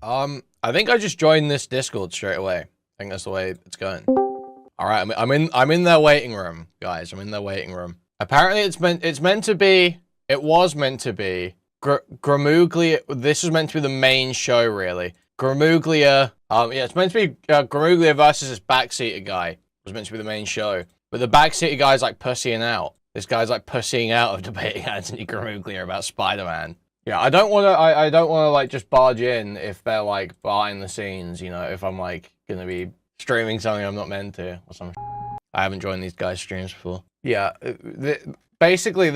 I think I just joined this Discord straight away. I think that's the way it's going. All right, I'm in their waiting room, guys. I'm in their waiting room. Apparently, it was meant to be Gramuglia. This was meant to be the main show, really. Gramuglia. Yeah, it's meant to be Gramuglia versus this backseater guy. It was meant to be the main show, but the backseater guy's like pussying out. This guy's like pussying out of debating Anthony Gramuglia about Spider-Man. Yeah, I don't want to like just barge in if they're like behind the scenes, you know, if I'm like gonna be streaming something I'm not meant to or something. I haven't joined these guys' streams before. Yeah, apparently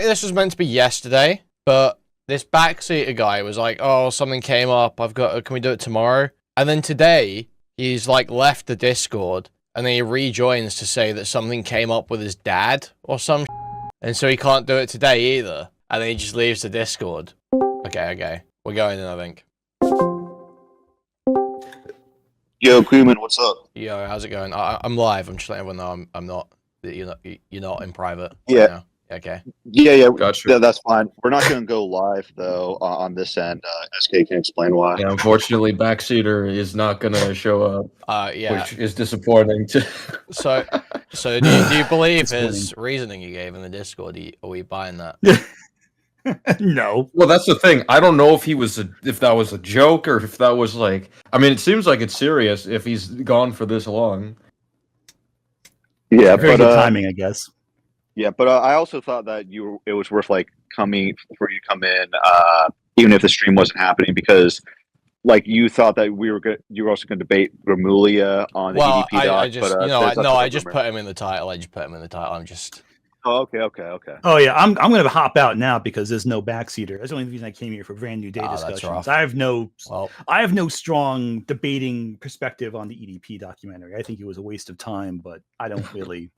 this was meant to be yesterday, but this backseater guy was like, oh, something came up, can we do it tomorrow? And then today, he's like left the Discord, and then he rejoins to say that something came up with his dad or some and so he can't do it today either. And then he just leaves the Discord. Okay. We're going in, I think. Yo, Kuihman, what's up? Yo, how's it going? I'm live. I'm just letting everyone know I'm not. You're not in private. Yeah. Right now. Okay. Yeah. Gotcha. Yeah, that's fine. We're not going to go live though on this end. SK can explain why. Yeah, unfortunately, Backseater is not going to show up. Yeah. Which is disappointing. So do you believe his reasoning you gave in the Discord? Are we buying that? No. Well, that's the thing. I don't know if that was a joke or if that was like. I mean, it seems like it's serious if he's gone for this long. Yeah, Very good timing, I guess. Yeah, but I also thought that it was worth like for you to come in, even if the stream wasn't happening, because like you thought that you were also going to debate Gramuglia on the EDP doc. I just put him in the title. I'm just. Oh, okay. Oh yeah, I'm going to hop out now because there's no backseater. That's the only reason I came here for brand new day discussions. I have no strong debating perspective on the EDP documentary. I think it was a waste of time, but I don't really,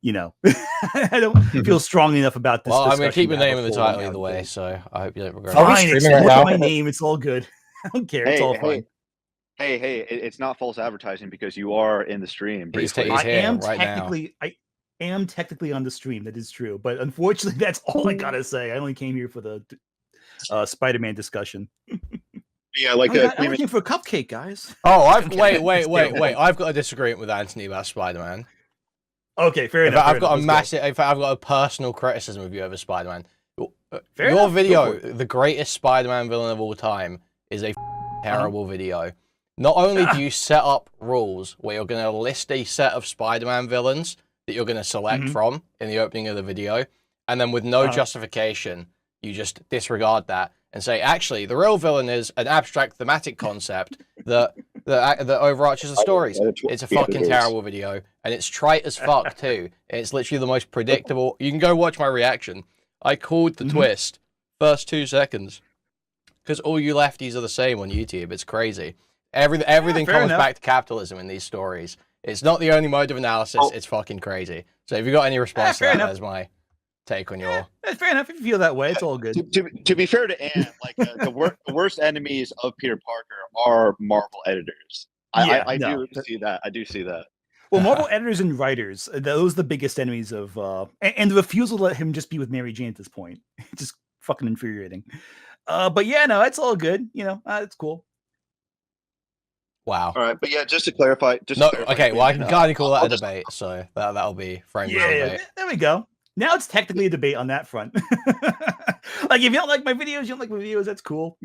I don't feel strongly enough about this. Well, I'm going to keep your name in the title either way, so I hope you don't regret it. Fine, it's my name. It's all good. I don't care. It's all fine. Hey, it's not false advertising because you are in the stream. I am technically on the stream. That is true, but unfortunately, that's all I gotta say. I only came here for the Spider-Man discussion. Yeah, like I'm looking for a cupcake, guys. Oh, wait! I've got a disagreement with Anthony about Spider-Man. Okay, fair enough. I've got a personal criticism of you over Spider-Man. Your video, the greatest Spider-Man villain of all time, is a terrible video. Not only do you set up rules where you're going to list a set of Spider-Man villains that you're going to select from in the opening of the video, and then with no justification, you just disregard that and say, actually, the real villain is an abstract thematic concept that overarches the stories. It's a fucking terrible video, and it's trite as fuck too. It's literally the most predictable. You can go watch my reaction. I called the twist first 2 seconds because all you lefties are the same on YouTube. It's crazy. Everything comes back to capitalism in these stories. It's not the only mode of analysis. It's fucking crazy. So if you got any response to that, that's my take on your. Fair enough. If you feel that way, it's all good. To be fair to Anne, like the worst enemies of Peter Parker are Marvel editors. I do see that. I do see that. Well, Marvel editors and writers, those are the biggest enemies of, and the refusal to let him just be with Mary Jane at this point. It's just fucking infuriating. But yeah, no, it's all good. It's cool. Wow. All right, but yeah, just to clarify. Okay, well, I can kind of call that a debate, so that'll be framed as a debate. There we go. Now it's technically a debate on that front. Like, if you don't like my videos, that's cool.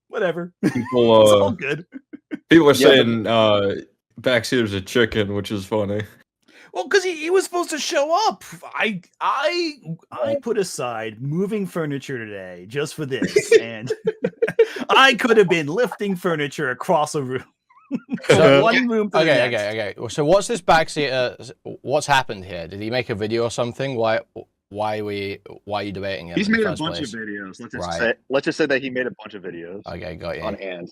Whatever. It's all good. People are saying Backseater's a chicken, which is funny. Well, because he was supposed to show up. I put aside moving furniture today just for this, and I could have been lifting furniture across a room. One room. Okay. So what's this backseater? What's happened here? Did he make a video or something? Why are you debating him? He's made a bunch of videos. Let's just say that he made a bunch of videos. Okay, got you. On Anne.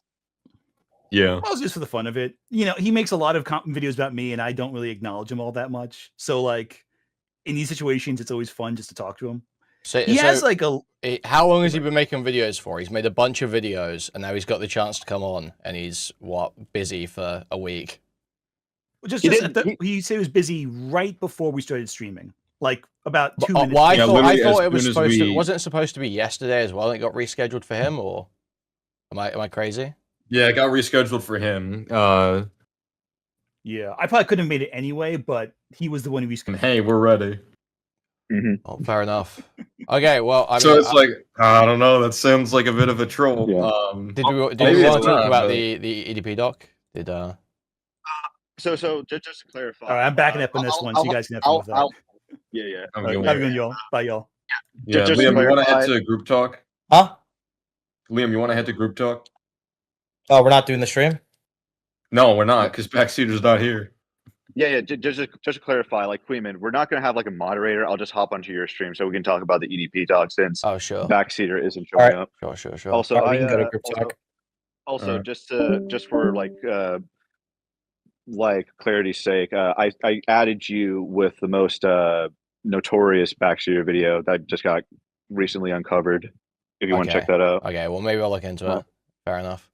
Yeah. Well, it's just for the fun of it. He makes a lot of videos about me, and I don't really acknowledge him all that much. So, like, in these situations, it's always fun just to talk to him. How long has he been making videos for? He's made a bunch of videos, and now he's got the chance to come on, and he's busy for a week. He said he was busy right before we started streaming, like about 2 minutes. I thought it was supposed to. Wasn't it supposed to be yesterday as well? And it got rescheduled for him, or am I crazy? Yeah, it got rescheduled for him. Yeah, I probably couldn't have made it anyway, but he was the one who rescheduled. Hey, we're ready. Mm-hmm. Oh, fair enough. Okay, well, I mean, so it's like I don't know. That sounds like a bit of a troll. Yeah. Did we want maybe to it's talk not, about but- the EDP doc? Did So just to clarify. All right, I'm backing up on this one, so you guys can have fun with that. Yeah. I'm All right, going. have a good y'all. Bye, y'all. Yeah, Just to Liam, you want to head clarify- to group talk? Huh? Liam, you want to head to group talk? Oh, we're not doing the stream? No, we're not, because Backseater's not here. Yeah. Just to clarify, like Kuihman, we're not going to have like a moderator. I'll just hop onto your stream so we can talk about the EDP doc since oh, sure, Backseater isn't showing up. sure. Also, All right, we can go to group talk. Also, Alright. just for like clarity's sake, I added you with the most notorious Backseater video that just got recently uncovered. If you want to check that out. Okay, well, maybe I'll look into Well, it. Fair enough.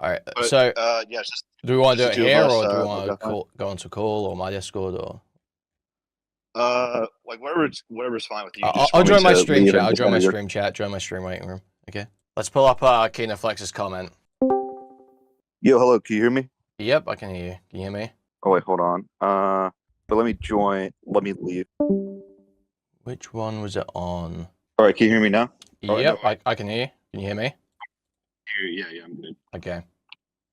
All right, But, so yeah, just do we want to do it just the two here, of us, or do we we'll want to definitely- go onto a call or my Discord, or? like whatever's fine with you. I'll Just want me join my to stream leave chat. and I'll just join my enter your- stream chat. Join my stream waiting room. Okay. Let's pull up Kinoflex's comment. Yo, hello. Can you hear me? Yep, I can hear you. Can you hear me? Oh wait, hold on. But let me join. Let me leave. Which one was it on? All right, can you hear me now? Oh, Yep, no. I can hear you. Can you hear me? Yeah, I'm good. Okay.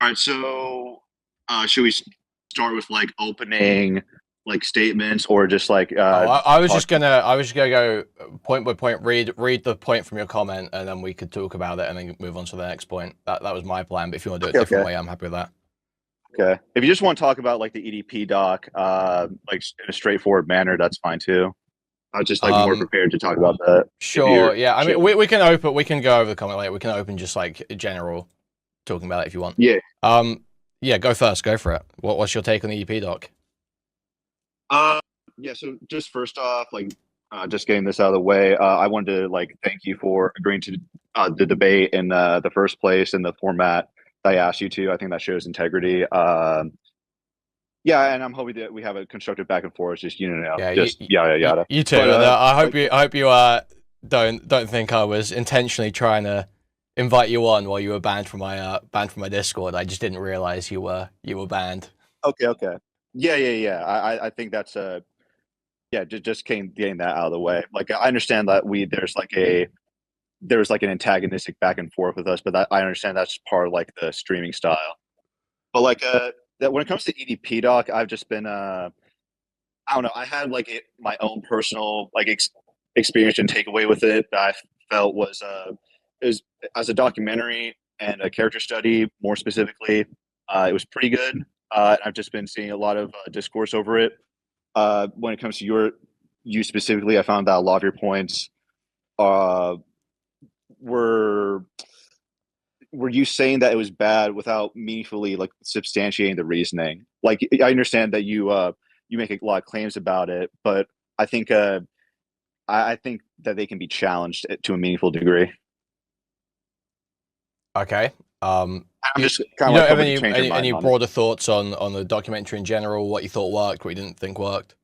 All right, so should we start with like opening like statements or just like? I was just gonna go point by point, read the point from your comment, and then we could talk about it, and then move on to the next point. That was my plan. But if you want to do it a different way, I'm happy with that. Okay. If you just want to talk about like the EDP doc, like in a straightforward manner, that's fine too. I was just like more prepared to talk about that. Sure. Yeah. I mean, we can open. We can go over the comment later. We can open just like general talking about it if you want. Yeah. Yeah. Go first. Go for it. What's your take on the EP doc? Yeah. So just first off, like, just getting this out of the way, I wanted to like thank you for agreeing to the debate in the first place in the format that I asked you to. I think that shows integrity. Yeah, and I'm hoping that we have a constructive back and forth. Just yada. You too. But, I hope you don't think I was intentionally trying to invite you on while you were banned from my Discord. I just didn't realize you were banned. Okay. Yeah. I think that's just getting that out of the way. Like I understand that there's like an antagonistic back and forth with us, but I understand that's part of like the streaming style. But like that when it comes to EDP doc, I've just been I don't know. I had like my own personal like experience and takeaway with it that I felt was as a documentary and a character study more specifically, it was pretty good. I've just been seeing a lot of discourse over it. When it comes to you specifically, I found that a lot of your points were you saying that it was bad without meaningfully like substantiating the reasoning. Like I understand that you make a lot of claims about it, but I think I think that they can be challenged to a meaningful degree. Okay. I'm just You kind don't of have like any broader thoughts on the documentary in general? What you thought worked, what you didn't think worked?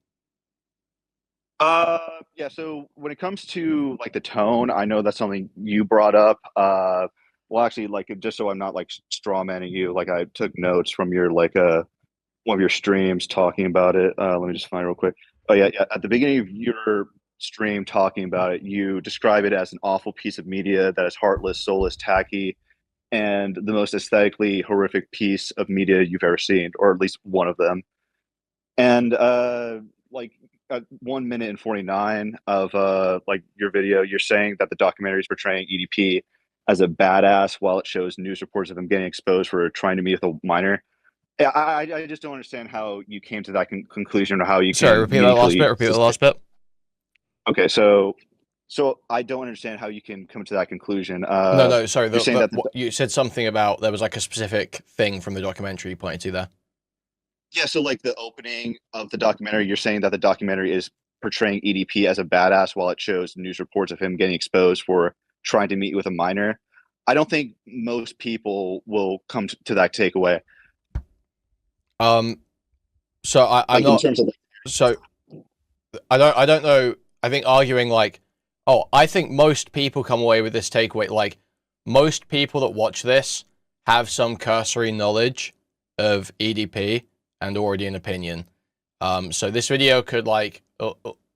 Yeah. So when it comes to like the tone, I know that's something you brought up. Well, actually, like just so I'm not like straw manning you, like I took notes from your like one of your streams talking about it. Let me just find it real quick. Oh yeah. At the beginning of your stream talking about it, you describe it as an awful piece of media that is heartless, soulless, tacky, and the most aesthetically horrific piece of media you've ever seen, or at least one of them. And like at 1 minute and 49 of like your video, you're saying that the documentary is portraying EDP as a badass while it shows news reports of him getting exposed for trying to meet with a minor. I just don't understand how you came to that conclusion, or how you Sorry, repeat that last bit. Repeat the last bit. Okay, so I don't understand how you can come to that conclusion. No, sorry. You're saying that you said something about there was like a specific thing from the documentary you pointed to there. Yeah, so like the opening of the documentary, you're saying that the documentary is portraying EDP as a badass while it shows news reports of him getting exposed for trying to meet with a minor. I don't think most people will come to that takeaway. So I'm like not. In terms of So I don't know. I think arguing like, I think most people come away with this takeaway. Like most people that watch this have some cursory knowledge of EDP and already an opinion. So this video could like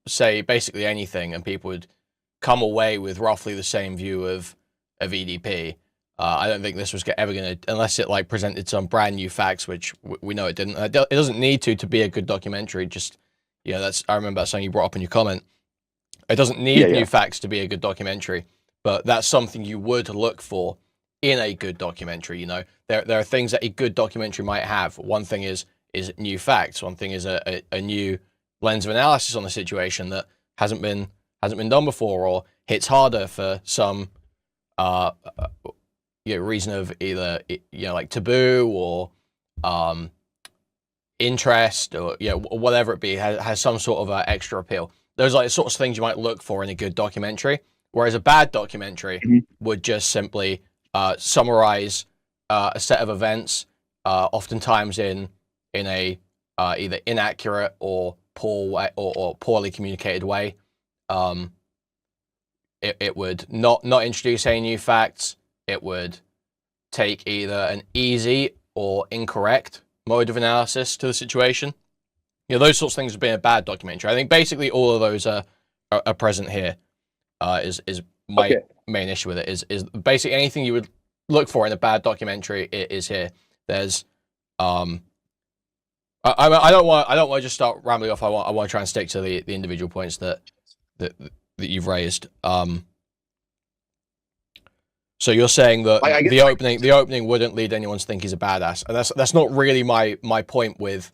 say basically anything, and people would come away with roughly the same view of EDP. I don't think this was ever going to, unless it like presented some brand new facts, which we know it didn't. It doesn't need to be a good documentary. Just, you know, I remember that's something you brought up in your comment. It doesn't need new facts to be a good documentary, but that's something you would look for in a good documentary. You know, there are things that a good documentary might have. One thing is new facts. One thing is a new lens of analysis on the situation that hasn't been done before, or hits harder for some reason of either like taboo or interest, or whatever it be, has some sort of extra appeal. Those are like the sorts of things you might look for in a good documentary, whereas a bad documentary would just simply summarize a set of events, oftentimes in a either inaccurate or poor way, or poorly communicated way. It would not introduce any new facts. It would take either an easy or incorrect mode of analysis to the situation. Those sorts of things would be a bad documentary. I think basically all of those are present here. Is my main issue with it. Is basically anything you would look for in a bad documentary is here. There's I don't want to just start rambling off. I want to try and stick to the individual points that you've raised. So you're saying that the opening wouldn't lead anyone to think he's a badass, and that's not really my point with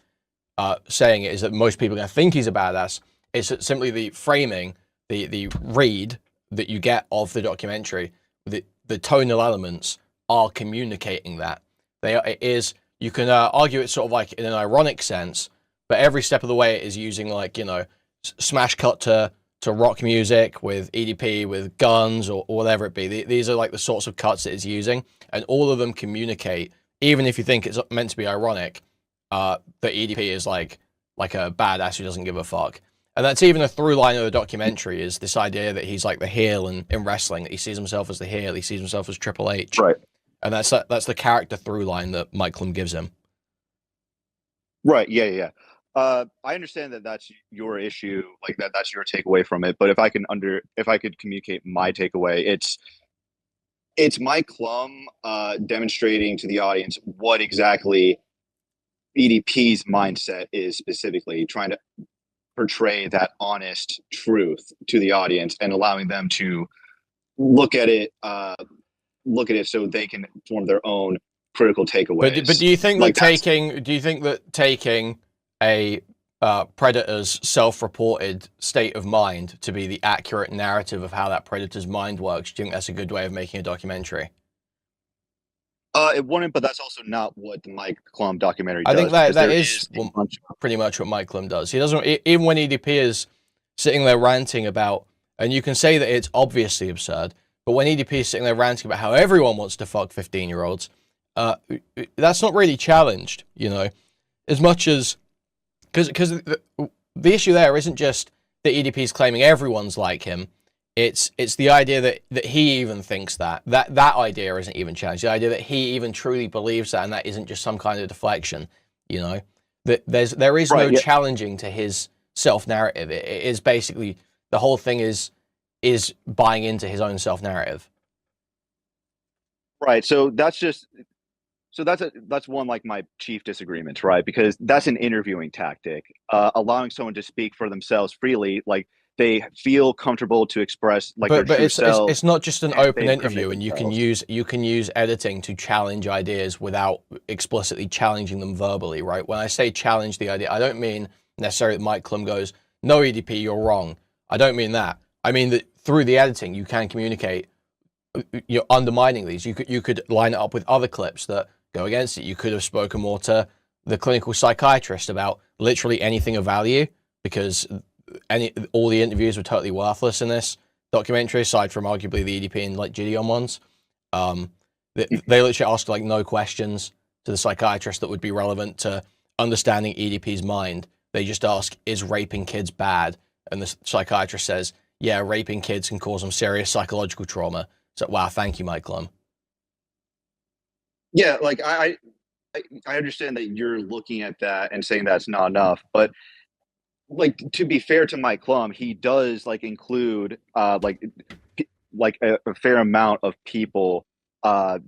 saying it. Is that most people are going to think he's a badass? It's simply the framing, the read that you get of the documentary. The tonal elements are communicating that. You can argue it's sort of like in an ironic sense, but every step of the way it is using like, smash cut to rock music with EDP, with guns, or whatever it be. These are like the sorts of cuts that it's using, and all of them communicate, even if you think it's meant to be ironic, that EDP is like a badass who doesn't give a fuck. And that's even a through line of the documentary, is this idea that he's like the heel in wrestling, that he sees himself as the heel, he sees himself as Triple H. Right. And that's the character through line that Mike Clum gives him. Right. Yeah. I understand that that's your issue, like that's your takeaway from it. But if I could communicate my takeaway, it's Mike Clum demonstrating to the audience what exactly EDP's mindset is, specifically trying to portray that honest truth to the audience and allowing them to look at it so they can form their own critical takeaways. But do you think that taking a predator's self-reported state of mind to be the accurate narrative of how that predator's mind works, do you think that's a good way of making a documentary? It wouldn't, but that's also not what the Mike Clum documentary does. I think that is pretty much what Mike Clum does. He doesn't, even when EDP is sitting there ranting about, and you can say that it's obviously absurd, but when EDP is sitting there ranting about how everyone wants to fuck 15-year-olds, that's not really challenged, as much as, because the issue there isn't just that EDP is claiming everyone's like him. It's the idea that he even thinks that idea isn't even challenged. The idea that he even truly believes that, and that isn't just some kind of deflection. That there is no challenging to his self-narrative. It is basically, the whole thing is buying into his own self-narrative. Right. So that's one, like, my chief disagreements, right? Because that's an interviewing tactic, allowing someone to speak for themselves freely, like they feel comfortable to express their true selves. It's not just an open interview, and you can use editing to challenge ideas without explicitly challenging them verbally, right? When I say challenge the idea, I don't mean necessarily that Mike Clum goes, "No, EDP, you're wrong." I don't mean that. I mean that through the editing, you can communicate. You're undermining these. You could line it up with other clips that go against it. You could have spoken more to the clinical psychiatrist about literally anything of value, because all the interviews were totally worthless in this documentary, aside from arguably the EDP and like Gideon ones. They literally asked like no questions to the psychiatrist that would be relevant to understanding EDP's mind. They just ask, is raping kids bad? And the psychiatrist says, yeah, raping kids can cause them serious psychological trauma. So, wow, thank you, Mike Clum. Yeah, like I understand that you're looking at that and saying that's not enough, but like to be fair to Mike Clum, he does like include like a fair amount of people uh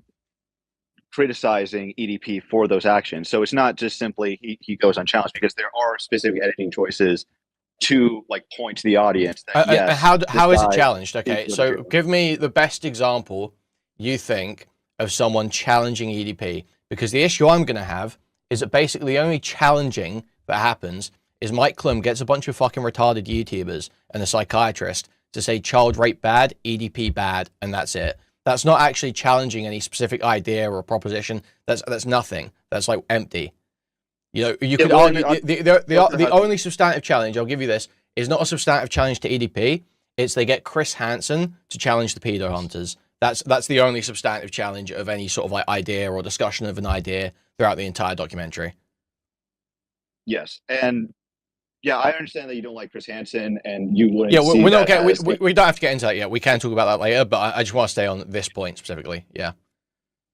criticizing EDP for those actions. So it's not just simply he goes unchallenged, because there are specific editing choices to like point to the audience that yes, how is it challenged? Okay, so give me the best example you think of someone challenging EDP, because the issue I'm going to have is that basically the only challenging that happens is Mike Clum gets a bunch of fucking retarded YouTubers and a psychiatrist to say child rape bad, EDP bad, and that's it. That's not actually challenging any specific idea or proposition. That's nothing. That's like empty. You know, you could argue the only substantive challenge, I'll give you this, is not a substantive challenge to EDP. It's they get Chris Hansen to challenge the pedo hunters. That's the only substantive challenge of any sort of like idea or discussion of an idea throughout the entire documentary. Yes, and yeah, I understand that you don't like Chris Hansen, and you wouldn't. Yeah, we're not getting. We don't have to get into that yet. We can talk about that later, but I just want to stay on this point specifically. Yeah.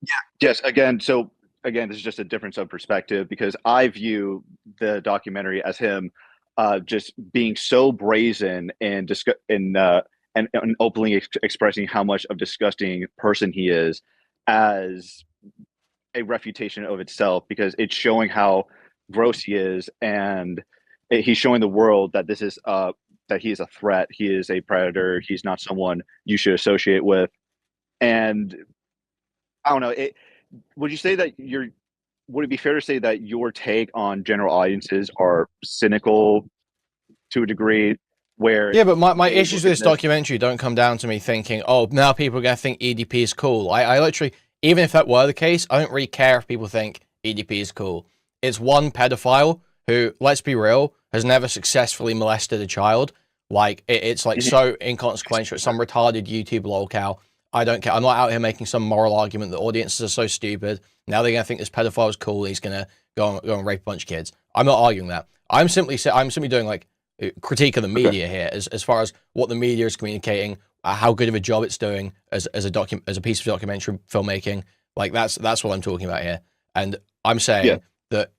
Yeah. Yes. Again, so again, this is just a difference of perspective, because I view the documentary as him just being so brazen and and openly expressing how much of a disgusting person he is, as a refutation of itself, because it's showing how gross he is, and he's showing the world that this is that he is a threat, he is a predator, he's not someone you should associate with. And I don't know, would you say that would it be fair to say that your take on general audiences are cynical to a degree? Where yeah, but my issues with this documentary don't come down to me thinking, oh, now people are going to think EDP is cool. I literally, even if that were the case, I don't really care if people think EDP is cool. It's one pedophile who, let's be real, has never successfully molested a child. Like, it's like so inconsequential. It's some retarded YouTube lolcow. I don't care. I'm not out here making some moral argument that audiences are so stupid. Now they're going to think this pedophile is cool and he's going to go and rape a bunch of kids. I'm not arguing that. I'm simply doing like critique of the media here, as far as what the media is communicating, how good of a job it's doing as a piece of documentary filmmaking. Like that's what I'm talking about here, and I'm saying that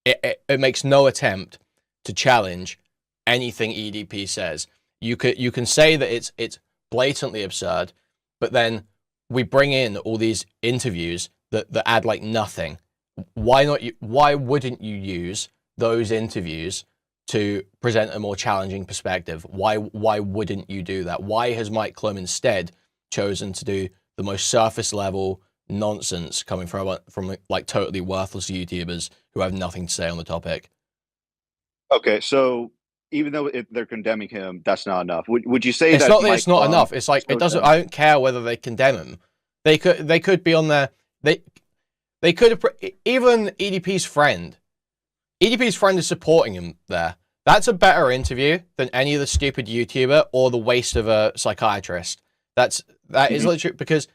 it makes no attempt to challenge anything EDP says. You can say that it's blatantly absurd, but then we bring in all these interviews that add like nothing. Why wouldn't you use those interviews to present a more challenging perspective? Why wouldn't you do that? Why has Mike Clum instead chosen to do the most surface level nonsense coming from like totally worthless YouTubers who have nothing to say on the topic? Okay, so even though they're condemning him, that's not enough. Would you say it's that not that it's not enough? It's like it doesn't. I don't care whether they condemn him. They could be on there. They could have even EDP's friend. EDP's friend is supporting him there. That's a better interview than any of the stupid YouTuber or the waste of a psychiatrist. That is literally, because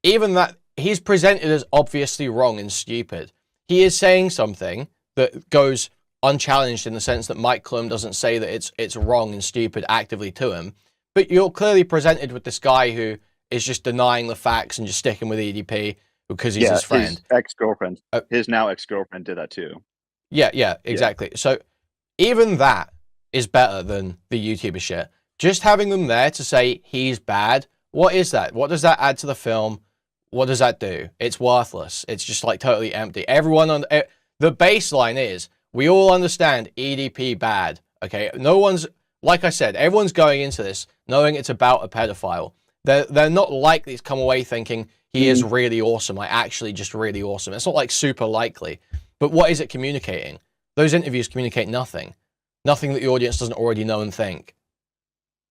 even that, he's presented as obviously wrong and stupid. He is saying something that goes unchallenged in the sense that Mike Clum doesn't say that it's wrong and stupid actively to him. But you're clearly presented with this guy who is just denying the facts and just sticking with EDP because he's his friend. His ex-girlfriend, his now ex-girlfriend did that too. Yeah, exactly. Yeah. So even that is better than the YouTuber shit. Just having them there to say he's bad, what is that? What does that add to the film? What does that do? It's worthless. It's just like totally empty. Everyone on the baseline is we all understand EDP bad. Okay, no one's, like I said, everyone's going into this knowing it's about a pedophile. They're not likely to come away thinking he is really awesome, like actually just really awesome. It's not like super likely. But what is it communicating? Those interviews communicate nothing. Nothing that the audience doesn't already know and think.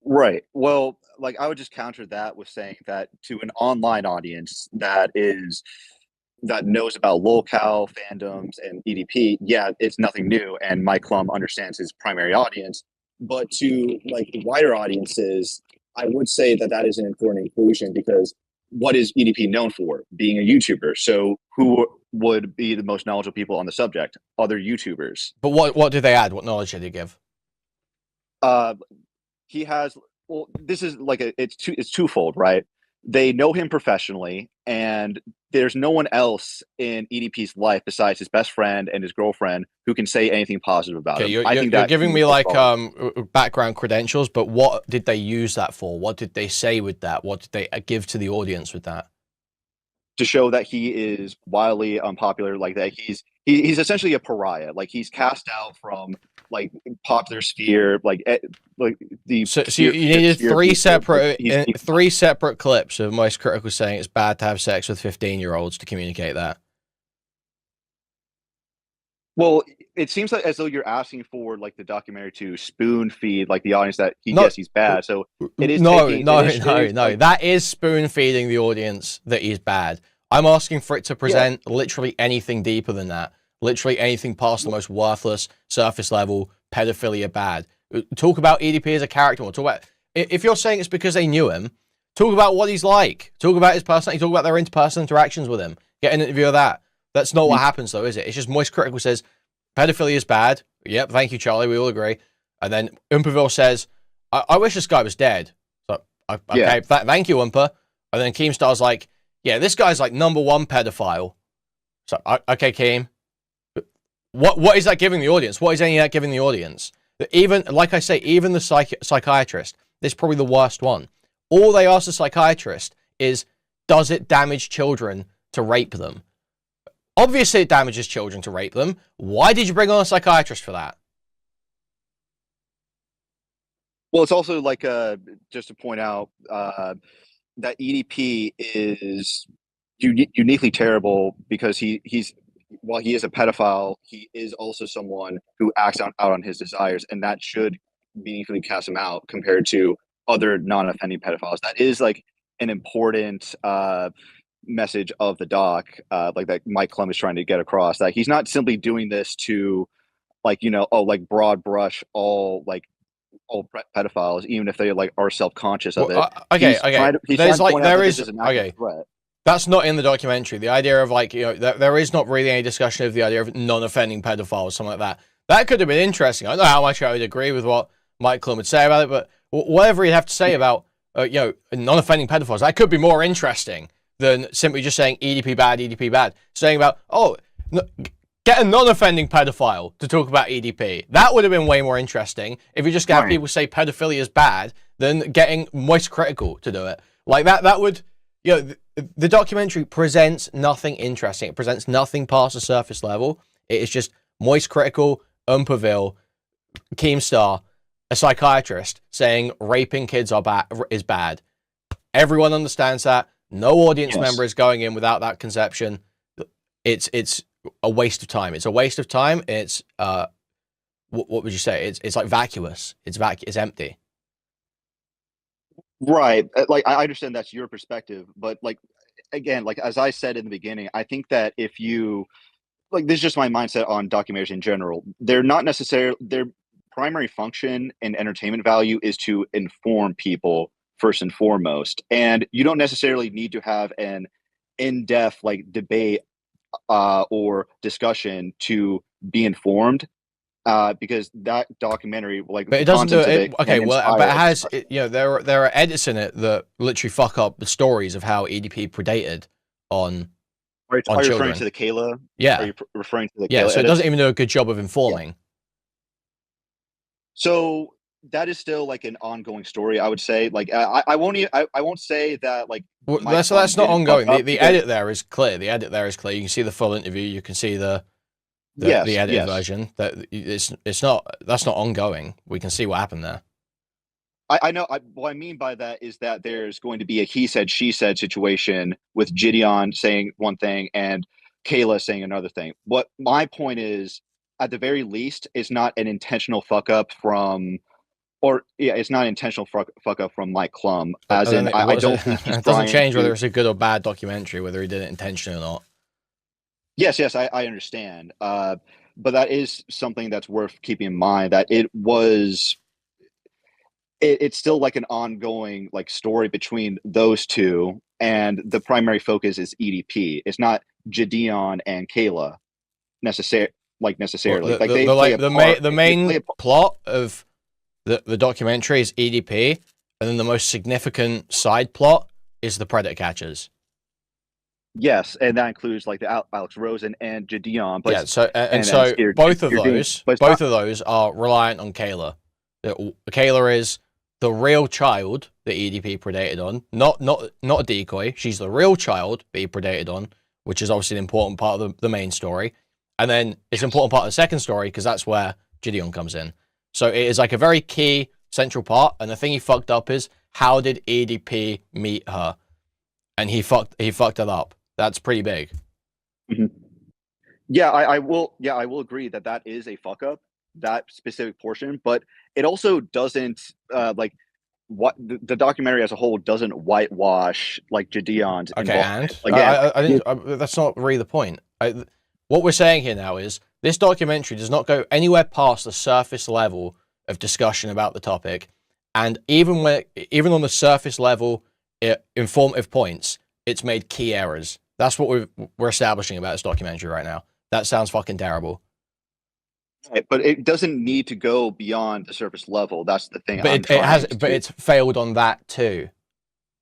Right. Well, like I would just counter that with saying that to an online audience that knows about lolcow fandoms and EDP, yeah, it's nothing new, and Mike Clum understands his primary audience. But to like wider audiences, I would say that is an important inclusion, because what is EDP known for? Being a YouTuber. So who would be the most knowledgeable people on the subject? Other YouTubers. But what do they add? What knowledge did they give? He has, well, this is like it's twofold, right? they know him professionally, and there's no one else in EDP's life besides his best friend and his girlfriend who can say anything positive about him. I think you're giving me like background credentials, but what did they use that for? What did they say with that? What did they give to the audience with that? To show that he is wildly unpopular, like that he's essentially a pariah. Like he's cast out from like popular sphere, like the. So you needed three separate clips of Most Critical saying it's bad to have sex with 15-year-olds to communicate that. Well, it seems like as though you're asking for like the documentary to spoon feed like the audience that yes, he's bad. So it is no. That is spoon feeding the audience that he's bad. I'm asking for it to present literally anything deeper than that. Literally anything past the most worthless, surface level pedophilia bad. Talk about EDP as a character. We'll talk about, if you're saying it's because they knew him, talk about what he's like. Talk about his personality. Talk about their interpersonal interactions with him. Get an interview of that. That's not what happens, though, is it? It's just Moist Critical says pedophilia is bad. Yep, thank you, Charlie. We all agree. And then Umperville says, I wish this guy was dead. So, okay, thank you, Umper. And then Keemstar's like, yeah, this guy's like #1 pedophile. So, okay, Keem. What is that giving the audience? What is any of that giving the audience? Even, like I say, even the psychiatrist, this is probably the worst one. All they ask the psychiatrist is, does it damage children to rape them? Obviously, it damages children to rape them. Why did you bring on a psychiatrist for that? Well, it's also like, just to point out, that EDP is uniquely terrible because he's while he is a pedophile, he is also someone who acts out on his desires, and that should meaningfully cast him out compared to other non-offending pedophiles. That is like an important message of the doc, like that Mike Clum is trying to get across, that he's not simply doing this to like, like broad brush all pedophiles, even if they like are self-conscious of it. That's not in the documentary. The idea of like, there is not really any discussion of the idea of non-offending pedophiles, something like that. That could have been interesting. I don't know how much I would agree with what Mike Clum would say about it, but whatever he'd have to say about, non-offending pedophiles, that could be more interesting than simply just saying EDP bad. Saying about, get a non-offending pedophile to talk about EDP. That would have been way more interesting if you just have people say pedophilia is bad than getting Moist Critical to do it. Like that would, the documentary presents nothing interesting. It presents nothing past the surface level. It is just Moist Critical, Umperville, Keemstar, a psychiatrist saying raping kids is bad. Everyone understands that. No audience member is going in without that conception. It's a waste of time. It's a waste of time. It's what would you say? It's like vacuous. It's empty. Right. Like I understand that's your perspective, but like again, like as I said in the beginning, I think that if you like, this is just my mindset on documentaries in general. They're not necessarily, their primary function and entertainment value is to inform people first and foremost, and you don't necessarily need to have an in-depth like debate or discussion to be informed, because that documentary, like, but it doesn't do it. Okay, well, but it has, there are edits in it that literally fuck up the stories of how EDP predated on. Are you referring to the Kayla? Yeah. Are you referring to the Kayla? So edits? it doesn't even do a good job of informing. Yeah. So that is still like an ongoing story, I would say. Like I won't say that like. Well, that's not ongoing. The edit there is clear. The edit there is clear. You can see the full interview. You can see the edited version. That that's not ongoing. We can see what happened there. I know. What I mean by that is that there's going to be a he said, she said situation with Gideon saying one thing and Kayla saying another thing. What my point is, at the very least, it's not an intentional fuck up from, it's not an intentional fuck up from Mike Clum. As in, I don't think he's it doesn't change whether it's a good or bad documentary, whether he did it intentionally or not. Yes, I understand. But that is something that's worth keeping in mind, that it was. It's still like an ongoing like story between those two, and the primary focus is EDP. It's not Gideon and Kayla necessarily. Well, the main plot of the documentary is EDP, and then the most significant side plot is the Predator catchers. Yes, and that includes like the Alex Rosen and Gideon. But Yeah, so both of those are reliant on Kayla. Kayla is the real child that EDP predated on, not a decoy. She's the real child that he predated on, which is obviously an important part of the main story. And then it's an important part of the second story because that's where Gideon comes in. So it is like a very key central part. And the thing he fucked up is, how did EDP meet her? And he fucked it up. That's pretty big. Mm-hmm. Yeah, I will agree that is a fuck up, that specific portion, but it also doesn't like what the documentary as a whole doesn't whitewash like Gideon's involvement. And I didn't. That's not really the point. What we're saying here now is this documentary does not go anywhere past the surface level of discussion about the topic, and even on the surface level, informative points, it's made key errors. That's what we're establishing about this documentary right now. That sounds fucking terrible. Right, but it doesn't need to go beyond the surface level. That's the thing. But it's failed on that too,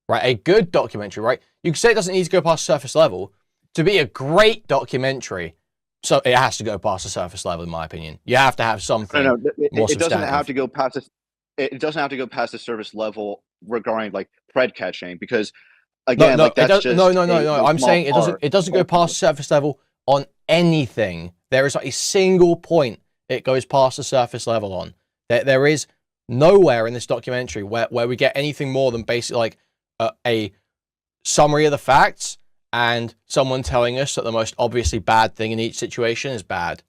right? A good documentary, right? You can say it doesn't need to go past surface level. To be a great documentary, so it has to go past the surface level, in my opinion. You have to have something. It doesn't have to go past this. It doesn't have to go past the surface level regarding like pred catching, because again, no. I'm saying it doesn't go past surface level on anything. There is like a single point it goes past the surface level on. There is nowhere in this documentary where we get anything more than basically like a summary of the facts and someone telling us that the most obviously bad thing in each situation is bad.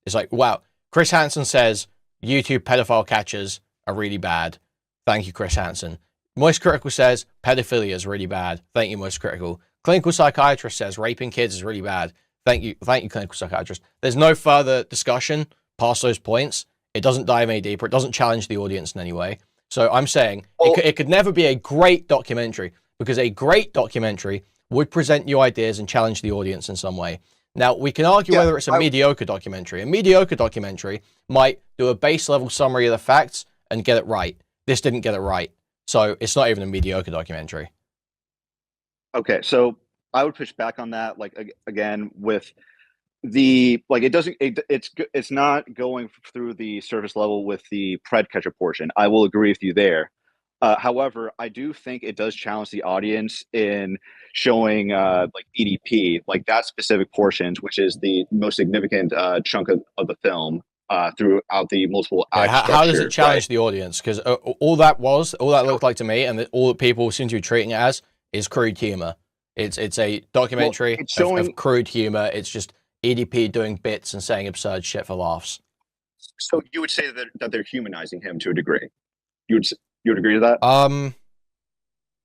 It's like, wow, Chris Hansen says YouTube pedophile catchers are really bad. Thank you, Chris Hansen. Moist Critical says pedophilia is really bad. Thank you, Moist Critical. Clinical Psychiatrist says raping kids is really bad. Thank you, Clinical Psychiatrist. There's no further discussion past those points. It doesn't dive any deeper. It doesn't challenge the audience in any way. So I'm saying it could never be a great documentary, because a great documentary would present new ideas and challenge the audience in some way. Now, we can argue whether it's a mediocre documentary. A mediocre documentary might do a base level summary of the facts and get it right. This didn't get it right. So it's not even a mediocre documentary. Okay, so I would push back on that. Like again, with the like, it's not going through the surface level with the pred catcher portion. I will agree with you there. However, I do think it does challenge the audience in showing like EDP, like that specific portions, which is the most significant chunk of the film throughout the multiple act how does it challenge the audience? Because all that looked like to me, and all that people seem to be treating it as, is crude humor. It's a documentary of crude humor. It's just EDP doing bits and saying absurd shit for laughs. So you would say that they're humanizing him to a degree. You would agree to that?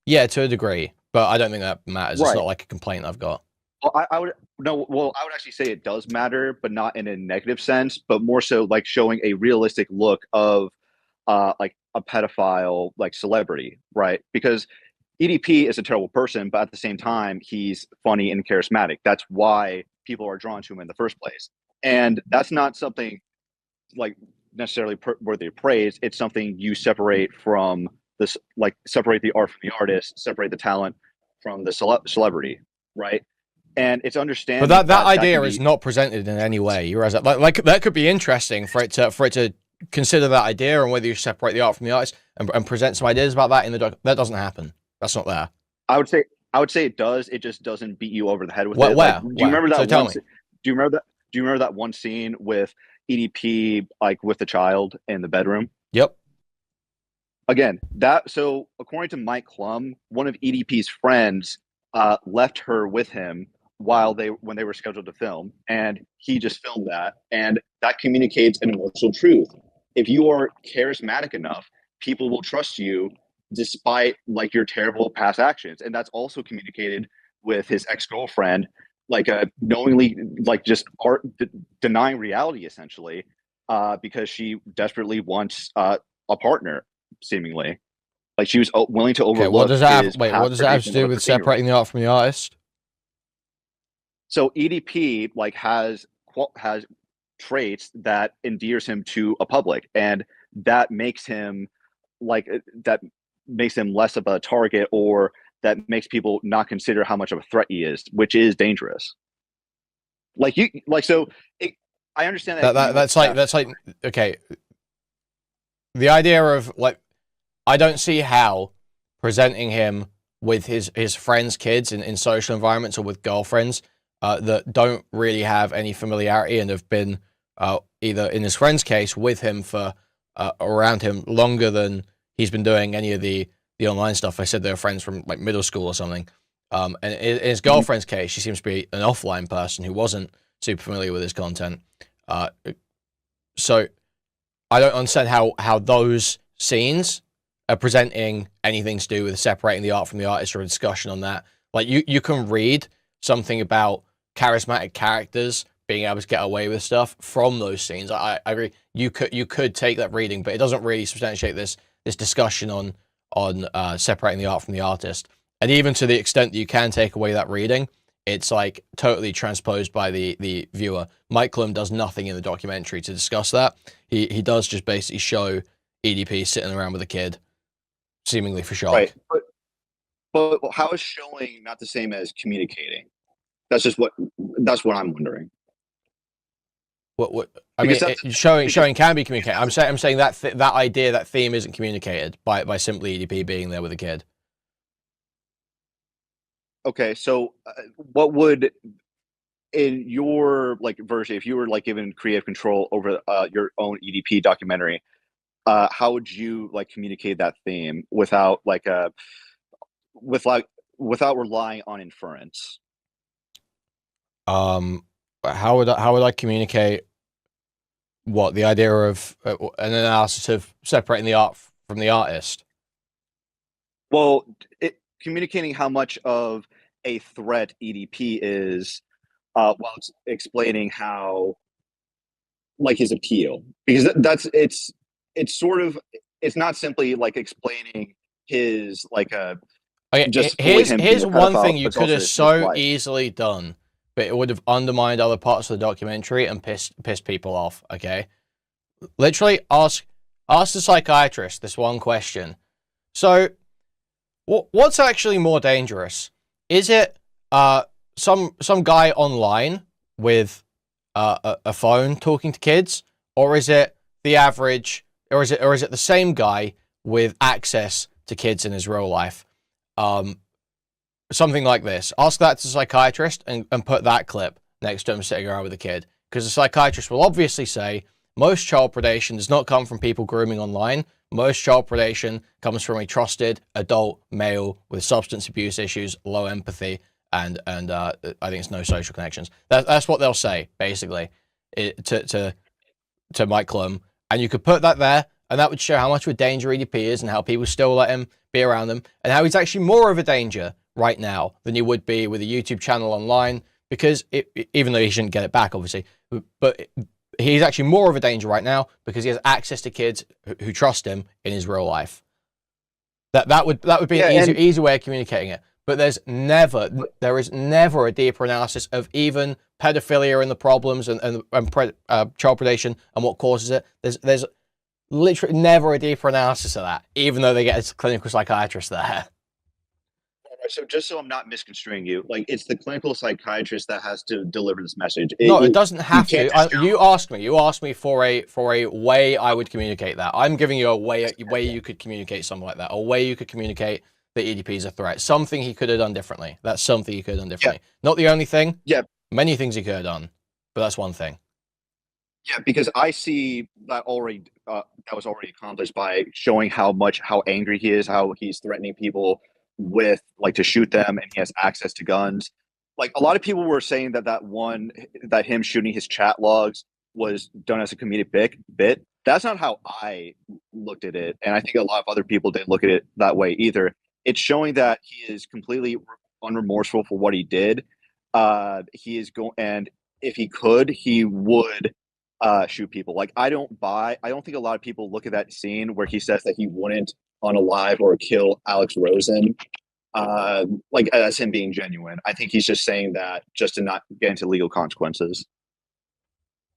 Yeah, to a degree, but I don't think that matters. Right. It's not like a complaint I've got. Well, I would actually say it does matter, but not in a negative sense, but more so like showing a realistic look of like a pedophile like celebrity, right? Because EDP is a terrible person, but at the same time, he's funny and charismatic. That's why people are drawn to him in the first place. And that's not something like necessarily worthy of praise. It's something you separate from this, like separate the art from the artist, separate the talent from the celebrity, right? And it's understandable. But that idea is not presented in any way. You realize that? Like that could be interesting for it to consider that idea, and whether you separate the art from the artist and present some ideas about that in the doc. That doesn't happen. That's not there. I would say it does. It just doesn't beat you over the head with it. Where? Like, do you remember that? Do you remember that one scene with EDP like with the child in the bedroom? Yep. Again, so according to Mike Clum, one of EDP's friends left her with him when they were scheduled to film, and he just filmed that, and that communicates an emotional truth. If you are charismatic enough, people will trust you despite like your terrible past actions. And that's also communicated with his ex-girlfriend, like knowingly like just denying reality essentially, because she desperately wants a partner, seemingly. Like she was willing to overlook. What does that have to do with separating the art from the artist? So EDP like has traits that endears him to a public, and that makes him less of a target, or that makes people not consider how much of a threat he is, which is dangerous. Like you, like so. I understand that. That's like okay. The idea of like, I don't see how presenting him with his friends' kids in social environments or with girlfriends that don't really have any familiarity and have been either in his friend's case with him for around him longer than he's been doing any of the online stuff. I said they were friends from like middle school or something. And in his girlfriend's case, she seems to be an offline person who wasn't super familiar with his content. So I don't understand how those scenes are presenting anything to do with separating the art from the artist or a discussion on that. Like you can read something about charismatic characters being able to get away with stuff from those scenes. I agree. You could take that reading, but it doesn't really substantiate this discussion on separating the art from the artist. And even to the extent that you can take away that reading, it's like totally transposed by the viewer. Mike Clum does nothing in the documentary to discuss that. He does just basically show EDP sitting around with a kid, seemingly for shock. Right. But how is showing not the same as communicating? That's what I'm wondering. What I mean, showing can be communicated. I'm saying that that idea, that theme isn't communicated by simply EDP being there with a kid. Okay, so what would, in your like version, if you were like given creative control over your own EDP documentary, how would you like communicate that theme without without relying on inference? How would I communicate what the idea of an analysis of separating the art from the artist? Well, communicating how much of a threat EDP is, while it's explaining how, like, his appeal, because it's sort of, it's not simply like explaining his like just here's one thing you could have so easily done, but it would have undermined other parts of the documentary and pissed people off. Okay, literally ask the psychiatrist this one question. So, what's actually more dangerous? Is it some guy online with a phone talking to kids, or is it the average, or is it the same guy with access to kids in his real life? Something like this. Ask that to a psychiatrist and put that clip next to him sitting around with a kid, because the psychiatrist will obviously say most child predation does not come from people grooming online. Most child predation comes from a trusted adult male with substance abuse issues, low empathy, and I think it's no social connections. That's what they'll say basically to Mike Clum, and you could put that there, and that would show how much of a danger EDP is and how people still let him be around them, and how he's actually more of a danger right now than he would be with a YouTube channel online, because even though he shouldn't get it back, obviously, but he's actually more of a danger right now because he has access to kids who trust him in his real life. That would be an easy way of communicating it. But there is never a deeper analysis of even pedophilia and the problems and child predation and what causes it. There's literally never a deeper analysis of that, even though they get a clinical psychiatrist there. So just so I'm not misconstruing you, like, it's the clinical psychiatrist that has to deliver this message. It doesn't have to. You asked me for a way I would communicate that. I'm giving you a way you could communicate something like that. A way you could communicate that EDP is a threat. Something he could have done differently. That's something he could have done differently. Yeah. Not the only thing. Yeah. Many things he could have done, but that's one thing. Yeah, because I see that already. That was already accomplished by showing how angry he is, how he's threatening people with like to shoot them, and he has access to guns. Like, a lot of people were saying that him shooting his chat logs was done as a comedic bit. That's not how I looked at it, and I think a lot of other people didn't look at it that way either. It's showing that he is completely unremorseful for what he did. He is going, and if he could, he would shoot people. Like, I don't think a lot of people look at that scene where he says that he wouldn't unalive or kill Alex Rosen, like, as him being genuine. I think he's just saying that just to not get into legal consequences.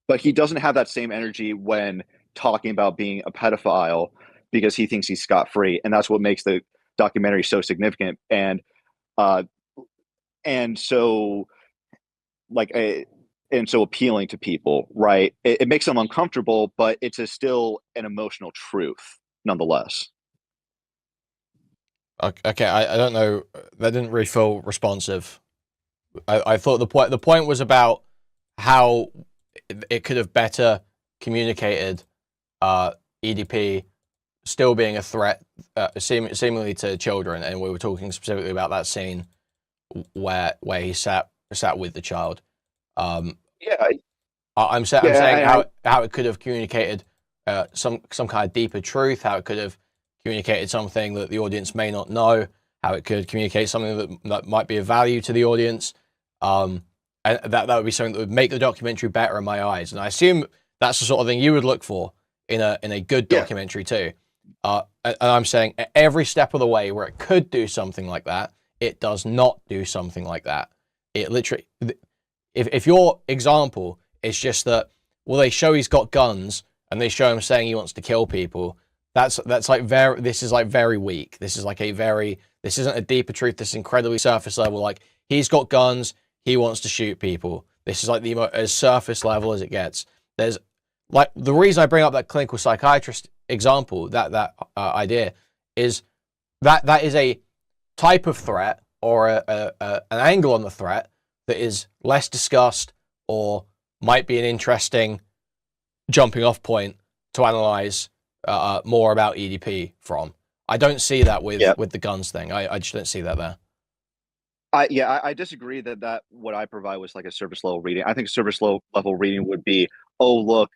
But he doesn't have that same energy when talking about being a pedophile, because he thinks he's scot-free, and that's what makes the documentary so significant. And and so like and so appealing to people, right? It makes them uncomfortable, but it's still an emotional truth nonetheless. Okay, I don't know. That didn't really feel responsive. I thought the point was about how it could have better communicated EDP still being a threat, seemingly to children, and we were talking specifically about that scene where he sat with the child. I'm saying how it could have communicated some kind of deeper truth, how it could have communicated something that the audience may not know, how it could communicate something that might be of value to the audience, and that would be something that would make the documentary better in my eyes. And I assume that's the sort of thing you would look for in a good documentary too. And I'm saying at every step of the way where it could do something like that, it does not do something like that. It literally, if your example is just that, well, they show he's got guns and they show him saying he wants to kill people, that's like this is like very weak. This is like this isn't a deeper truth. This is incredibly surface level. Like, he's got guns, he wants to shoot people. This is like as surface level as it gets. There's like, the reason I bring up that clinical psychiatrist example, that idea, is that is a type of threat or an angle on the threat that is less discussed or might be an interesting jumping off point to analyze more about EDP from. I don't see that with the guns thing. I just don't see that there. I disagree that what I provide was like a surface level reading. I think surface level reading would be, oh look,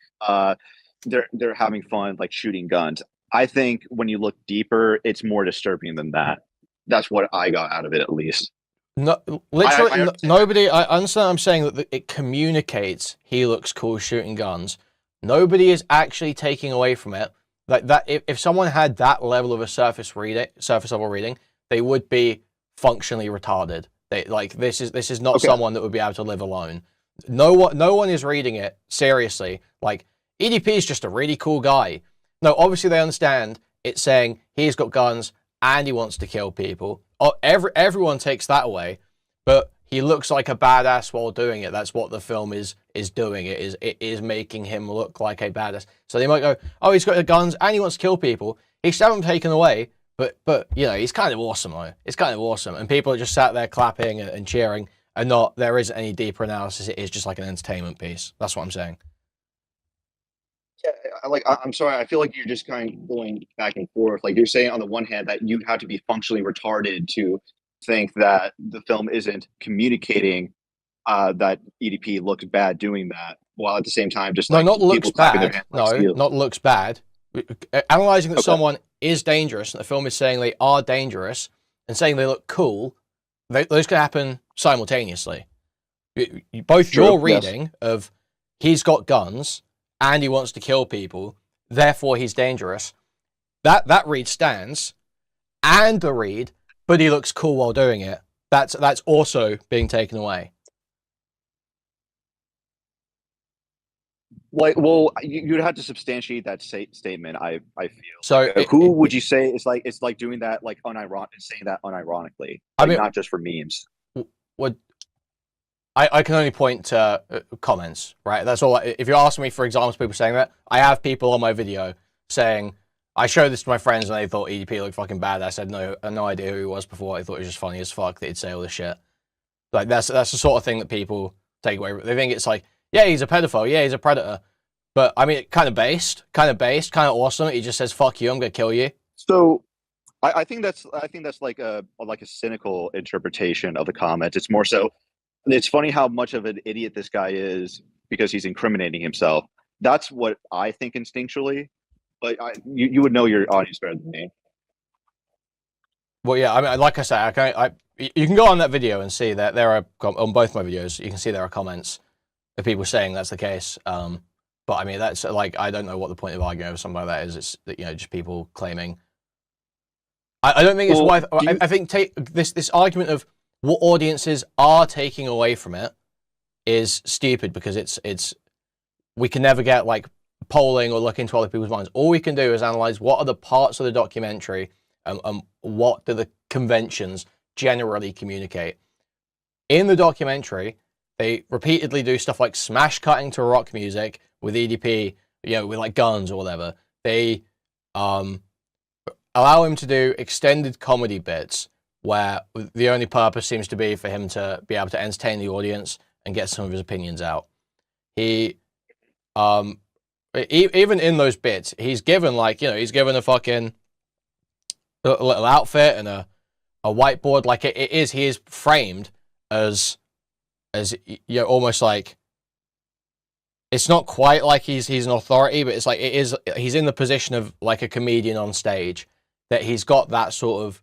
they're having fun like shooting guns. I think when you look deeper, it's more disturbing than that. That's what I got out of it, at least. No, literally, nobody. I understand. I'm saying that it communicates he looks cool shooting guns. Nobody is actually taking away from it like that. If someone had that level of a surface level reading, they would be functionally retarded. This is not someone that would be able to live alone. No one is reading it seriously. Like, EDP is just a really cool guy. No, obviously they understand it's saying he's got guns and he wants to kill people. Everyone takes that away, but he looks like a badass while doing it. That's what the film is doing. It is making him look like a badass. So they might go, oh, he's got the guns and he wants to kill people. He should have them taken away, but you know, he's kind of awesome though. It's kind of awesome, and people are just sat there clapping and cheering, and there isn't any deeper analysis. It is just like an entertainment piece. That's what I'm saying. Yeah, I'm sorry. I feel like you're just kind of going back and forth. Like, you're saying on the one hand that you'd have to be functionally retarded to think that the film isn't communicating that EDP looks bad doing that, while at the same time just like, not looks bad. Not looks bad. Analyzing that someone is dangerous, and the film is saying they are dangerous, and saying they look cool, those can happen simultaneously. Both your reading of he's got guns and he wants to kill people, therefore he's dangerous, that read stands, and the read, but he looks cool while doing it, that's also being taken away. Like, well, you'd have to substantiate that statement. I feel. So, who would you say it's like doing that like saying that unironically? Like, I mean, not just for memes. I can only point to comments, right? That's all. If you're asking me for examples of people saying that, I have people on my video saying, I showed this to my friends and they thought EDP looked fucking bad. I said no idea who he was before. I thought he was just funny as fuck that he'd say all this shit. Like, that's the sort of thing that people take away. They think it's like, yeah, he's a pedophile. Yeah, he's a predator. But I mean, kind of based, kind of awesome. He just says, "Fuck you, I'm gonna kill you." So, I think that's like a cynical interpretation of the comment. It's more so. It's funny how much of an idiot this guy is because he's incriminating himself. That's what I think instinctually. But you would know your audience better than me. Well, yeah, I mean, like I said, you can go on that video and see that there are, on both my videos, you can see there are comments of people saying that's the case. But I mean, that's like, I don't know what the point of arguing over something like that is. It's, you know, just people claiming. I don't think it's worth. I think this argument of what audiences are taking away from it is stupid, because it's we can never get like polling or look into other people's minds. All we can do is analyze what are the parts of the documentary and what do the conventions generally communicate. In the documentary, they repeatedly do stuff like smash cutting to rock music with EDP, with like guns or whatever. They allow him to do extended comedy bits where the only purpose seems to be for him to be able to entertain the audience and get some of his opinions out. He, even in those bits, he's given he's given a fucking little outfit and a whiteboard. Like he is framed as almost like, it's not quite like he's an authority, but it's like he's in the position of like a comedian on stage, that he's got that sort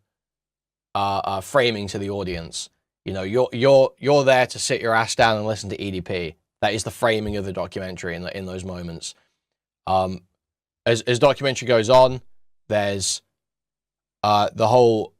of framing to the audience. You're there to sit your ass down and listen to EDP. That is the framing of the documentary in those moments. As documentary goes on, there's the whole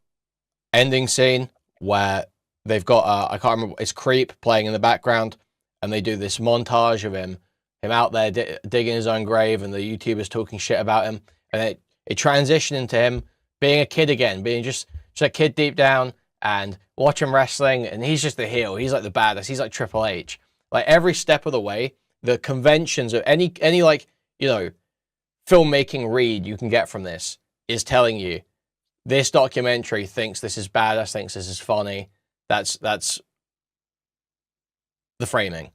ending scene where they've got I can't remember, it's Creep playing in the background, and they do this montage of him out there digging his own grave, and the YouTubers talking shit about him, and it transitioned into him being a kid again, being just a kid deep down, and watching wrestling, and he's just the heel. He's like the badass. He's like Triple H. Like every step of the way, the conventions of any like filmmaking read you can get from this is telling you this documentary thinks this is badass, thinks this is funny. That's the framing.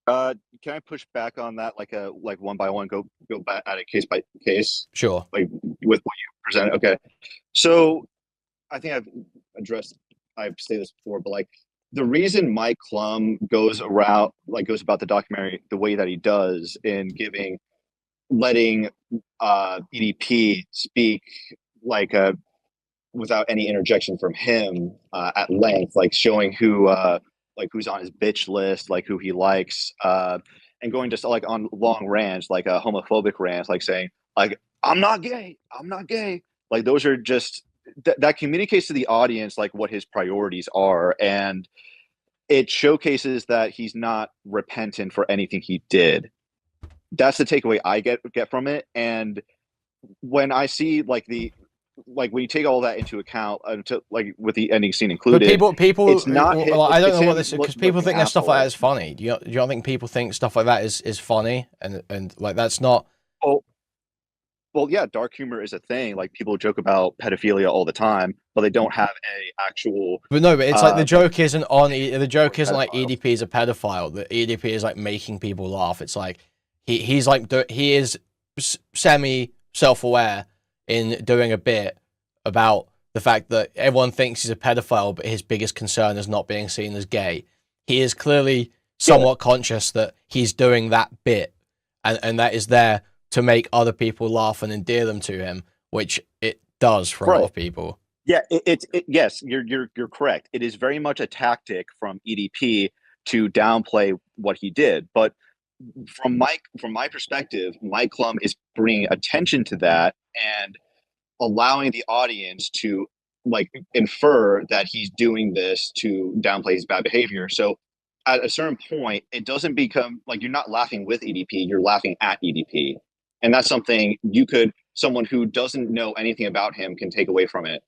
Can I push back on that, like one by one, go back at it case by case? Sure. Like with what you presented. Okay. So I think I've stated this before, but like the reason Mike Clum goes about the documentary the way that he does in letting EDP speak like without any interjection from him at length, like showing who's on his bitch list, like who he likes, and going just like on long rants, like homophobic rants, like saying like I'm not gay. Like those are just that communicates to the audience like what his priorities are, and it showcases that he's not repentant for anything he did. That's the takeaway I get from it. And when I see when you take all that into account, with the ending scene included, but people, it's not. I don't know what this is, because people think that stuff like that is funny. Do you not think people think stuff like that is funny and like that's not? Well, yeah, dark humor is a thing. Like people joke about pedophilia all the time, but they don't have a actual. But no, but it's like the joke isn't like EDP is a pedophile. The EDP is like making people laugh. It's like he is semi self-aware in doing a bit about the fact that everyone thinks he's a pedophile, but his biggest concern is not being seen as gay. He is clearly somewhat conscious that he's doing that bit, and that is there to make other people laugh and endear them to him, which it does for a lot of people. Yeah, yes, you're correct. It is very much a tactic from EDP to downplay what he did, but from my perspective, Mike Clum is bringing attention to that and allowing the audience to like infer that he's doing this to downplay his bad behavior. So at a certain point, it doesn't become like you're not laughing with EDP, you're laughing at EDP. And that's something someone who doesn't know anything about him can take away from it,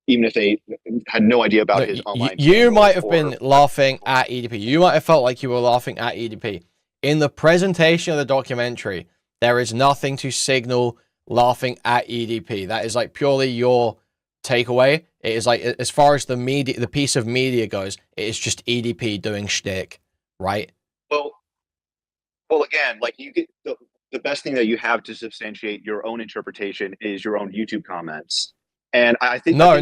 even if they had no idea about his online. You might have been laughing at EDP. You might have felt like you were laughing at EDP. In the presentation of the documentary, there is nothing to signal laughing at EDP. That is like purely your takeaway. It is like, as far as the piece of media goes, it is just EDP doing shtick, right? Well, again, like you get the best thing that you have to substantiate your own interpretation is your own YouTube comments. And I think no.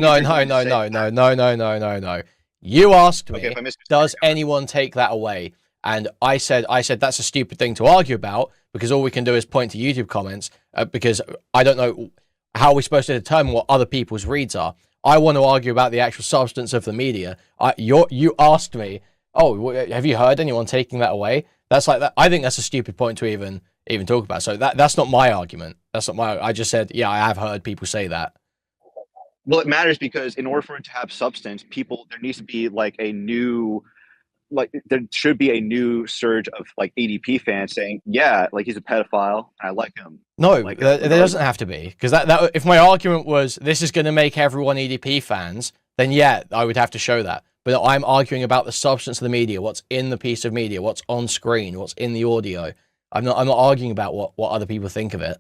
You asked me, does anyone take that away? And I said that's a stupid thing to argue about, because all we can do is point to YouTube comments, because I don't know how we're supposed to determine what other people's reads are. I want to argue about the actual substance of the media. You asked me, have you heard anyone taking that away? That's like that. I think that's a stupid point to even talk about. So that's not my argument. I just said, yeah, I have heard people say that. Well, it matters because in order for it to have substance, there needs to be there should be a new surge of like EDP fans saying, yeah, like he's a pedophile, and I like him. No, there doesn't have to be, because that if my argument was this is going to make everyone EDP fans, then yeah, I would have to show that. But I'm arguing about the substance of the media, what's in the piece of media, what's on screen, what's in the audio. I'm not arguing about what other people think of it.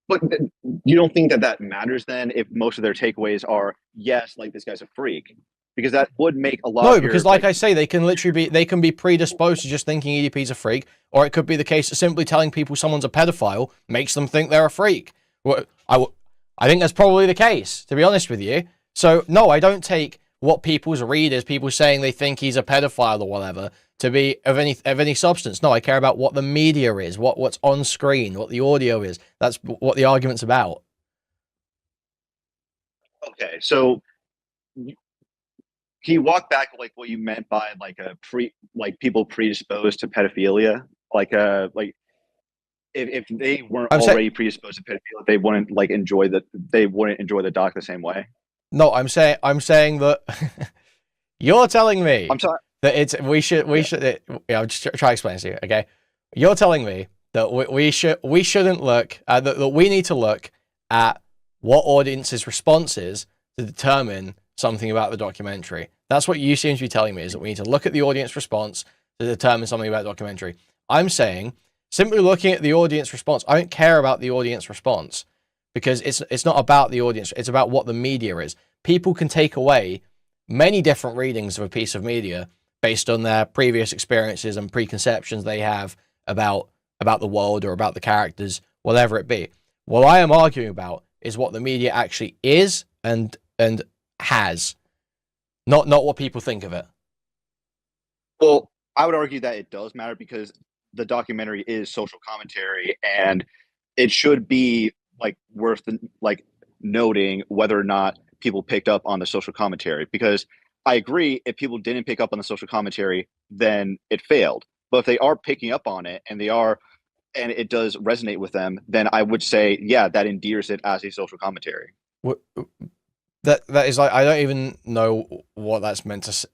But you don't think that matters then if most of their takeaways are, yes, like this guy's a freak? Because that would make a lot of because like I say, they can be predisposed to just thinking EDP's a freak, or it could be the case that simply telling people someone's a pedophile makes them think they're a freak. I think that's probably the case, to be honest with you. So no, I don't take what people's readers, people saying they think he's a pedophile or whatever, to be of any substance. No, I care about what the media is, what's on screen, what the audio is. That's what the argument's about. Okay, so can you walk back like what you meant by like people predisposed to pedophilia? If they weren't already predisposed to pedophilia, they wouldn't enjoy the doc the same way. No, I'm saying that you're telling me I'm sorry. that we should I'll just try to explain this to you, okay? You're telling me that we shouldn't look that we need to look at what audience's response is to determine something about the documentary. That's what you seem to be telling me, is that we need to look at the audience response to determine something about the documentary. I'm saying simply looking at the audience response, I don't care about the audience response, because it's not about the audience, it's about what the media is. People can take away many different readings of a piece of media based on their previous experiences and preconceptions they have about the world or about the characters, whatever it be. What I am arguing about is what the media actually is and has, not what people think of it. Well, I would argue that it does matter, because the documentary is social commentary, and it should be worth noting whether or not people picked up on the social commentary. Because I agree, if people didn't pick up on the social commentary, then it failed. But if they are picking up on it and it does resonate with them, then I would say, yeah, that endears it as a social commentary. That is I don't even know what that's meant to say.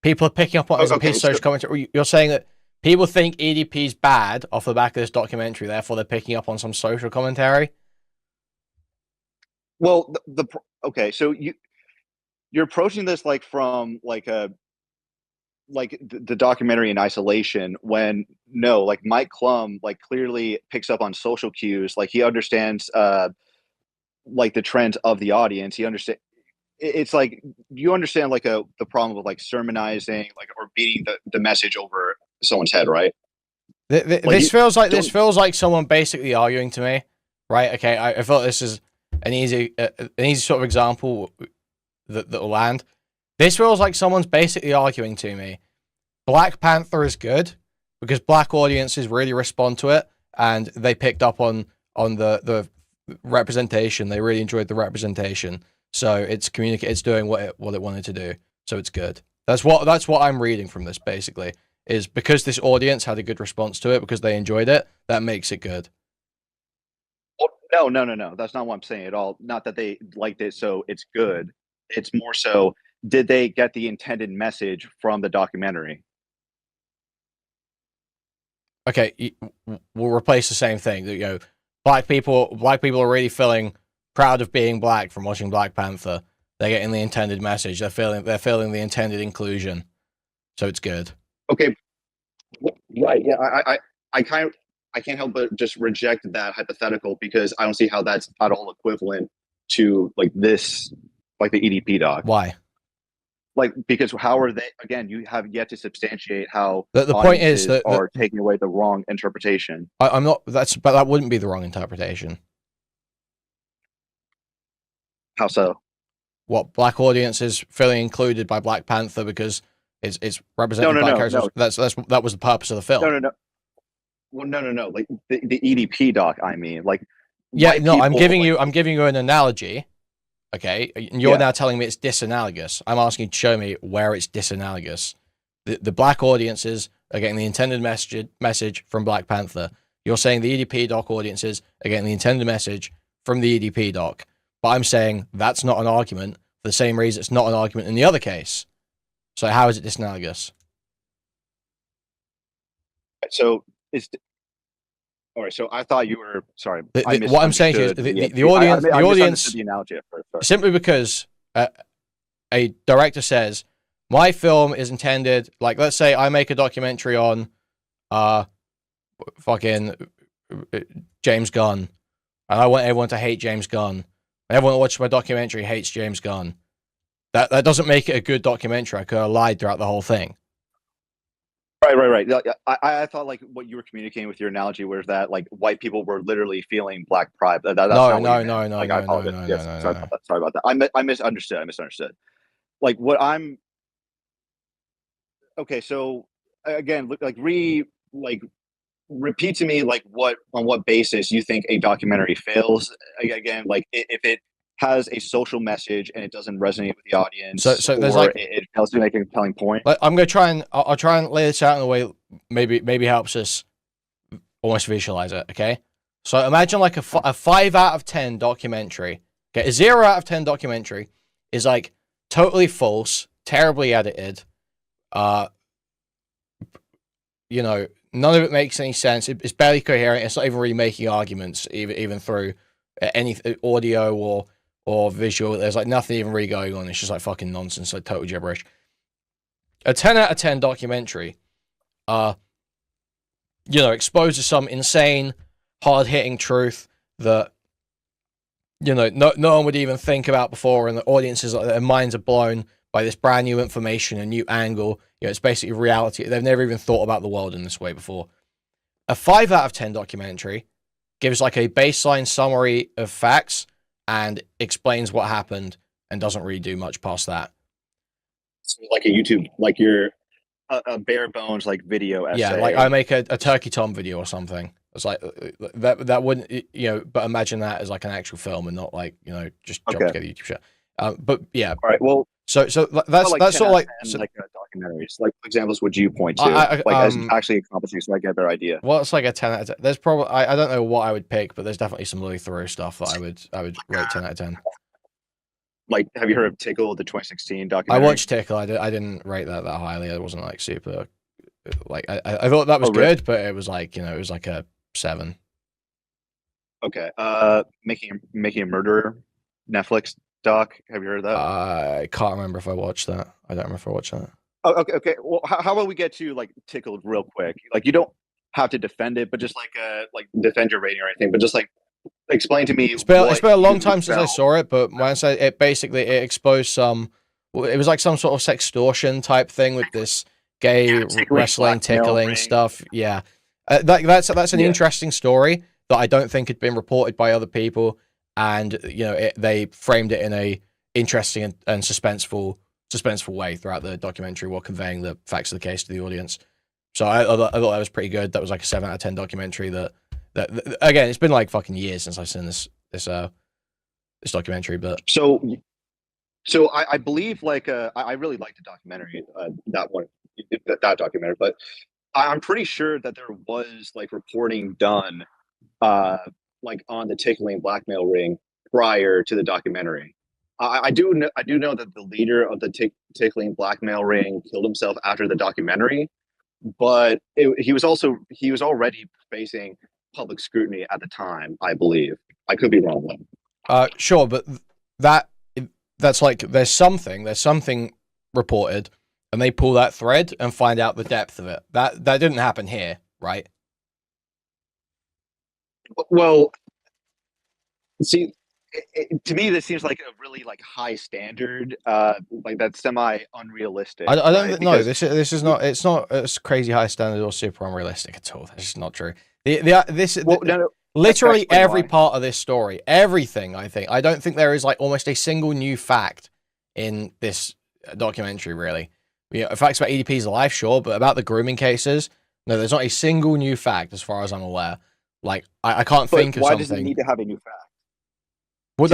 People are picking up on it as a piece of social commentary. You're saying that people think EDP's bad off the back of this documentary, therefore they're picking up on some social commentary? Well, so you're approaching this from the documentary in isolation, when no, Mike Clum clearly picks up on social cues. He understands the trends of the audience. He understands. It's you understand the problem of sermonizing or beating the message over someone's head, right? This feels like someone basically arguing to me, right? Okay, I thought this is an easy sort of example that will land. This feels like someone's basically arguing to me, Black Panther is good because black audiences really respond to it, and they picked up on the representation. They really enjoyed the representation, so it's doing what it wanted to do, so it's good. That's what I'm reading from this, basically, is because this audience had a good response to it, because they enjoyed it, that makes it good. No. That's not what I'm saying at all. Not that they liked it, so it's good. It's more so, did they get the intended message from the documentary? Okay, we'll replace the same thing. Black people are really feeling proud of being black from watching Black Panther. They're getting the intended message. They're feeling the intended inclusion, so it's good. Okay, right. Yeah, I can't help but just reject that hypothetical, because I don't see how that's at all equivalent to this, the EDP doc. Why? Because how are they? Again, you have yet to substantiate how the point is that are taking away the wrong interpretation. I'm not. But that wouldn't be the wrong interpretation. How so? What, black audiences feeling included by Black Panther because it's representing black characters? No. That was the purpose of the film. No. Well, no. The EDP doc. I mean, yeah. No, I'm giving you an analogy. Okay, and you're now telling me it's disanalogous. I'm asking you to show me where it's disanalogous. The black audiences are getting the intended message from Black Panther. You're saying the EDP doc audiences are getting the intended message from the EDP doc. But I'm saying that's not an argument for the same reason it's not an argument in the other case. So how is it disanalogous? So it's All right, so I thought you were sorry. What I'm saying is the audience, the audience, the analogy at first, simply because a director says my film is intended, like let's say I make a documentary on, fucking James Gunn, and I want everyone to hate James Gunn. And everyone that watches my documentary hates James Gunn. That doesn't make it a good documentary. I could have lied throughout the whole thing. Right. I thought like what you were communicating with your analogy was that like white people were literally feeling black pride. That's no. Sorry about that. I misunderstood. Like what I'm. Okay, so again, repeat to me like on what basis you think a documentary fails. Again, like if it has a social message and it doesn't resonate with the audience, so there's like it fails to make a compelling point. I'm gonna try and I'll try and lay this out in a way maybe helps us almost visualize it. Okay, so imagine like a 5 out of 10 documentary. Okay, a 0 out of 10 documentary is like totally false, terribly edited. You know, none of it makes any sense. It's barely coherent. It's not even really making arguments, even through any audio or visual. There's like nothing even really going on. It's just like fucking nonsense, like total gibberish. A 10 out of 10 documentary, exposes some insane, hard-hitting truth that, no one would even think about before, and the audiences, their minds are blown by this brand new information, a new angle. It's basically reality. They've never even thought about the world in this way before. A 5 out of 10 documentary gives like a baseline summary of facts and explains what happened and doesn't really do much past that. So like a YouTube, like you're a bare bones like video essay. Yeah, like I make a Turkey Tom video or something. It's like that wouldn't, but imagine that as like an actual film and not like, just drop together YouTube shit. But yeah. All right. Well, so that's sort of like documentaries. Like examples would you point to? As actually accomplishing, so I get a better idea. Well, it's like a 10 out of 10. There's probably I don't know what I would pick, but there's definitely some really thorough stuff that I would rate 10 out of 10. Like, have you heard of Tickle, the 2016 documentary? I watched Tickle. I didn't rate that highly. I wasn't like super. Like I thought that was good, but it was like it was like a 7. Okay. Making a Murderer, Netflix doc. Have you heard of that? I can't remember if I watched that. I don't remember if I watched that. Oh, okay. Well, how about we get to like Tickled real quick? Like, you don't have to defend it, but just like defend your rating or anything. But just like explain to me. It's been a long time since I saw it, but when I say it, basically it exposed some. It was like some sort of sextortion type thing with this gay wrestling, tickling stuff. Yeah, that's an interesting story that I don't think had been reported by other people, and they framed it in a interesting and suspenseful way throughout the documentary while conveying the facts of the case to the audience. So I thought that was pretty good. That was like a 7 out of 10 documentary. That again, it's been like fucking years since I've seen this documentary. But so I believe like I really liked the documentary, that documentary, but I'm pretty sure that there was like reporting done like on the tickling blackmail ring prior to the documentary. I do know that the leader of the tickling blackmail ring killed himself after the documentary, but he was already facing public scrutiny at the time. I believe. I could be wrong though. Sure, but that's like there's something reported, and they pull that thread and find out the depth of it. That didn't happen here, right? Well, see, to me, this seems like a really like high standard, like that's semi unrealistic. I don't know. This is not. It's not a crazy high standard or super unrealistic at all. That's just not true. Literally every part of this story, everything. I don't think there is like almost a single new fact in this documentary. Really, facts about EDP's life, sure, but about the grooming cases, no, there's not a single new fact as far as I'm aware. Like I can't think of something. Why does it need to have a new fact? Well,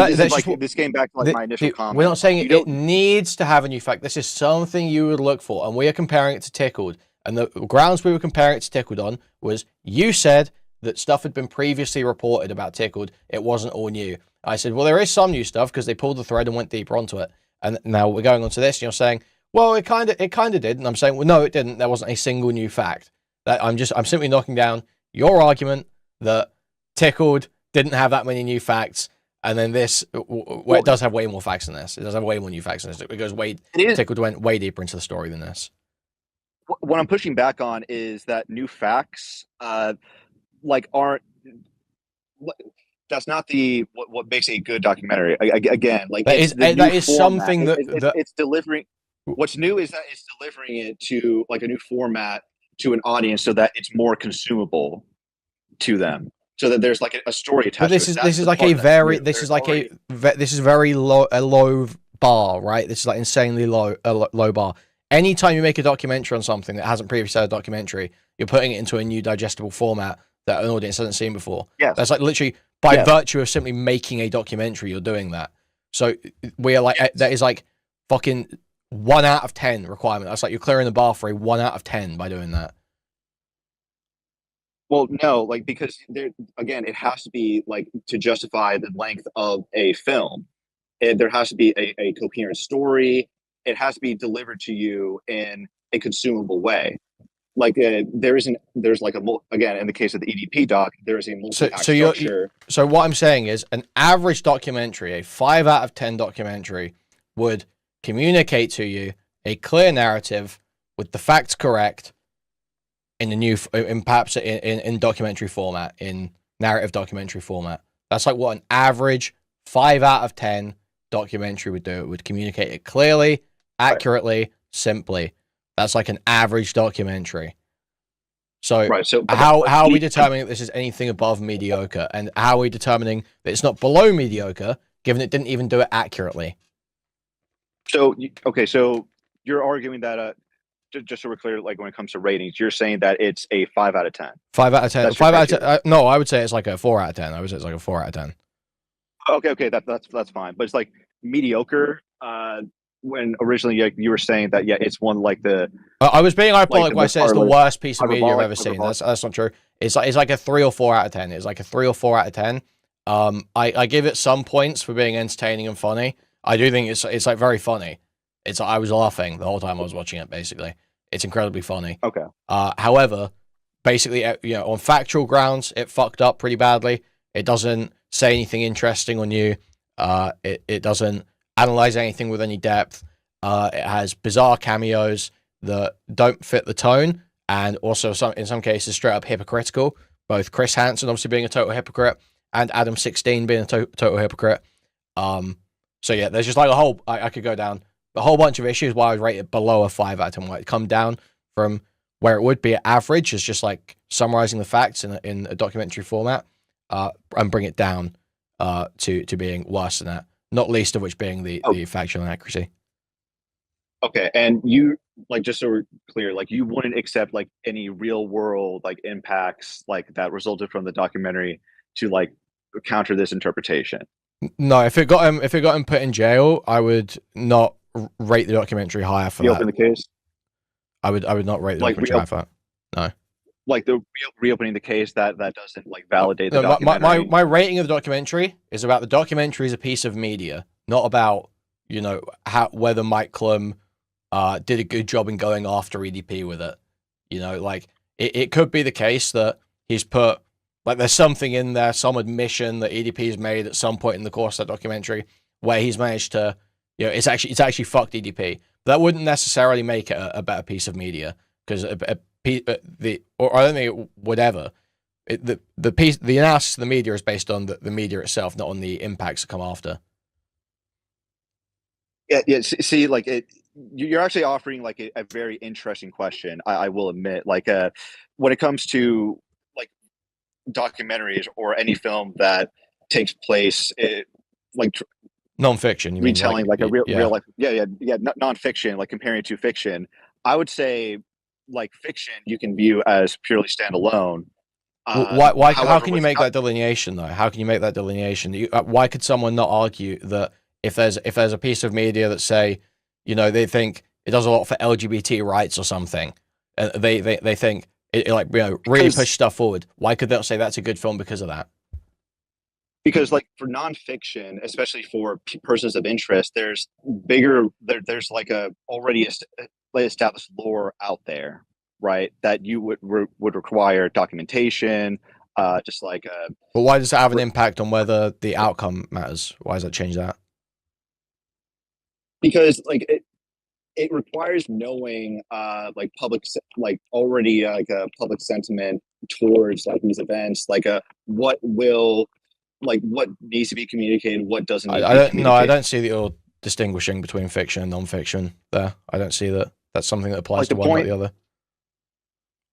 this came back to like my initial comment. We're not saying it needs to have a new fact. This is something you would look for, and we are comparing it to Tickled. And the grounds we were comparing it to Tickled on was you said that stuff had been previously reported about Tickled. It wasn't all new. I said, well, there is some new stuff because they pulled the thread and went deeper onto it. And now we're going on to this, and you're saying, well, it kind of did. And I'm saying, well, no, it didn't. There wasn't a single new fact. I'm simply knocking down your argument that Tickled didn't have that many new facts, and then this, it does have way more facts than this. It does have way more new facts than this. It goes Tickled went way deeper into the story than this. What I'm pushing back on is that new facts, aren't. That's not what makes a good documentary. Again, like that is something that it's delivering. What's new is that it's delivering it to like a new format to an audience, so that it's more consumable to them, so that there's like a story attached. But this is like a very this is very low bar, right? This is like insanely low bar. Anytime you make a documentary on something that hasn't previously had a documentary, you're putting it into a new digestible format that an audience hasn't seen before. Yes. That's like literally by virtue of simply making a documentary, you're doing that. So we are like, that is like fucking 1 out of 10 requirement. That's like you're clearing the bar for a 1 out of 10 by doing that. Well, no, like, because there, again, it has to be like to justify the length of a film. There has to be a coherent story. It has to be delivered to you in a consumable way. Like there's like again, in the case of the EDP doc, there is a multi-act structure. So what I'm saying is an average documentary, a 5 out of 10 documentary, would communicate to you a clear narrative with the facts correct in perhaps in documentary format, in narrative documentary format. That's like what an average 5 out of 10 documentary would do. It would communicate it clearly, accurately, simply. That's like an average documentary. So, how are we determining that this is anything above mediocre? And how are we determining that it's not below mediocre, given it didn't even do it accurately? So, okay, so you're arguing that, just so we're clear, like when it comes to ratings, you're saying that it's a 5 out of 10. 5 out of 10. 5 out of 10. No, I would say it's like a 4 out of 10. I would say it's like a 4 out of 10. Okay, that's fine. But it's like mediocre. When originally you were saying that, it's one like the. I was being hyperbolic when I said it's the worst piece of media I've ever seen. That's not true. It's like a 3 or 4 out of 10. It's like a 3 or 4 out of 10. I give it some points for being entertaining and funny. I do think it's like very funny. I was laughing the whole time I was watching it. Basically, it's incredibly funny. Okay. However, basically, on factual grounds, it fucked up pretty badly. It doesn't say anything interesting on you. It doesn't analyze anything with any depth. It has bizarre cameos that don't fit the tone, and also in some cases straight up hypocritical. Both Chris Hansen obviously being a total hypocrite, and Adam 16 being a total hypocrite. So yeah, there's just like a whole. I could go down a whole bunch of issues why I would rate it below a 5 out of 10. Why it come down from where it would be at average, is just like summarizing the facts in a documentary format, and bring it down to being worse than that. Not least of which being the factual inaccuracy. Okay, and you, like, just so we're clear, like, you wouldn't accept like any real world like impacts like that resulted from the documentary to like counter this interpretation. No, if it got him put in jail, I would not rate the documentary higher for that. Reopen the case. I would not rate the documentary higher for that. No. Like the reopening the case that doesn't like validate the documentary. My rating of the documentary is about the documentary as a piece of media, not about whether Mike Clum did a good job in going after EDP with it. Like it could be the case that he's put like there's something in there, some admission that EDP's made at some point in the course of that documentary where he's managed to, it's actually fucked EDP. But that wouldn't necessarily make it a better piece of media, because I don't think it would ever. The analysis of the media is based on the media itself, not on the impacts that come after. Yeah. See, like you're actually offering like a very interesting question. I will admit, like when it comes to like documentaries or any film that takes place, like non-fiction, you retelling mean like a real life, non-fiction, like comparing it to fiction. I would say, like, fiction you can view as purely standalone. Why? How can you make that delineation though? How can you make that delineation? Why could someone not argue that if there's a piece of media that say, they think it does a lot for LGBT rights or something, they think it like really push stuff forward. Why could they not say that's a good film because of that? Because like for nonfiction, especially for persons of interest, there's like a already established lore out there, right? That you would require documentation, just like But why does it have an impact on whether the outcome matters? Why does that change that? because like it requires knowing like already like a public sentiment towards like these events, like what needs to be communicated, what doesn't need to be communicated. No, I don't see that you're distinguishing between fiction and non-fiction there. I don't see that. That's something that applies Like to one, not the other.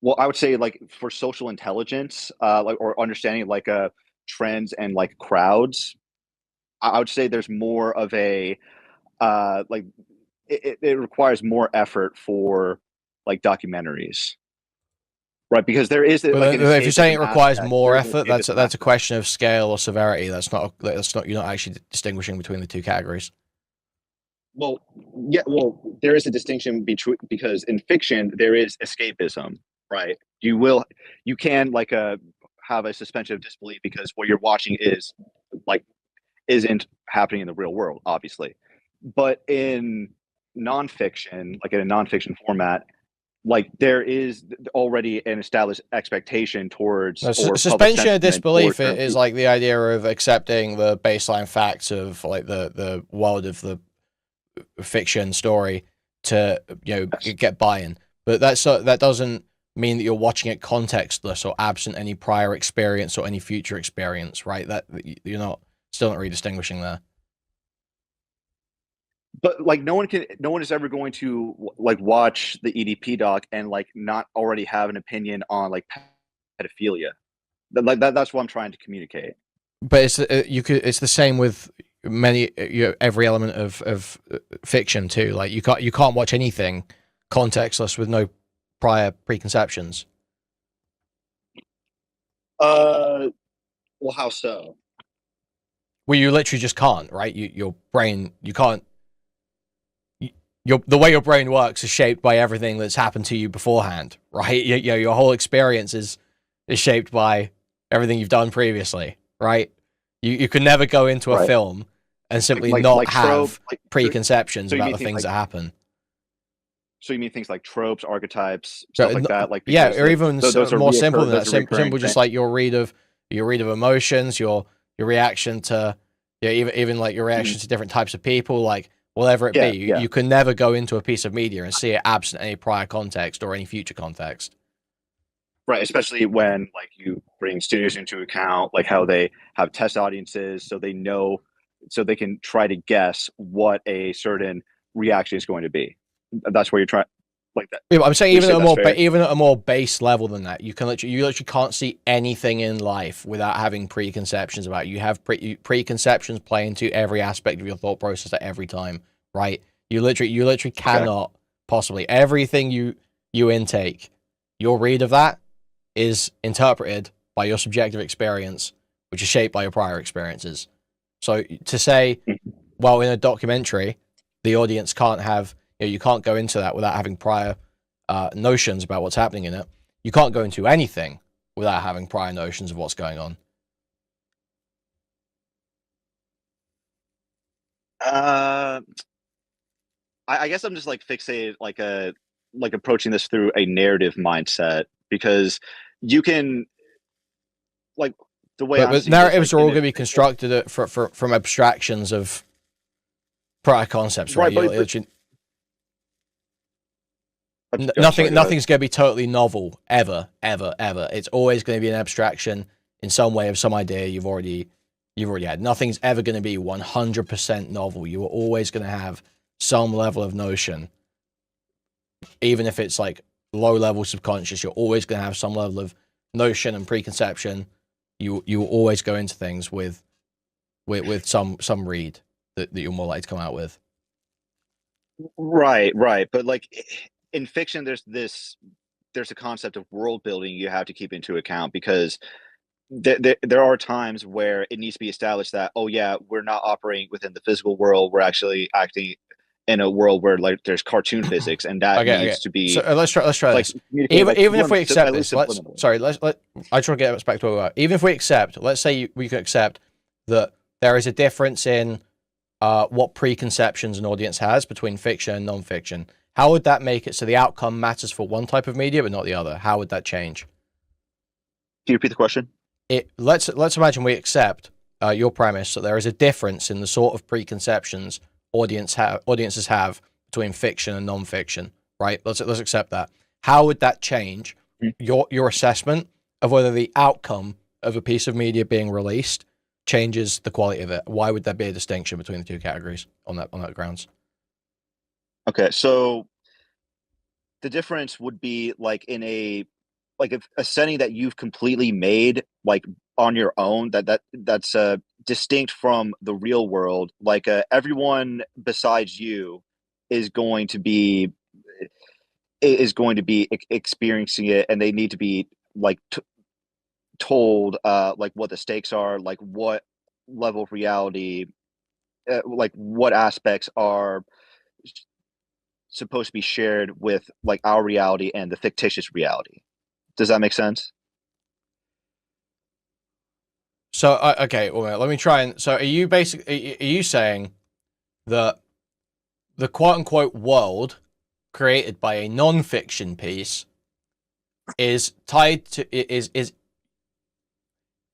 Well, I would say like for social intelligence, or understanding like trends and like crowds, I would say there's more of a like it requires more effort for like documentaries, right? Because there is But like if you're saying it requires more effort, that's that's a question of scale or severity. That's not you're not actually distinguishing between the two categories. Well, yeah, well, there is a distinction between, because in fiction there is escapism, right? You can like have a suspension of disbelief because what you're watching is like isn't happening in the real world, obviously. But in nonfiction, like in a nonfiction format, like there is already an established expectation towards suspension of disbelief is like the idea of accepting the baseline facts of like the world of the fiction story to get buy-in, but that doesn't mean that you're watching it contextless or absent any prior experience or any future experience, right? That you're still not really distinguishing there. But like no one is ever going to like watch the EDP doc and like not already have an opinion on like pedophilia. Like that's what I'm trying to communicate. But it's the same with many every element of fiction too. Like you can't watch anything contextless with no prior preconceptions. Well, how so? Well, you literally just can't, right? Your brain, you can't. The way your brain works is shaped by everything that's happened to you beforehand, right? Your whole experience is shaped by everything you've done previously, right? You can never go into a film and simply not have preconceptions about the things that happen. So you mean things like tropes, archetypes, stuff like that? Like or even more simple than that. Simple, just like your read of emotions, your reaction to even like your reaction to different types of people, like whatever it be. You can never go into a piece of media and see it absent any prior context or any future context. Right, especially when like you bring studios into account, like how they have test audiences, so they know, so they can try to guess what a certain reaction is going to be. That's where you're trying, like that. Yeah, but I'm saying even at a more base level than that, you literally can't see anything in life without having preconceptions about it. You have preconceptions play into every aspect of your thought process at every time, right? You literally cannot possibly, everything you intake, your read of that is interpreted by your subjective experience, which is shaped by your prior experiences. So to say, well, in a documentary, the audience can't have, you can't go into that without having prior notions about what's happening in it. You can't go into anything without having prior notions of what's going on. I guess I'm just like fixated, like approaching this through a narrative mindset, because you can, like, the way but narratives are all going to be constructed from abstractions of prior concepts, right? Nothing's going to be totally novel ever. It's always going to be an abstraction in some way of some idea you've already had. Nothing's ever going to be 100% novel. You are always going to have some level of notion, even if it's like low level subconscious. You're always going to have some level of notion and preconception. You will always go into things with some read that you're more likely to come out with. Right. But like in fiction, there's a concept of world building you have to keep into account, because there are times where it needs to be established that, oh yeah, we're not operating within the physical world. We're actually acting in a world where like there's cartoon physics, and that needs to be. So let's try like, this. Even if we accept this, I just want to get us back to where we were. Even if we accept, let's say we can accept that there is a difference in what preconceptions an audience has between fiction and non-fiction. How would that make it so the outcome matters for one type of media but not the other? How would that change? Can you repeat the question? let's imagine we accept your premise that there is a difference in the sort of preconceptions audiences have between fiction and non-fiction, right? Let's accept that. How would that change your assessment of whether the outcome of a piece of media being released changes the quality of it? Why would there be a distinction between the two categories on that grounds? Okay, so the difference would be like in a setting that you've completely made like on your own that's distinct from the real world. Like everyone besides you is going to be experiencing it, and they need to be like told like what the stakes are, like what level of reality, like what aspects are supposed to be shared with like our reality and the fictitious reality. Does that make sense? So okay, well, let me try and. So are you saying that the quote unquote world created by a non-fiction piece is tied to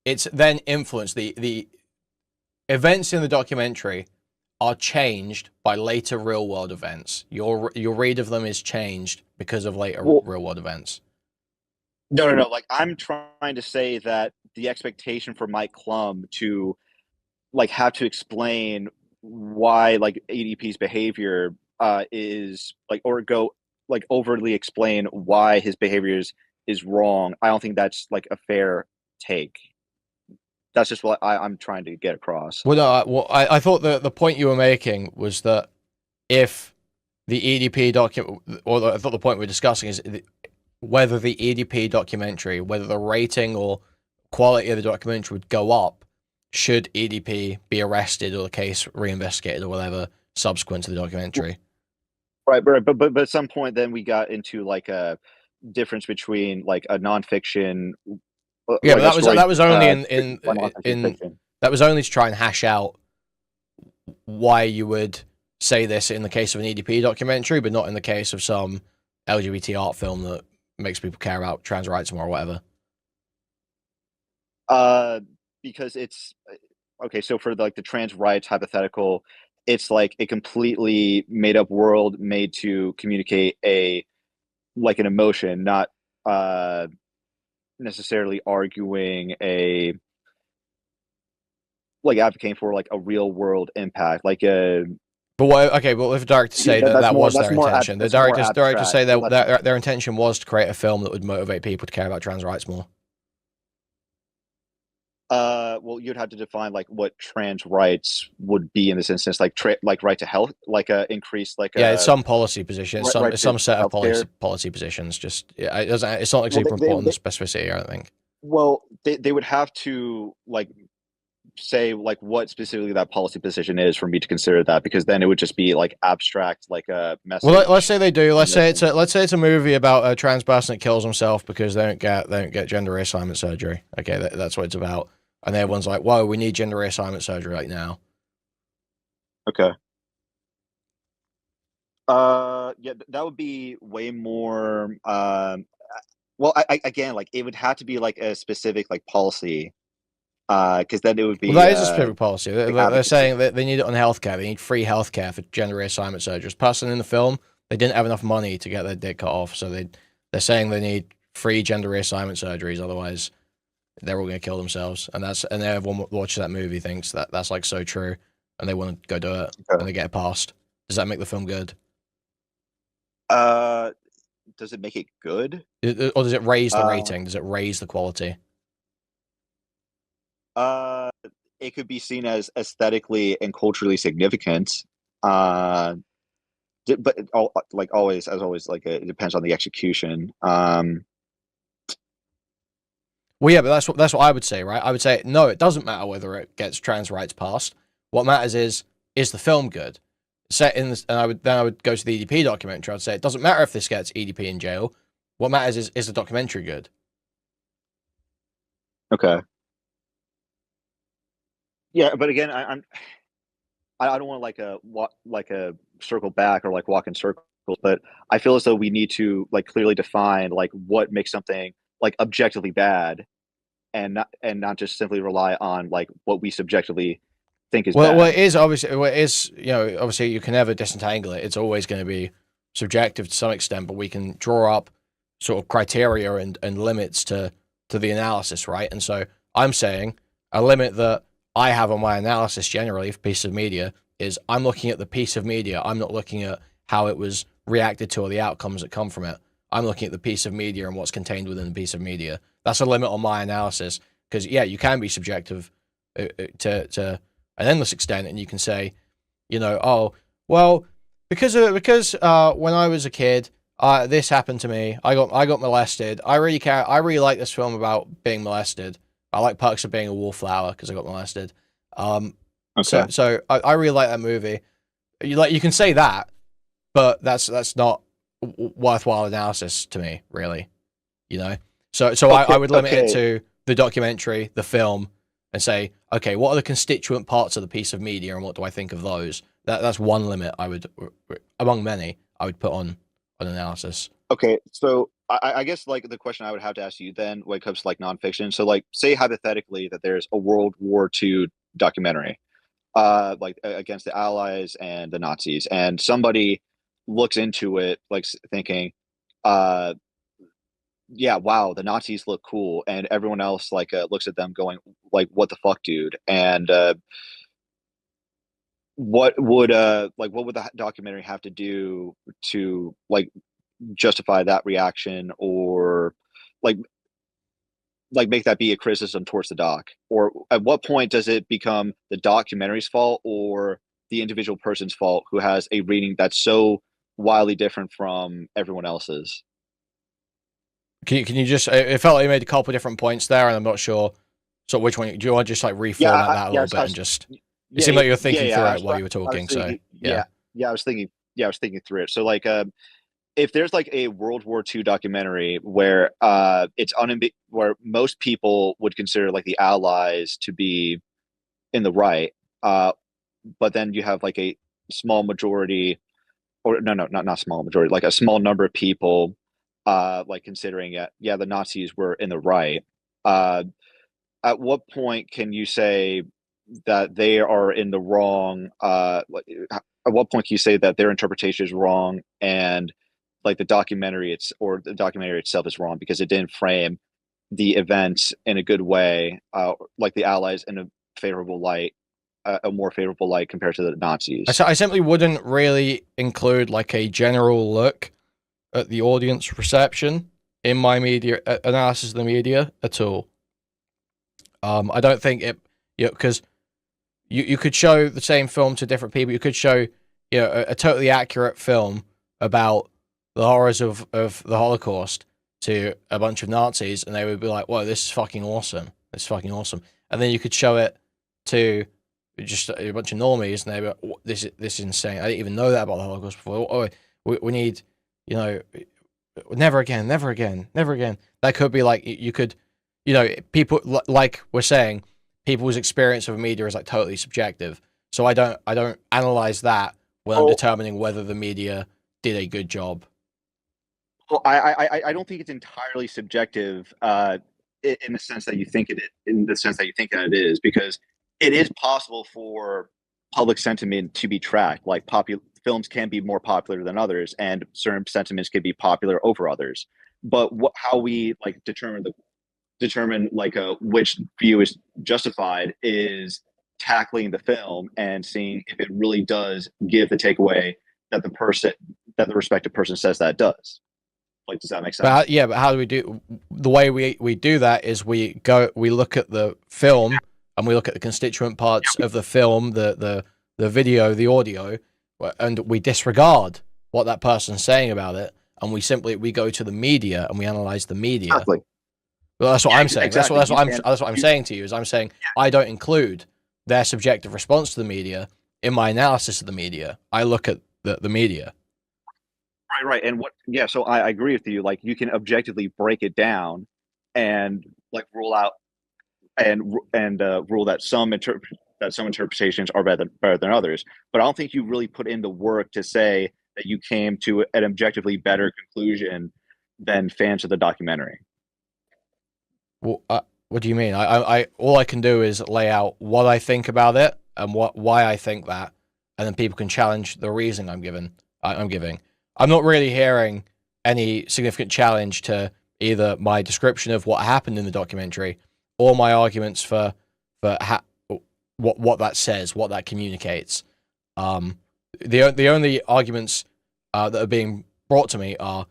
it's then influenced the events in the documentary are changed by later real world events. Your read of them is changed because of later real world events. No. Like I'm trying to say that the expectation for Mike Clum to like have to explain why like EDP's behavior is like, or go like overly explain why his behavior is wrong. I don't think that's like a fair take. That's just what I'm trying to get across. Well, no, I thought the point you were making was that if the EDP document, or I thought the point we're discussing is whether the EDP documentary, whether the rating or quality of the documentary would go up should EDP be arrested or the case reinvestigated or whatever subsequent to the documentary. Right, but at some point then we got into like a difference between like a nonfiction. Yeah, like but that was only in fiction. that was only to try and hash out why you would say this in the case of an EDP documentary, but not in the case of some LGBT art film that makes people care about trans rights more or whatever. Because it's okay. So for like the trans rights hypothetical, it's like a completely made up world made to communicate a like an emotion, not necessarily arguing a like advocating for like a real world impact, like a. But what? Okay, but if the director say that was their intention, the directors say that their intention was to create a film that would motivate people to care about trans rights more. Well, you'd have to define like what trans rights would be in this instance, like like right to health, like increase, like it's some policy position, some set of policy positions. Just it doesn't. It's not like super important the specificity. I don't think. Well, they would have to like say like what specifically that policy position is for me to consider that, because then it would just be like abstract, like a message. Well, let's say they do. Let's say it's a movie about a trans person that kills himself because they don't get gender reassignment surgery. Okay, that's what it's about. And everyone's like, whoa, we need gender reassignment surgery right now. Okay. Yeah, that would be way more. Well, again, like it would have to be like a specific like policy, because then it would be. Well, that is a specific policy. They're saying that they need it on healthcare. They need free healthcare for gender reassignment surgeries. Person in the film, they didn't have enough money to get their dick cut off, so they're saying they need free gender reassignment surgeries. Otherwise, they're all going to kill themselves, and everyone watches that movie thinks that's like so true, and they want to go do it, and they get it passed. Does that make the film good? Does it make it good? Or does it raise the rating? Does it raise the quality? It could be seen as aesthetically and culturally significant. But like always, as always, like it depends on the execution. Well, yeah, but that's what I would say, right? I would say no. It doesn't matter whether it gets trans rights passed. What matters is the film good? Set in this, and I would go to the EDP documentary. I'd say it doesn't matter if this gets EDP in jail. What matters is the documentary good? Okay. Yeah, but again, I don't want to like a circle back or like walk in circles, but I feel as though we need to like clearly define like what makes something like objectively bad. and not just simply rely on like what we subjectively think is well, bad. well, it is obviously. Well, it is, obviously you can never disentangle it. It's always going to be subjective to some extent, but we can draw up sort of criteria and limits to the analysis, right? And so I'm saying a limit that I have on my analysis generally for piece of media is I'm looking at the piece of media. I'm not looking at how it was reacted to or the outcomes that come from it. I'm looking at the piece of media and what's contained within the piece of media. That's a limit on my analysis because, yeah, you can be subjective to an endless extent, and you can say, oh, well, because when I was a kid, this happened to me. I got molested. I really like this film about being molested. I like Perks of Being a Wallflower because I got molested. Okay. So I really like that movie. You can say that, but that's not worthwhile analysis to me, really. So okay, I would limit it to the documentary, the film, and say, okay, what are the constituent parts of the piece of media, and what do I think of those? That's one limit I would, among many, I would put on analysis. Okay, so I guess like the question I would have to ask you then when it comes to like nonfiction. So like say hypothetically that there's a World War II documentary, like against the Allies and the Nazis, and somebody looks into it like thinking, yeah, wow, the Nazis look cool, and everyone else like looks at them going like, what the fuck, dude? And what would the documentary have to do to like justify that reaction, or like make that be a criticism towards the doc? Or at what point does it become the documentary's fault or the individual person's fault who has a reading that's so wildly different from everyone else's? Can you just? It felt like you made a couple of different points there, and I'm not sure. So which one do you want to just like reformat that a little bit and just? It seemed like you were thinking through it while you were talking. I was thinking through it. So like, if there's like a World War II documentary where where most people would consider like the Allies to be in the right, but then you have like a small majority, or no, not small majority, like a small number of people, like considering it, yeah, the Nazis were in the right. At what point can you say that they are in the wrong? At what point can you say that their interpretation is wrong, and like the documentary itself is wrong because it didn't frame the events in a good way, like the Allies in a favorable light, a more favorable light compared to the Nazis? I simply wouldn't really include like a general look at the audience reception in my media analysis of the media at all. I don't think it, because you could show the same film to different people. You could show, a totally accurate film about the horrors of the Holocaust to a bunch of Nazis, and they would be like, "Whoa, this is fucking awesome! This is fucking awesome!" And then you could show it to just a bunch of normies, and they'd be like, "This is insane! I didn't even know that about the Holocaust before. Oh, we need, never again, never again, never again." That could be like you could, people like we're saying, people's experience of media is like totally subjective. So I don't analyze that when I'm determining whether the media did a good job. Well, I don't think it's entirely subjective in the sense that you think that it is, because it is possible for public sentiment to be tracked. Like films can be more popular than others, and certain sentiments can be popular over others. But how we like determine like which view is justified is tackling the film and seeing if it really does give the takeaway that the respective person says that it does. Like, does that make sense? But how do we do? The way we do that is we look at the film and we look at the constituent parts of the film, the video, the audio, and we disregard what that person's saying about it, and we go to the media and we analyze the media. Exactly. Well, that's what I'm saying. Exactly. That's what I'm saying to you. Is I'm saying I don't include their subjective response to the media in my analysis of the media. I look at the media. Right. And so I agree with you. Like, you can objectively break it down and like rule out and rule that some interpretations are better than others. But I don't think you really put in the work to say that you came to an objectively better conclusion than fans of the documentary. Well, What do you mean? I all I can do is lay out what I think about it and why I think that, and then people can challenge the reason I'm giving. I'm not really hearing any significant challenge to either my description of what happened in the documentary or my arguments for what that says, what that communicates. The only arguments that are being brought to me are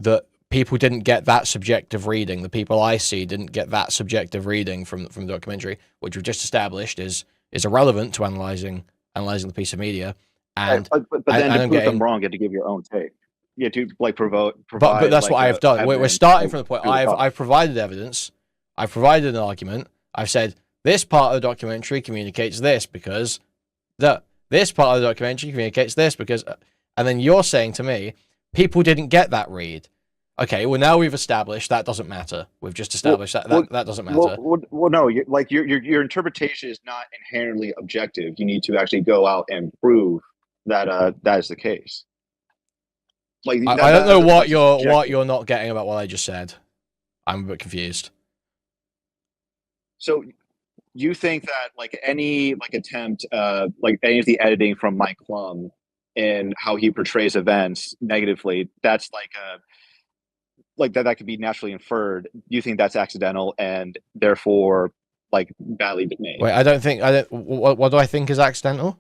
that people didn't get that subjective reading. The people I see didn't get that subjective reading from the documentary, which we've just established is irrelevant to analyzing the piece of media. And but then to prove them wrong, you have to give your own take. Yeah, to like provide. But that's what I have done. We're starting from the point. I've provided evidence. I've provided an argument. I've said this part of the documentary communicates this because this part of the documentary communicates this because, and then you're saying to me, people didn't get that read. Okay, well now we've established that doesn't matter. We've just established that doesn't matter. Well, no, your interpretation is not inherently objective. You need to actually go out and prove that that is the case. Like I don't know what you're not getting about what I just said. I'm a bit confused. So you think that like any attempt, like any of the editing from Mike Clum and how he portrays events negatively, that's that could be naturally inferred. You think that's accidental and therefore like badly made? Wait, what do I think is accidental?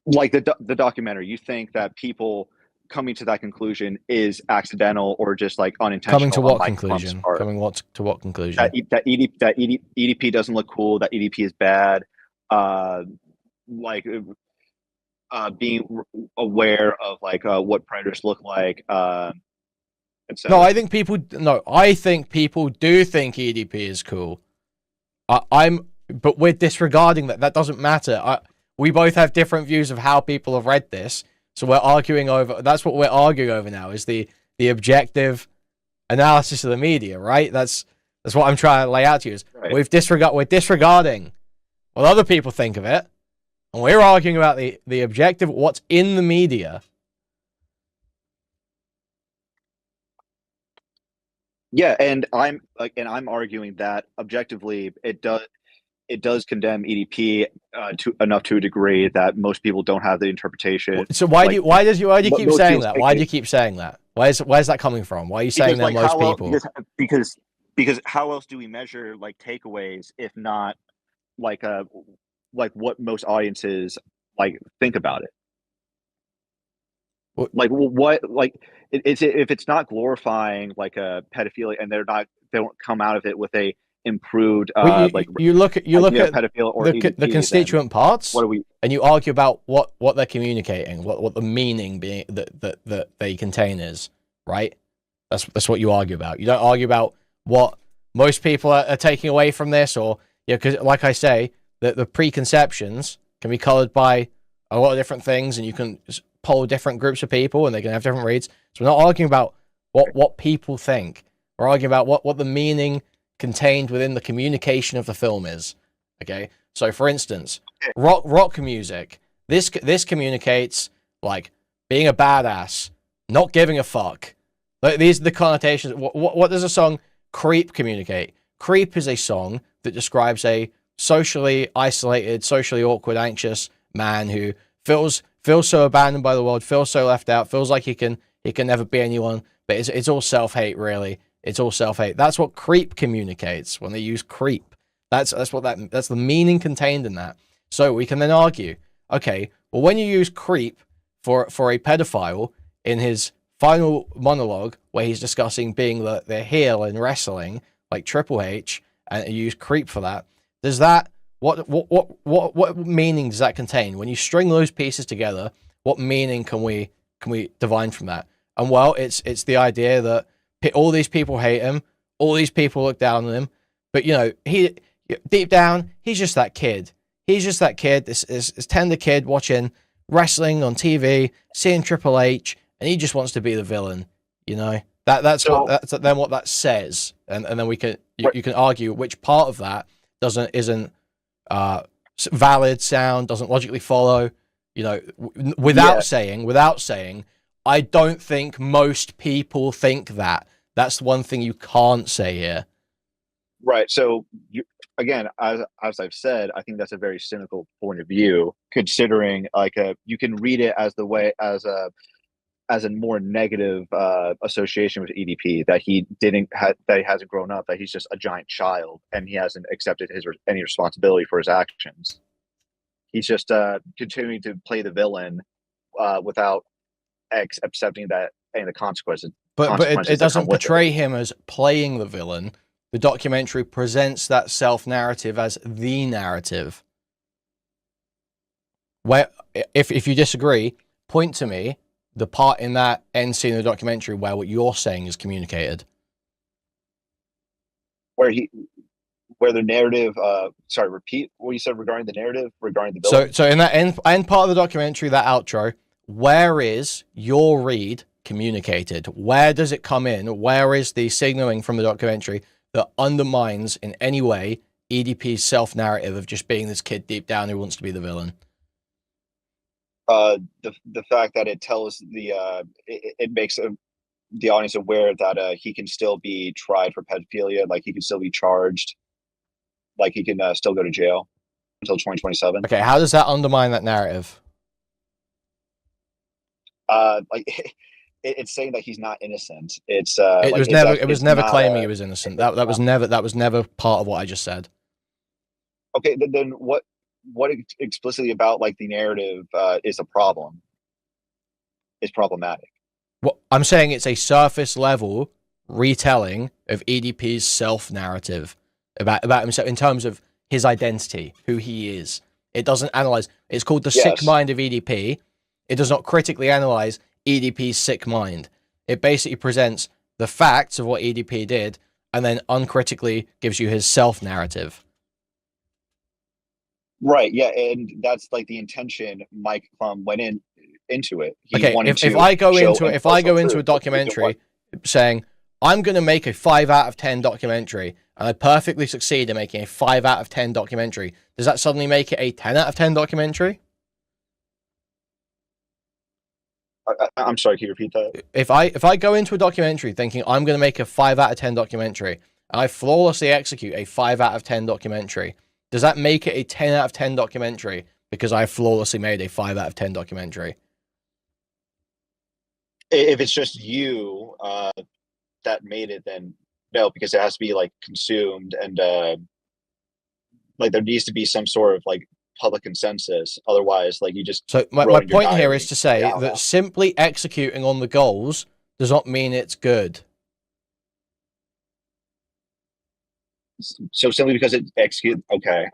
Like the documentary, you think that people coming to that conclusion is accidental or just like unintentional? Coming to what conclusion? To what conclusion? That EDP doesn't look cool. That EDP is bad. Being aware of like what predators look like. No, I think people do think EDP is cool. But we're disregarding that. That doesn't matter. We both have different views of how people have read this, so we're arguing over. That's what we're arguing over now. Is the objective analysis of the media, right? That's what I'm trying to lay out to you. Is right. We're disregarding what other people think of it, and we're arguing about the objective, what's in the media. Yeah, and I'm arguing that objectively it does condemn EDP enough to a degree that most people don't have the interpretation. So why do you keep saying that? Why do you keep saying that? Where's that coming from? Why are you saying that most people? Because how else do we measure like takeaways if not like what most audiences like think about it? If it's not glorifying like a pedophilia and they don't come out of it with a improved you look at pedophile or the constituent parts, what do we, and you argue about what they're communicating, what the meaning being that they contain is, right? That's what you argue about. You don't argue about what most people are taking away from this, or because like I say, the preconceptions can be colored by a lot of different things, and you can poll different groups of people and they can have different reads. So we're not arguing about what people think. We're arguing about what the meaning contained within the communication of the film is. Okay, so for instance, rock music. This communicates like being a badass, not giving a fuck. Like, these are the connotations. What does a song "Creep" communicate? "Creep" is a song that describes a socially isolated, socially awkward, anxious man who feels so abandoned by the world, feels so left out, feels like he can never be anyone. But it's all self-hate, really. It's all self-hate. That's what "creep" communicates when they use "creep." That's the meaning contained in that. So we can then argue, okay, well, when you use "creep" for a pedophile in his final monologue where he's discussing being the heel in wrestling, like Triple H, and you use "creep" for that, does that what meaning does that contain? When you string those pieces together, what meaning can we divine from that? And well, it's the idea that all these people hate him, all these people look down on him, but he deep down he's just that kid. He's just that kid, this tender kid watching wrestling on TV, seeing Triple H, and he just wants to be the villain. That's then what that says, and then you can argue which part of that isn't valid, sound, doesn't logically follow. Without saying, I don't think most people think that. That's the one thing you can't say here. Right. So again, as I've said, I think that's a very cynical point of view, considering you can read it as as a more negative association with EDP, that he hasn't grown up, that he's just a giant child and he hasn't accepted any responsibility for his actions. He's just continuing to play the villain without accepting that any of the consequences. But it doesn't portray him as playing the villain. The documentary presents that self-narrative as the narrative. Where, if you disagree, point to me the part in that end scene of the documentary where what you're saying is communicated. Where the narrative, sorry, repeat what you said regarding the narrative, regarding the villain. So in that end part of the documentary, that outro, where is your read communicated? Where does it come in? Where is the signaling from the documentary that undermines in any way EDP's self-narrative of just being this kid deep down who wants to be the villain? The fact that it tells it makes the audience aware that he can still be tried for pedophilia, like he can still be charged, like he can still go to jail until 2027. Okay, how does that undermine that narrative? It's saying that he's not innocent. It was never claiming he was innocent. That was never part of what I just said. Okay, then what explicitly about like the narrative is a problem? Is problematic. Well, I'm saying it's a surface level retelling of EDP's self-narrative about himself in terms of his identity, who he is. It doesn't analyze. It's called the sick mind of EDP. It does not critically analyze EDP's sick mind. It basically presents the facts of what EDP did and then uncritically gives you his self-narrative. Right, yeah, and that's like the intention Mike Clum went into it. If I go into a documentary saying, I'm going to make a 5 out of 10 documentary, and I perfectly succeed in making a 5 out of 10 documentary, does that suddenly make it a 10 out of 10 documentary? I'm sorry, can you repeat that? If I go into a documentary thinking I'm going to make a 5 out of 10 documentary, and I flawlessly execute a 5 out of 10 documentary, does that make it a 10 out of 10 documentary because I flawlessly made a 5 out of 10 documentary? If it's just you that made it, then no, because it has to be like consumed, and like there needs to be some sort of like public consensus. Otherwise, like you just. So my point here is to say that simply executing on the goals does not mean it's good. So simply because it execute, okay.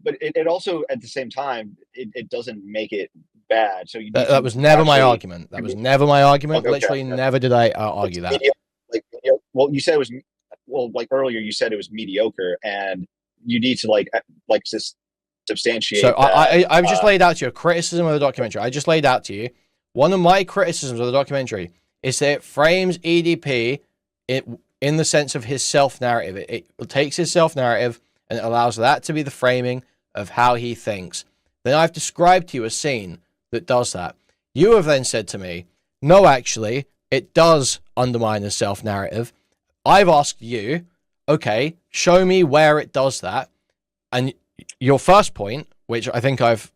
But it also, at the same time, it doesn't make it bad. So that was never my argument. That was never my argument. Okay, Literally, never did I argue that. Well, you said it was. Well, like earlier, you said it was mediocre, and you need to like just substantiate. So I've just laid out to you a criticism of the documentary. I just laid out to you one of my criticisms of the documentary is that it frames EDP in the sense of his self-narrative. It takes his self-narrative and it allows that to be the framing of how he thinks. Then I've described to you a scene that does that. You have then said to me, no, actually, it does undermine his self-narrative. I've asked you, okay, show me where it does that. And your first point, which I think I've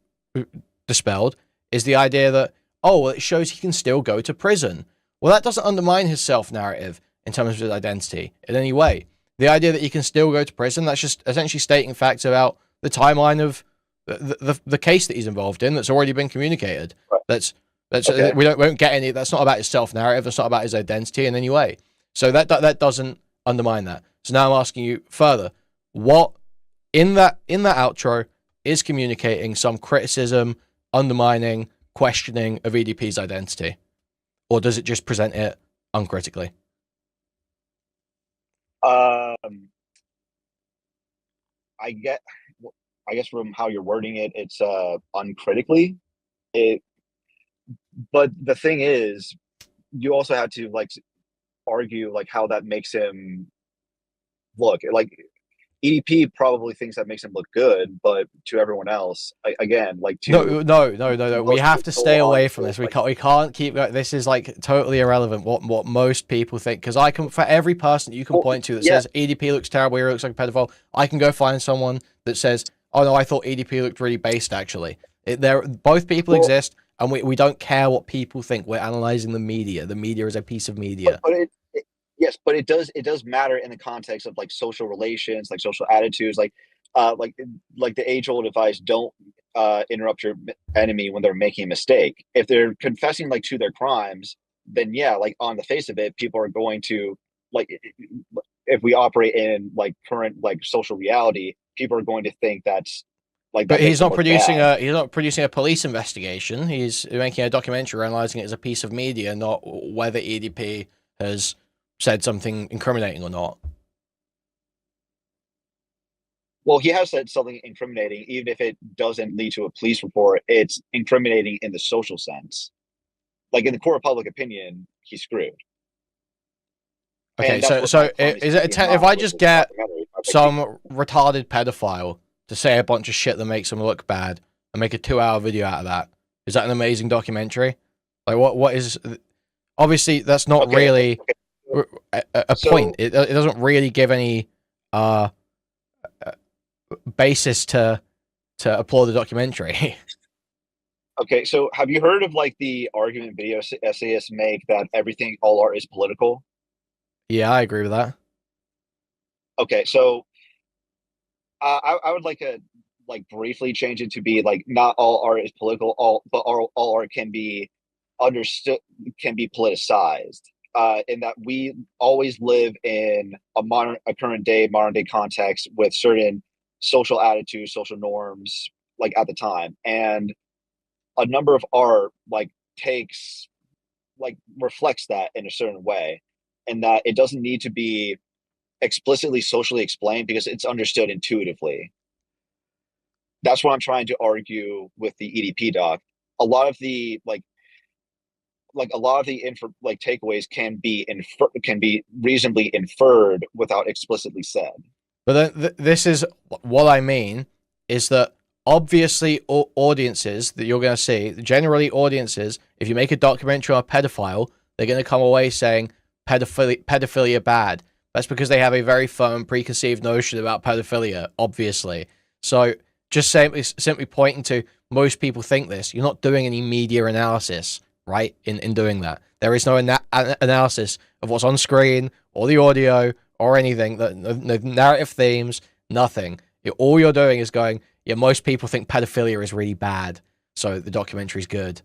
dispelled, is the idea that, oh, well, it shows he can still go to prison. Well, that doesn't undermine his self-narrative in terms of his identity in any way. The idea that he can still go to prison, that's just essentially stating facts about the timeline of the case that he's involved in that's already been communicated. Right. Okay. We won't get any. That's not about his self-narrative. That's not about his identity in any way. So that doesn't undermine that. So now I'm asking you further, what in that outro is communicating some criticism, undermining, questioning of EDP's identity, or does it just present it uncritically? I guess from how you're wording it, it's uncritically. But the thing is, you also have to like argue like how that makes him look. Like EDP probably thinks that makes him look good, but to everyone else, again, like no. We have to stay away from this. We can't keep going. This is like totally irrelevant. What most people think, because I can, for every person you can point to that says EDP looks terrible, he looks like a pedophile, I can go find someone that says, oh no, I thought EDP looked really based. Actually, both people exist, and we don't care what people think. We're analyzing the media. The media is a piece of media. Yes, but it does matter in the context of like social relations, like social attitudes, like the age-old advice: don't interrupt your enemy when they're making a mistake. If they're confessing like to their crimes, then yeah, like on the face of it, people are going to like. If we operate in like current like social reality, people are going to think that's like. But he's not producing a police investigation. He's making a documentary analyzing it as a piece of media, not whether EDP has said something incriminating or not. Well, he has said something incriminating, even if it doesn't lead to a police report. It's incriminating in the social sense. Like in the court of public opinion, he's screwed. Okay, so is it if I just get some retarded pedophile to say a bunch of shit that makes him look bad and make a 2-hour video out of that, is that an amazing documentary? Like what is? Obviously, that's not really a point. It doesn't really give any basis to applaud the documentary. Okay, so have you heard of like the argument video essayists make that all art is political? Yeah, I agree with that. Okay, so I would like to like briefly change it to be like not all art is political, but all art can be understood, can be politicized. In that we always live in a current day, modern day context with certain social attitudes, social norms, like at the time, and a number of art like reflects that in a certain way, and that it doesn't need to be explicitly socially explained because it's understood intuitively. That's what I'm trying to argue with the EDP doc. A lot of the takeaways can be reasonably inferred without explicitly said. But then this is what I mean is that obviously audiences that you're going to see, generally audiences, if you make a documentary on a pedophile, they're going to come away saying pedophilia bad. That's because they have a very firm preconceived notion about pedophilia, obviously. So just simply pointing to most people think this, you're not doing any media analysis, right, in doing that. There is no analysis of what's on screen, or the audio, or anything, no narrative themes, nothing. All you're doing is going, yeah, most people think pedophilia is really bad, so the documentary's good.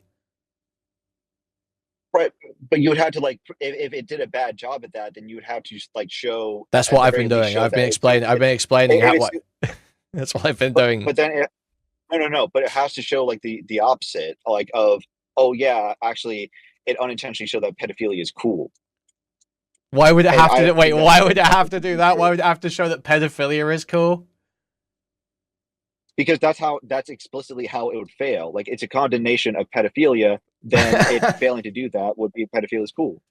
Right, but you would have to like, if it did a bad job at that, then you would have to like show. That's what I've been doing. I've been explaining how. That's what I've been doing. But then, no. But it has to show like the opposite, like of, oh yeah, actually, it unintentionally showed that pedophilia is cool. Why would it have to? Wait, why would it have to do that? Why would it have to show that pedophilia is cool? Because that's explicitly how it would fail. Like it's a condemnation of pedophilia. Then it failing to do that would be pedophilia is cool.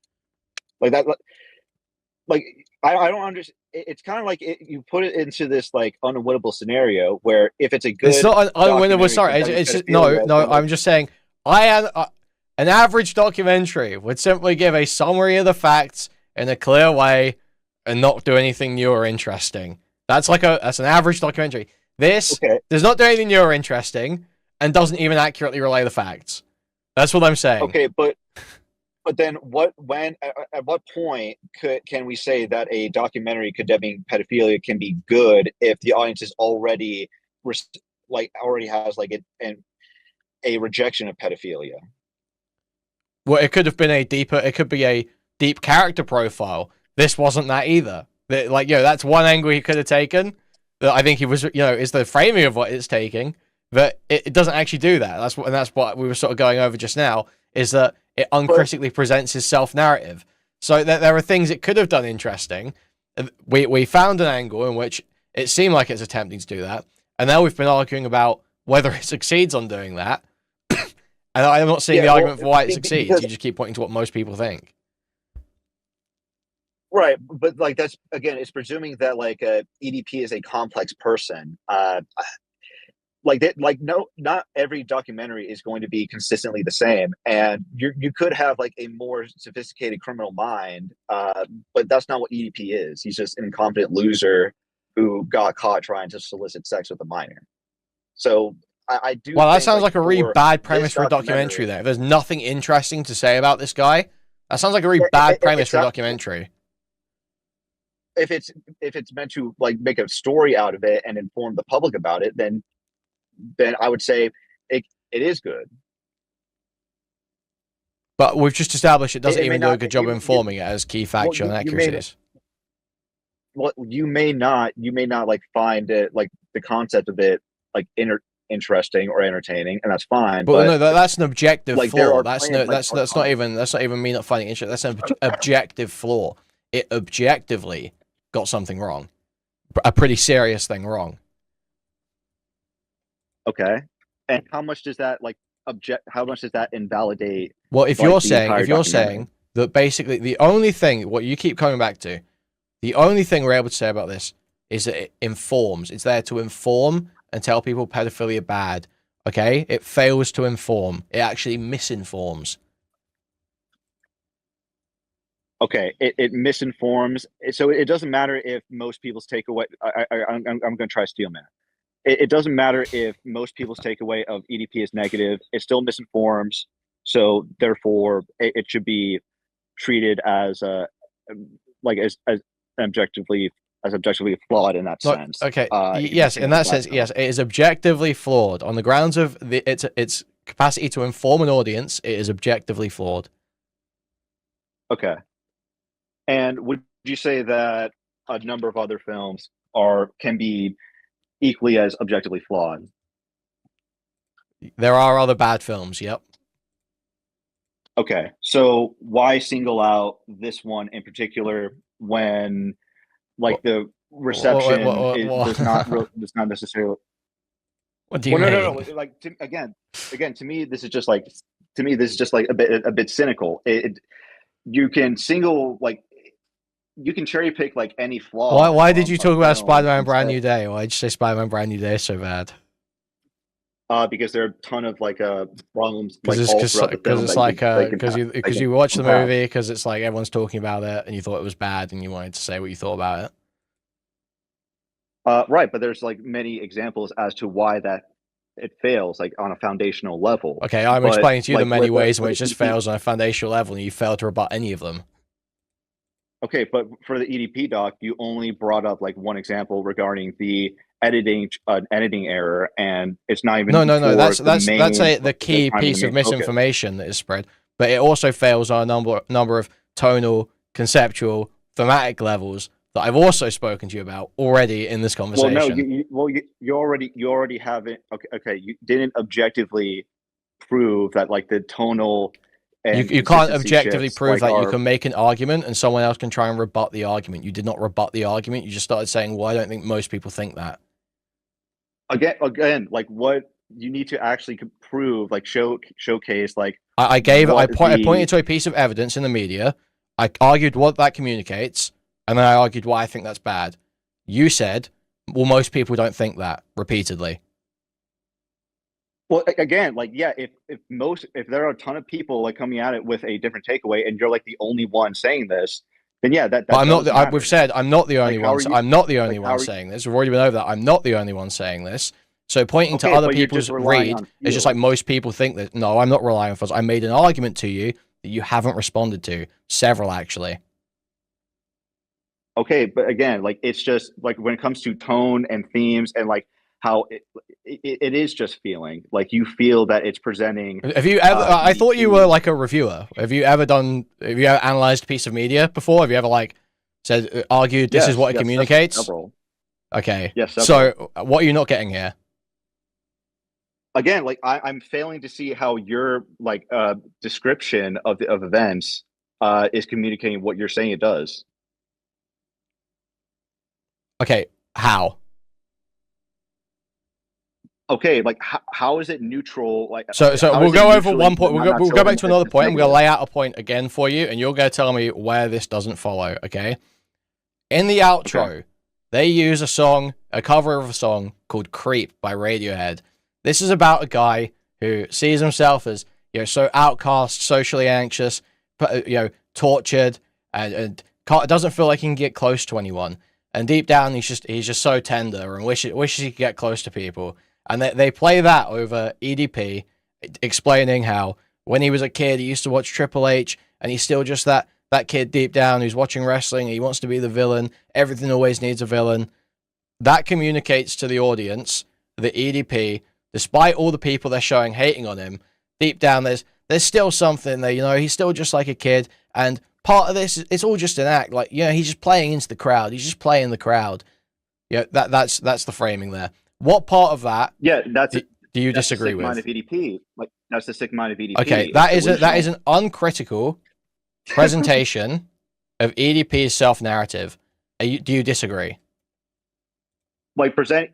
Like that. Like I don't understand. It's kind of like you put it into this like unwinnable scenario where if it's a good, it's not unwinnable. Sorry, it's just no. I'm just saying. An average documentary would simply give a summary of the facts in a clear way and not do anything new or interesting. That's an average documentary. This does not do anything new or interesting and doesn't even accurately relay the facts. That's what I'm saying. Okay, but then at what point can we say that a documentary condemning pedophilia can be good if the audience is already has like a rejection of pedophilia? Well, it could have been it could be a deep character profile. This wasn't that either. That's one angle he could have taken. That I think he was, is the framing of what it's taking, but it doesn't actually do that. That's what we were sort of going over just now, is that it uncritically presents his self-narrative. So there are things it could have done interesting. We found an angle in which it seemed like it's attempting to do that, and now we've been arguing about whether it succeeds on doing that. And I'm not seeing the argument for why it succeeds. You just keep pointing to what most people think. Right, but like that's again, it's presuming that like EDP is a complex person. Like that, like no, not every documentary is going to be consistently the same, and you could have like a more sophisticated criminal mind, but that's not what EDP is. He's just an incompetent loser who got caught trying to solicit sex with a minor. So I do. Well, that think, sounds like a really bad premise for a documentary. documentary. There, if there's nothing interesting to say about this guy, that sounds like a really bad premise for a documentary. If it's meant to like make a story out of it and inform the public about it, then I would say it is good. But we've just established it doesn't even do a good job of informing it as key factual inaccuracies. Well, you may not like find it like the concept of it like interesting or entertaining, and that's fine. But no, that's an objective like, flaw. That's not even me not finding it interesting. That's an objective flaw. It objectively got something wrong, a pretty serious thing wrong. Okay, and how much does that like how much does that invalidate? Well, if you're saying that basically the only thing, what you keep coming back to, the only thing we're able to say about this is that it informs. It's there to inform and tell people pedophilia bad. Okay, it fails to inform. It actually misinforms. Okay, it misinforms. So it doesn't matter if most people's takeaway. I'm going to try Steelman. It doesn't matter if most people's takeaway of EDP is negative. It still misinforms. So therefore, it should be treated as like as objectively flawed in that sense. Okay. Yes, in that sense, yes, it is objectively flawed on the grounds of its capacity to inform an audience. It is objectively flawed. Okay. And would you say that a number of other films can be equally as objectively flawed? There are other bad films, yep. Okay, so why single out this one in particular when, like, the reception does not necessarily? What do you mean? No. Like, again, to me, this is just like a bit cynical. You can cherry pick like any flaw. Why did you talk about Spider-Man Brand New Day? Why did you say Spider-Man Brand New Day so bad? Because there are a ton of like problems. Because you watch the movie, because it's like everyone's talking about it, and you thought it was bad, and you wanted to say what you thought about it. Right, but there's like many examples as to why that it fails, like on a foundational level. Okay, I'm explaining to you the many ways in which it just fails on a foundational level, and you fail to rebut any of them. Okay, but for the EDP doc, you only brought up like one example regarding the editing error, and it's not even that's the key piece of misinformation that is spread. But it also fails on a number of tonal, conceptual, thematic levels that I've also spoken to you about already in this conversation. Well, no, you already have it. Okay, you didn't objectively prove that like the tonal. You can't objectively prove that. You can make an argument and someone else can try and rebut the argument. You did not rebut the argument. You just started saying, well, I don't think most people think that. Again, like what you need to actually prove, like showcase, like I pointed to a piece of evidence in the media. I argued what that communicates, and then I argued why I think that's bad. You said, well, most people don't think that, repeatedly. Well, again, like, yeah, if there are a ton of people like coming at it with a different takeaway, and you're like the only one saying this, then yeah, that. But I'm not. We've said I'm not the only one. I'm not the only one saying this. We've already been over that. I'm not the only one saying this. So pointing to other people's read is just like most people think that. No, I'm not relying on. I made an argument to you that you haven't responded to. Several, actually. Okay, but again, like it's just like when it comes to tone and themes and like how it is just feeling like you feel that it's presenting. Have you ever? I thought you were like a reviewer. Have you ever analyzed a piece of media before? Have you ever like argued this is what it communicates? Several. Okay. Yes. So what are you not getting here? Again, like I'm failing to see how your like description of events is communicating what you're saying it does. Okay, how? Okay, like how is it neutral? Like so we'll go over one point. We'll go back to another point. I'm going to lay out a point again for you, and you're going to tell me where this doesn't follow. Okay. In the outro, they use a cover of a song called "Creep" by Radiohead. This is about a guy who sees himself as so outcast, socially anxious, tortured, and doesn't feel like he can get close to anyone. And deep down, he's just so tender and wishes he could get close to people. And they play that over EDP, explaining how when he was a kid, he used to watch Triple H, and he's still just that kid deep down who's watching wrestling. He wants to be the villain. Everything always needs a villain. That communicates to the audience that EDP, despite all the people they're showing hating on him, deep down there's still something there. He's still just like a kid, and part of this, it's all just an act. Like, he's just playing into the crowd. He's just playing the crowd. That's the framing there. What part of that? Yeah, do you disagree with? Mind of EDP. Like, that's the sick mind of EDP. Okay, that is an uncritical presentation of EDP's self-narrative. Do you disagree? Like presenting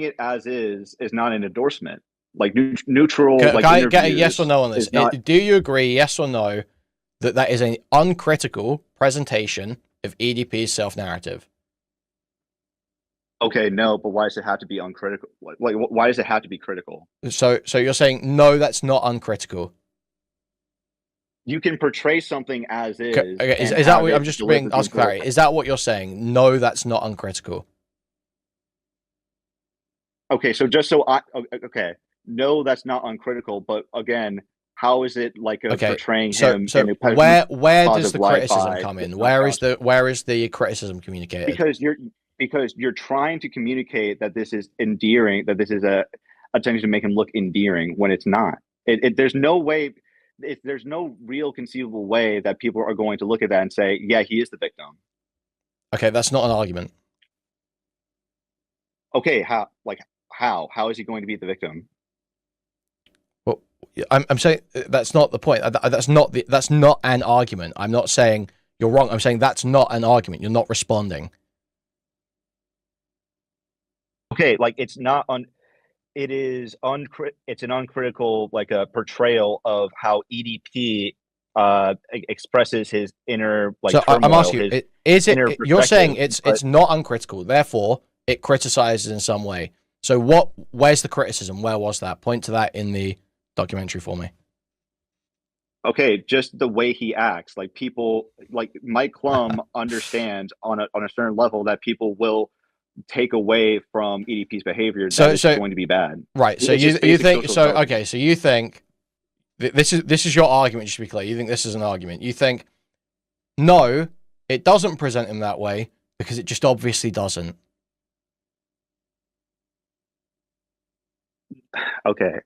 it as is not an endorsement. Like neutral. Can I get a yes or no on this? Do you agree, yes or no, that is an uncritical presentation of EDP's self-narrative? Okay, no, but why does it have to be uncritical? Like why does it have to be critical? So you're saying no, that's not uncritical. You can portray something as is. Okay, is that what I'm just being asked clarity? Is that what you're saying? No, that's not uncritical. Okay, so no, that's not uncritical. But again, how is it like portraying him? So where does the criticism come in? Where is the criticism communicated? Because you're trying to communicate that this is endearing, that this is a attempt to make him look endearing when it's not. There's no way. There's no real conceivable way that people are going to look at that and say, yeah, he is the victim. Okay, that's not an argument. Okay, how is he going to be the victim? Well, I'm saying that's not the point. That's not an argument. I'm not saying you're wrong. I'm saying that's not an argument. You're not responding. Okay, like it's an uncritical like a portrayal of how EDP expresses his inner like. So turmoil, I'm asking you, you're saying it's not uncritical, therefore it criticizes in some way. So where's the criticism? Where was that? Point to that in the documentary for me. Okay, just the way he acts. Like people, like Mike Clum understands on a certain level that people will take away from EDP's behavior that it's going to be bad. Right. So you think so? Okay. So you think this is your argument. Just to be clear, you think this is an argument. You think no, it doesn't present him that way because it just obviously doesn't. Okay.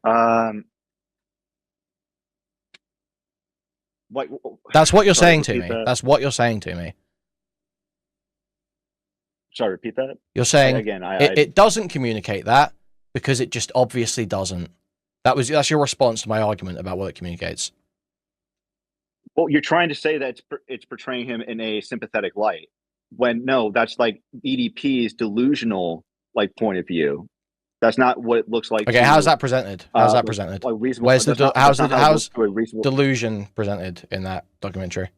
That's what you're saying to me. That's what you're saying to me. Sorry, repeat that. You're saying again, it doesn't communicate that because it just obviously doesn't. That's your response to my argument about what it communicates. Well, you're trying to say that it's portraying him in a sympathetic light, when no, that's like EDP's delusional like point of view. That's not what it looks like. Okay, how's that presented? How's that presented? Where's how's delusion presented in that documentary?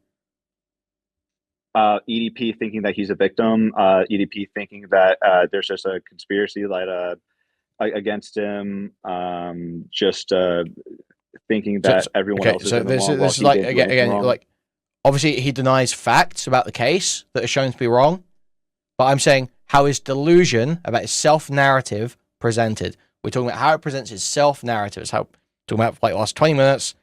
EDP thinking that he's a victim. EDP thinking that there's just a conspiracy against him. Thinking that everyone else is in the wrong. This is like again, like obviously he denies facts about the case that are shown to be wrong. But I'm saying how is delusion about his self-narrative presented? We're talking about how it presents his self-narrative. It's how talking about like the last 20 minutes,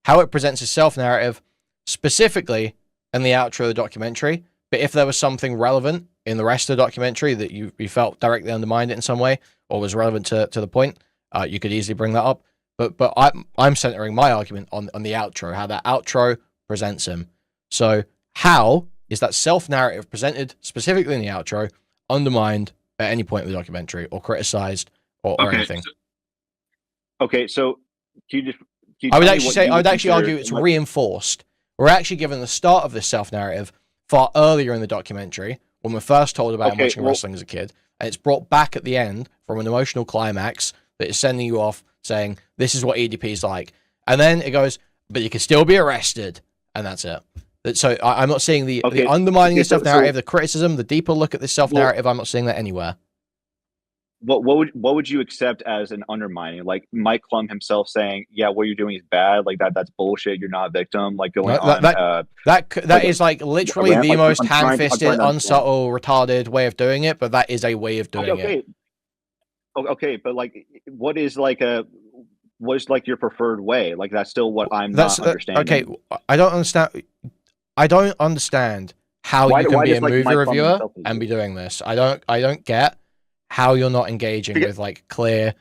how it presents his self-narrative, specifically in the outro of the documentary. But if there was something relevant in the rest of the documentary that you felt directly undermined it in some way or was relevant to the point, you could easily bring that up. But I'm centering my argument on the outro, how that outro presents him. So how is that self-narrative presented specifically in the outro undermined at any point in the documentary or criticized or anything? Okay, so I would actually argue it's reinforced. We're actually given the start of this self-narrative far earlier in the documentary when we're first told about him watching wrestling as a kid. and it's brought back at the end from an emotional climax that is sending you off saying, this is what EDP is like. And then it goes, but you can still be arrested. And that's it. So I'm not seeing the undermining of self-narrative, the criticism, the deeper look at this self-narrative. I'm not seeing that anywhere. What would you accept as an undermining? Like Mike Clum himself saying, "Yeah, what you're doing is bad. Like that's bullshit. You're not a victim." Like going on. That is like literally the most ham-fisted, unsubtle, retarded way of doing it. But that is a way of doing it. Okay, but like, what is like your preferred way? Like that's still what I'm not understanding. Okay, I don't understand. I don't understand how you can be a movie reviewer and be doing this. I don't get how you're not engaging with like clear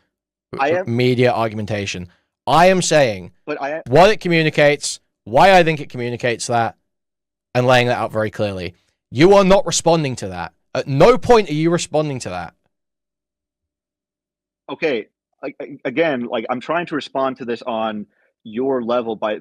media argumentation. I am saying what it communicates, why I think it communicates that, and laying that out very clearly. You are not responding to that. At no point are you responding to that. Okay, again, like I'm trying to respond to this on your level by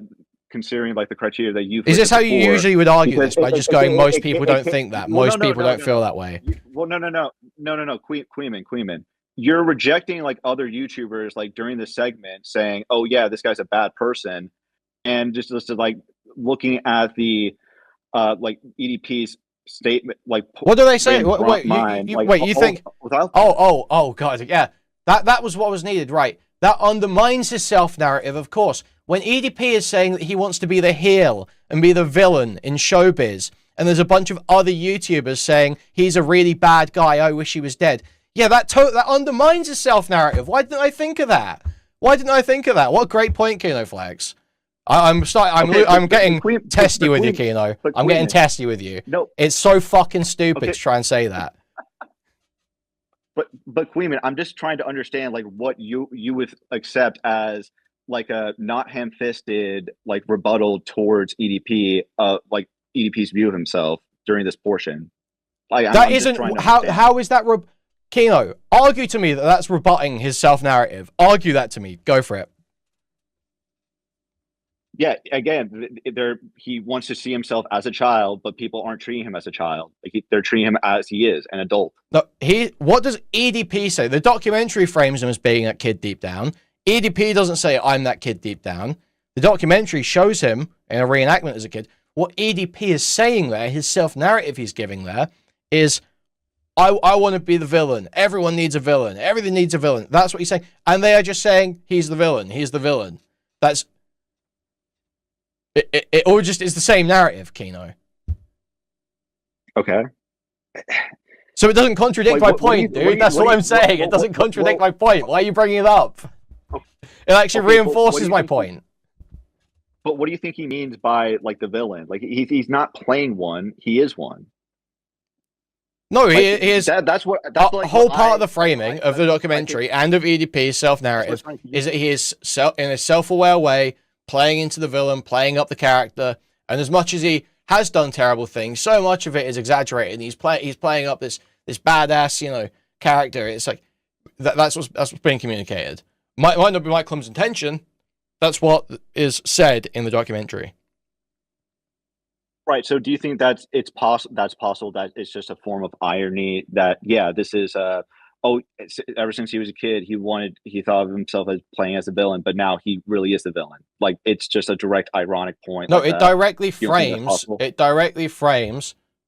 considering like the criteria that you've. Is this how you usually would argue this? By just going, most people don't think that. Most people don't feel that way. Well, no. Kuihman. You're rejecting like other YouTubers like during this segment saying, "Oh yeah, this guy's a bad person," and just like looking at the like EDP's statement, like what do they say? Wait, you think? Oh, God, yeah. That was what was needed, right? That undermines his self-narrative, of course. When EDP is saying that he wants to be the heel and be the villain in showbiz, and there's a bunch of other YouTubers saying he's a really bad guy, I wish he was dead. Yeah, that undermines his self-narrative. Why didn't I think of that? What a great point, Kinoflex. I'm getting testy with you, Kino. I'm getting testy with you. No, it's so fucking stupid to try and say that. But Kuihman, I'm just trying to understand like what you would accept as like a not ham-fisted like rebuttal towards EDP, like EDP's view of himself during this portion. That isn't how is that Kino? Argue to me that that's rebutting his self-narrative. Argue that to me. Go for it. Yeah, again, he wants to see himself as a child, but people aren't treating him as a child. Like they're treating him as he is, an adult. No, what does EDP say? The documentary frames him as being that kid deep down. EDP doesn't say, I'm that kid deep down. The documentary shows him in a reenactment as a kid. What EDP is saying there, his self-narrative he's giving there, is, I want to be the villain. Everyone needs a villain. Everything needs a villain. That's what he's saying. And they are just saying, he's the villain. He's the villain. That's... It all just is the same narrative, Kino. Okay. So it doesn't contradict my point, dude. That's what I'm saying. It doesn't contradict my point. Why are you bringing it up? It actually reinforces my point. But what do you think he means by like the villain? Like he's not playing one. He is one. No, he is. That's a whole part of the framing of the documentary and of EDP's self-narrative is that he is in a self-aware way playing into the villain, playing up the character, and as much as he has done terrible things, so much of it is exaggerated. And he's playing up this badass, character. It's like that's what's being communicated. Might not be Mike Clum's intention. That's what is said in the documentary. Right. So, do you think that's possible that it's just a form of irony that this is ever since he was a kid, he thought of himself as playing as a villain, but now he really is the villain. Like it's just a direct ironic point. No, it directly frames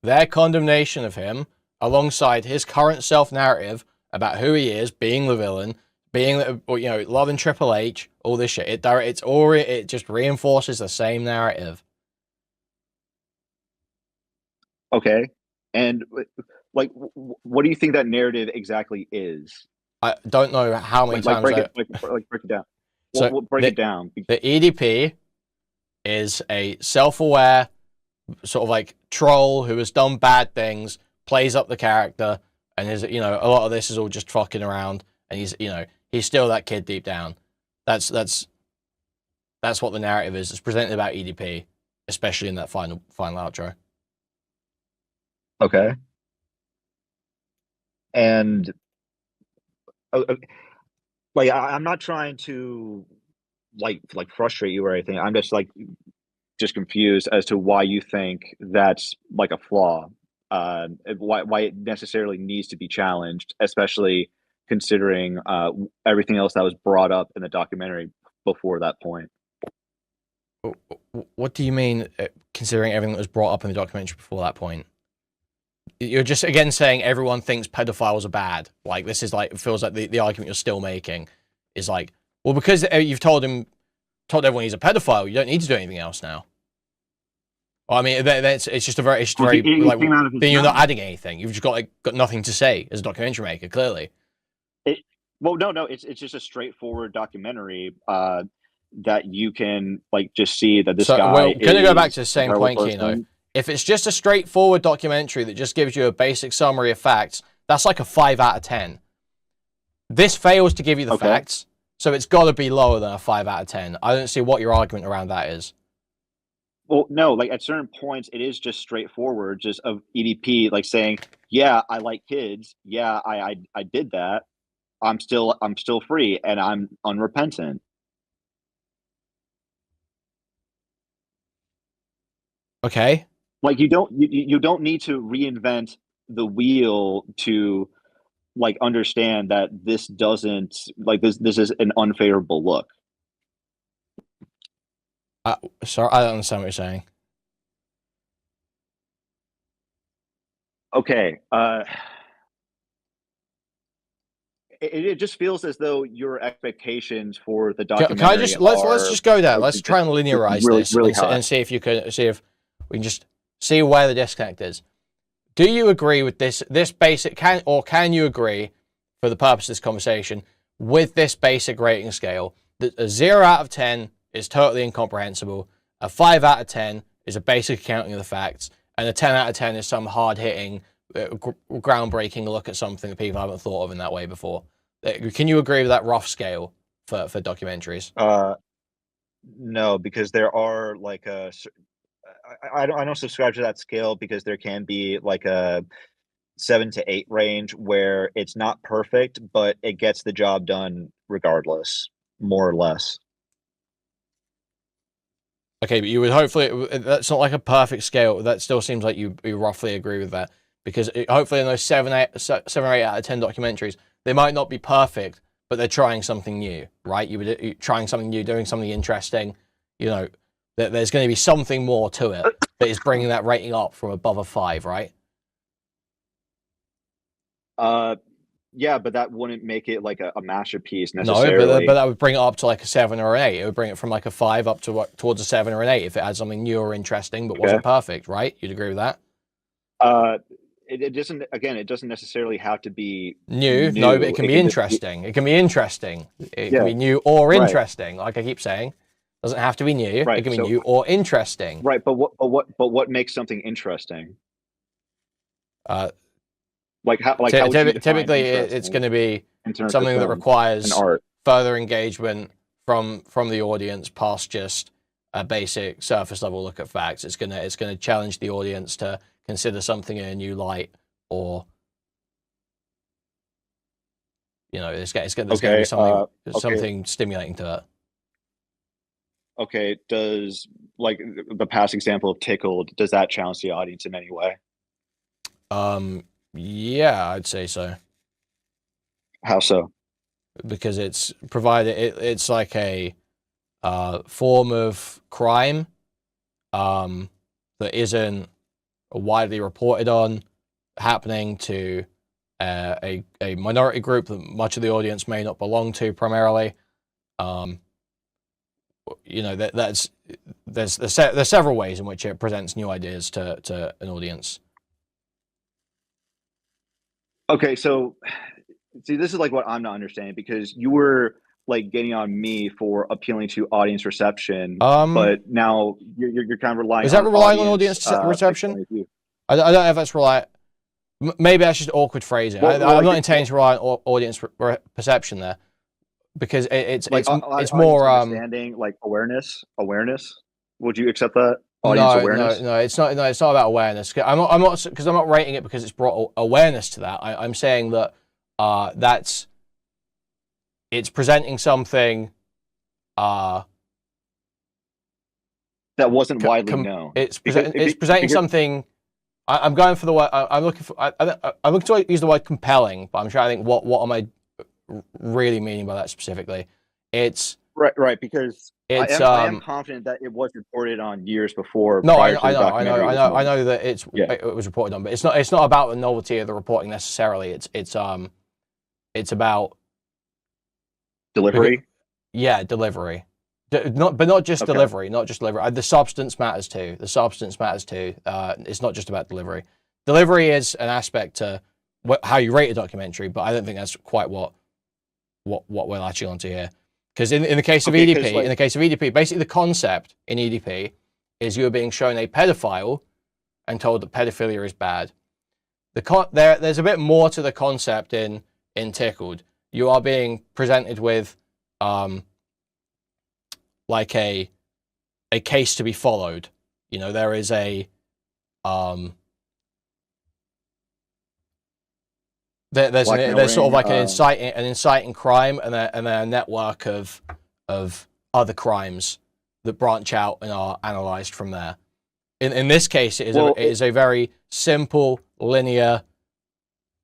their condemnation of him alongside his current self-narrative about who he is, being the villain, being loving Triple H, all this shit. It just reinforces the same narrative. Okay, and like, what do you think that narrative exactly is? I don't know how many times. Break it down. So break it down. The EDP is a self-aware sort of like troll who has done bad things, plays up the character, and is a lot of this is all just fucking around, and he's still that kid deep down. That's what the narrative is. It's presented about EDP, especially in that final outro. Okay. And I'm not trying to like frustrate you or anything. I'm just confused as to why you think that's like a flaw. why it necessarily needs to be challenged, especially considering everything else that was brought up in the documentary before that point. What do you mean, considering everything that was brought up in the documentary before that point? You're just, again, saying everyone thinks pedophiles are bad. Like, this is like, it feels like the argument you're still making is like, well, because you've told everyone he's a pedophile, you don't need to do anything else now. Well, I mean, it's just a very, like, then you're not adding anything. You've just got nothing to say as a documentary maker, clearly. Well, no, it's just a straightforward documentary that you can like just see that this guy. Well, can I go back to the same point, Kino? If it's just a straightforward documentary that just gives you a basic summary of facts, that's like a 5 out of 10. This fails to give you the facts, so it's got to be lower than a 5 out of 10. I don't see what your argument around that is. Well, no, like at certain points, it is just straightforward, just of EDP, like saying, "Yeah, I like kids. Yeah, I did that. I'm still free, and I'm unrepentant." Okay. Like you don't need to reinvent the wheel to like understand that this doesn't like this is an unfavorable look. Sorry, I don't understand what you're saying. Okay. It just feels as though your expectations for the documentary can I just let's just go there. Let's try and linearize this and see if we can just see where the disconnect is. Do you agree with this basic can you agree, for the purpose of this conversation, with this basic rating scale that a 0 out of 10 is totally incomprehensible, a 5 out of 10 is a basic accounting of the facts, and a 10 out of 10 is some hard-hitting, groundbreaking look at something that people haven't thought of in that way before? Can you agree with that rough scale for documentaries? No, because there are like I don't subscribe to that scale, because there can be like a 7 to 8 range where it's not perfect, but it gets the job done regardless, more or less. Okay, but you would hopefully, that's not like a perfect scale. That still seems like you roughly agree with that, because hopefully in those 7 or 8 out of 10 documentaries, they might not be perfect, but they're trying something new, right? You're trying something new, doing something interesting. You know, there's going to be something more to it that is bringing that rating up from above a 5, right? Yeah, but that wouldn't make it like a masterpiece necessarily. No, but that would bring it up to like a 7 or an 8. It would bring it from like a 5 up to towards a 7 or an 8 if it had something new or interesting, but wasn't perfect, right? You'd agree with that? It doesn't. Again, it doesn't necessarily have to be new. No, but it can be interesting. It can be interesting. It can be new or interesting. Like I keep saying, it doesn't have to be new. It can be new or interesting. Right, but what makes something interesting? Typically, it's going to be something that requires further engagement from the audience past just a basic surface level look at facts. It's gonna challenge the audience to consider something in a new light, or there's going to be something stimulating to it. Okay, does like the past example of Tickled, does that challenge the audience in any way? Yeah, I'd say so. How so? Because it's provided it's like a form of crime that isn't widely reported on, happening to a minority group that much of the audience may not belong to primarily. There's several ways in which it presents new ideas to an audience. Okay, so see, this is like what I'm not understanding, because you were like getting on me for appealing to audience reception, but now you're kind of relying. Is that relying on audience reception? I don't know if that's relying. Maybe that's just awkward phrasing. I'm not intending to rely on audience perception there, because it's more understanding, like awareness. Would you accept that? Audience awareness? No, it's not. No, it's not about awareness. I'm not rating it because it's brought awareness to that. I'm saying that it's presenting something that wasn't widely known. It's presenting something I'm going for the word. I'm looking for. I'm looking to use the word compelling, but I'm trying to think what am I really meaning by that specifically. It's right, because it's I am confident that it was reported on years before no, prior to the documentary. I know that it was reported on, but it's not about the novelty of the reporting necessarily. It's about delivery. Yeah, delivery. Not just Okay. delivery, not just delivery. The substance matters too. The substance matters too. It's not just about delivery. Delivery is an aspect to how you rate a documentary, but I don't think that's quite what we're latching onto here. Because in the case of EDP, in the case of EDP, basically the concept in EDP is you are being shown a pedophile and told that pedophilia is bad. There's a bit more to the concept in Tickled. You are being presented with like a case to be followed. You know, there is a there's sort of like an inciting crime and then a network of other crimes that branch out and are analyzed from there. In this case, it is a very simple, linear,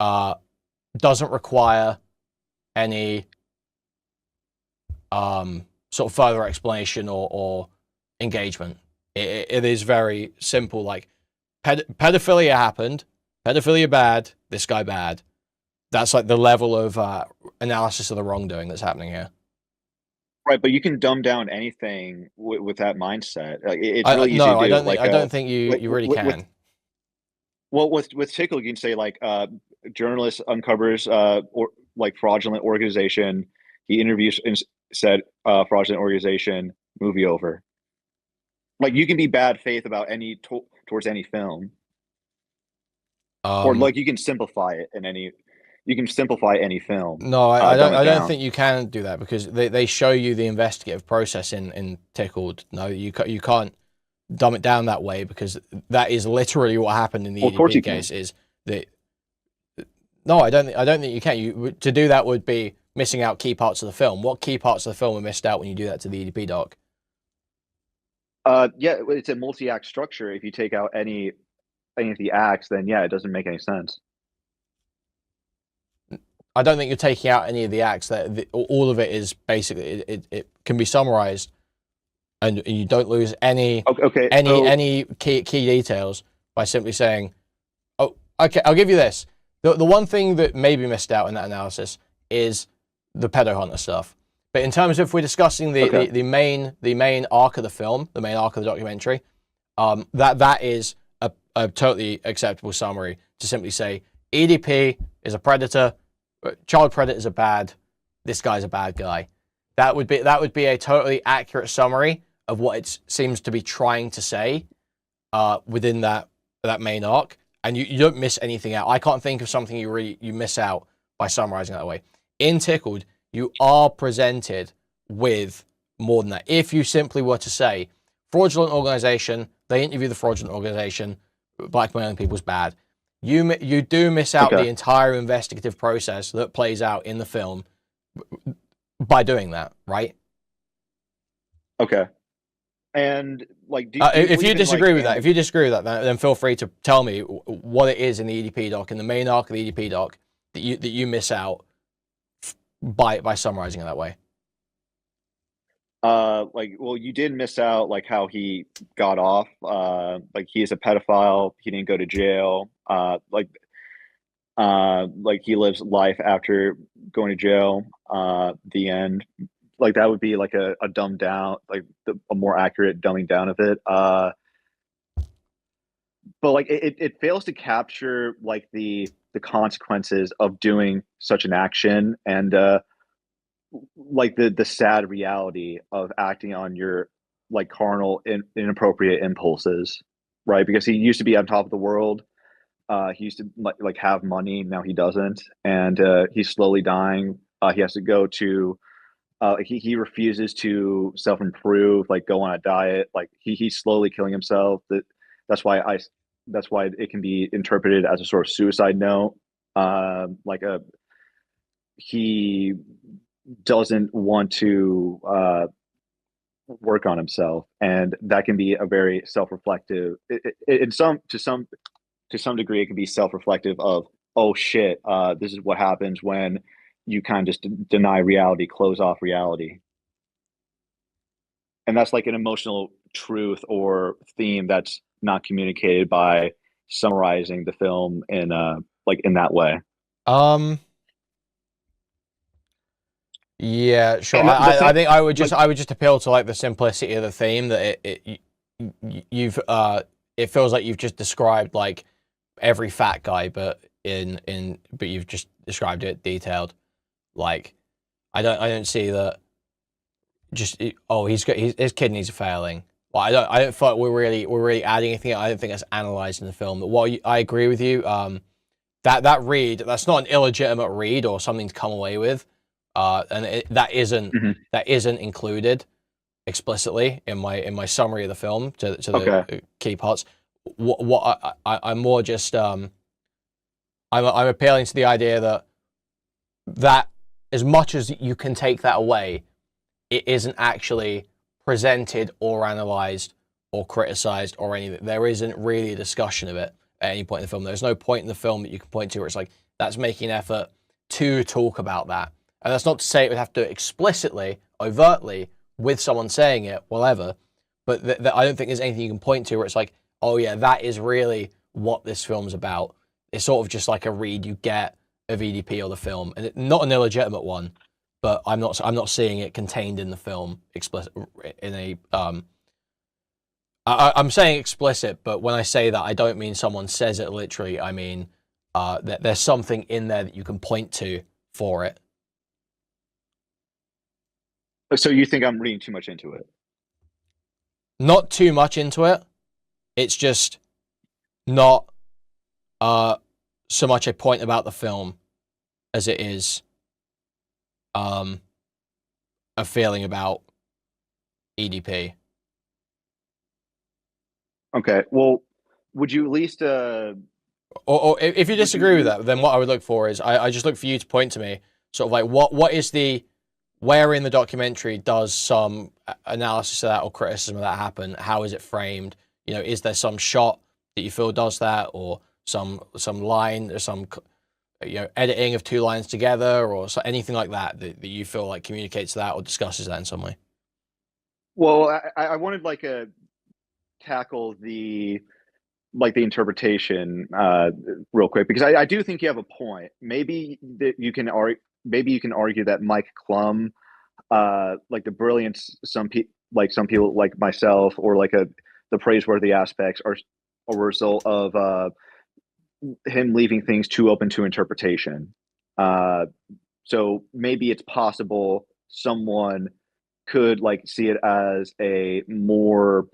doesn't require any sort of further explanation or engagement. It is very simple, like pedophilia happened, pedophilia bad, this guy bad. That's like the level of analysis of the wrongdoing that's happening here. Right, but you can dumb down anything with that mindset. Like, it's really easy to do. I don't think you really can. With Tickle, you can say like journalist uncovers or like fraudulent organization. He interviews and said fraudulent organization. Movie over. Like you can be bad faith about towards any film, or like you can simplify it in any. You can simplify any film. No, I don't think you can do that because they show you the investigative process in Tickled. No, you can't dumb it down that way because that is literally what happened in the EDP case. Is that no, I don't think you can. To do that would be missing out key parts of the film. What key parts of the film are missed out when you do that to the EDP doc? Yeah, it's a multi-act structure. If you take out any of the acts, then yeah, it doesn't make any sense. I don't think you're taking out any of the acts. All of it is basically it can be summarized, and you don't lose any key details by simply saying, "Oh, okay, I'll give you this." The one thing that may be missed out in that analysis is the pedo hunter stuff. But in terms of if we're discussing the main arc of the film, the main arc of the documentary, that is a totally acceptable summary to simply say EDP is a predator. Child predators are bad. This guy's a bad guy. That would be a totally accurate summary of what it seems to be trying to say within that main arc, and you don't miss anything out. I can't think of something you miss out by summarizing that way. In Tickled, you are presented with more than that. If you simply were to say fraudulent organization, they interview the fraudulent organization, blackmailing people's bad. You do miss out the entire investigative process that plays out in the film by doing that, right? Okay. And like, if you disagree with that, then feel free to tell me what it is in the EDP doc, in the main arc of the EDP doc, that you miss out by summarizing it that way. You did miss out like how he got off. Like he is a pedophile. He didn't go to jail. Like he lives life after going to jail. The end. Like that would be like a dumbed down, like a more accurate dumbing down of it. But like it fails to capture like the consequences of doing such an action and like the sad reality of acting on your like carnal inappropriate impulses, right? Because he used to be on top of the world. He used to like have money. Now he doesn't, and he's slowly dying. He has to go to. He refuses to self improve, like go on a diet. Like he's slowly killing himself. That's why it can be interpreted as a sort of suicide note. He doesn't want to work on himself, and that can be a very self-reflective. To some to some degree, it can be self-reflective of, oh shit, this is what happens when you kind of just deny reality, close off reality. And that's like an emotional truth or theme that's not communicated by summarizing the film in like in that way. Yeah, sure. I think I would just appeal to like the simplicity of the theme that you've it feels like you've just described like every fat guy, but but you've just described it detailed. Like I don't see that. Just his kidneys are failing. Well, I don't feel like we're really adding anything. I don't think that's analysed in the film. But I agree with you. That read, that's not an illegitimate read or something to come away with. And that isn't included explicitly in my summary of the film to the key parts. I'm more just I'm appealing to the idea that as much as you can take that away, it isn't actually presented or analysed or criticised or anything. There isn't really a discussion of it at any point in the film. There's no point in the film that you can point to where it's like, that's making an effort to talk about that. And that's not to say it would have to explicitly, overtly, with someone saying it, whatever. But I don't think there's anything you can point to where it's like, oh yeah, that is really what this film's about. It's sort of just like a read you get of EDP or the film, and not an illegitimate one. But I'm not seeing it contained in the film explicit in a I'm saying explicit, but when I say that, I don't mean someone says it literally. I mean that there's something in there that you can point to for it. So you think I'm reading too much into it? Not too much into it. It's just not so much a point about the film as it is a feeling about EDP. Okay. Well, would you at least or if you disagree with that, then what I would look for is I just look for you to point to me sort of like what is the where in the documentary does some analysis of that or criticism of that happen? How is it framed? You know, is there some shot that you feel does that, or some line or some editing of two lines together, or anything like that that you feel like communicates that or discusses that in some way? Well, I wanted like tackle the interpretation real quick, because I do think you have a point. Maybe that you can argue that Mike Clum, like the brilliance some people like myself, or like the praiseworthy aspects are a result of him leaving things too open to interpretation. So maybe it's possible someone could like see it as a more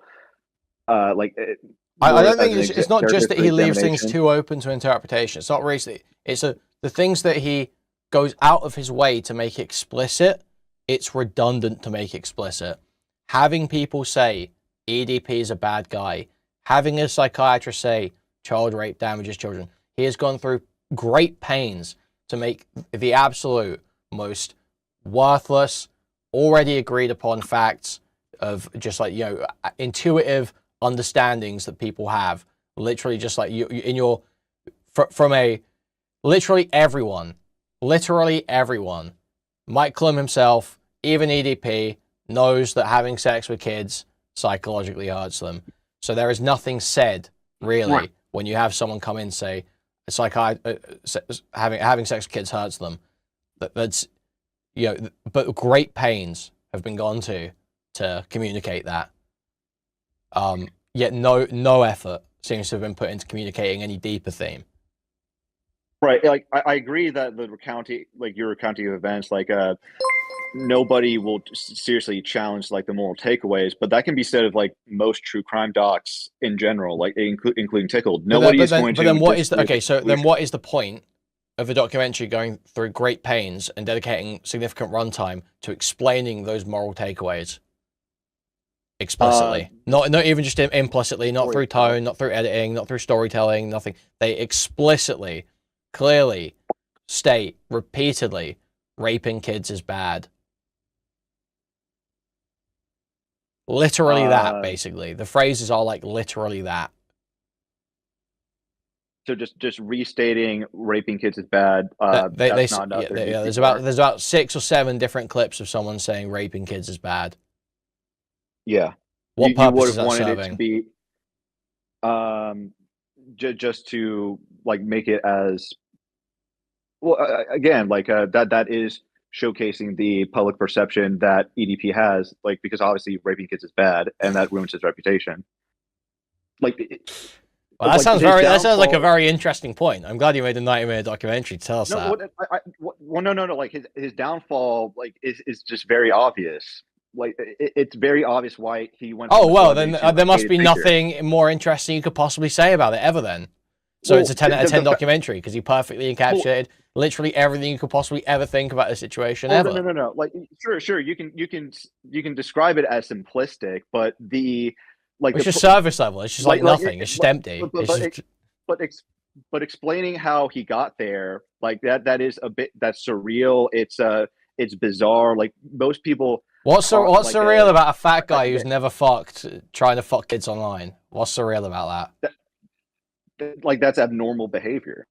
I don't think it's not just that he leaves things too open to interpretation. It's not really. It's the things that he goes out of his way to make explicit. It's redundant to make explicit. Having people say EDP is a bad guy, having a psychiatrist say child rape damages children. He has gone through great pains to make the absolute most worthless, already agreed upon facts of just like, intuitive understandings that people have, literally just like you in your from a literally everyone, Mike Clum himself, even EDP knows that having sex with kids psychologically hurts them. So there is nothing said really when you have someone come in and say having sex with kids hurts them. That's but great pains have been gone to communicate that. Yet no effort seems to have been put into communicating any deeper theme. Right. Like I agree that the recounting, like your recounting of events, like nobody will seriously challenge like the moral takeaways, but that can be said of like most true crime docs in general, like including Tickled. Nobody is going to. But then what is then what is the point of a documentary going through great pains and dedicating significant runtime to explaining those moral takeaways explicitly? Not even just implicitly, not through tone, not through editing, not through storytelling, nothing. They explicitly, clearly state repeatedly raping kids is bad. Literally that, basically. The phrases are like literally that. So just restating raping kids is bad. That's not enough. Yeah, there's about 6 or 7 different clips of someone saying raping kids is bad. Yeah. What purpose is that wanted serving? It to be just to like make it as well. Again, like that is showcasing the public perception that EDP has, like because obviously raping kids is bad, and that ruins his reputation. Like. Well, that sounds like a very interesting point. I'm glad you made a 90-minute documentary to tell us that. No. Like his downfall, like is just very obvious. Like it's very obvious why he went. Oh well, then there must be nothing more interesting you could possibly say about it ever. Then, so it's a 10 out of 10 documentary because he perfectly encapsulated literally everything you could possibly ever think about the situation ever. No. Like sure, you can describe it as simplistic, but it's just surface level. It's just like nothing. It's just empty. But explaining how he got there, like that's surreal. It's bizarre. Like most people. What's surreal about a fat guy who's never fucked trying to fuck kids online? What's surreal about that? Like that's abnormal behavior.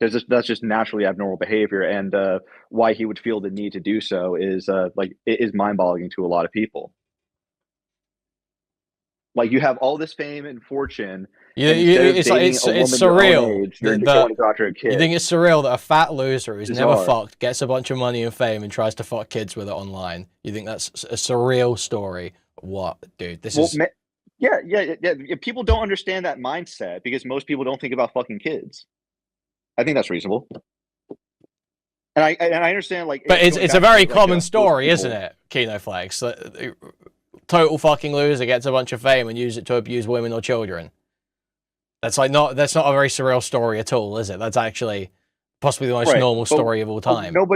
That's just naturally abnormal behavior, and why he would feel the need to do so is like it is mind-boggling to a lot of people. Like you have all this fame and fortune. It's surreal. You think it's surreal that a fat loser who's never fucked gets a bunch of money and fame and tries to fuck kids with it online? You think that's a surreal story? What, dude? Yeah. People don't understand that mindset because most people don't think about fucking kids. I think that's reasonable. And I understand like. But it's a very common story, isn't it? Kinoflex. Total fucking loser gets a bunch of fame and uses it to abuse women or children. That's not a very surreal story at all, is it? That's actually possibly the most normal story of all time. But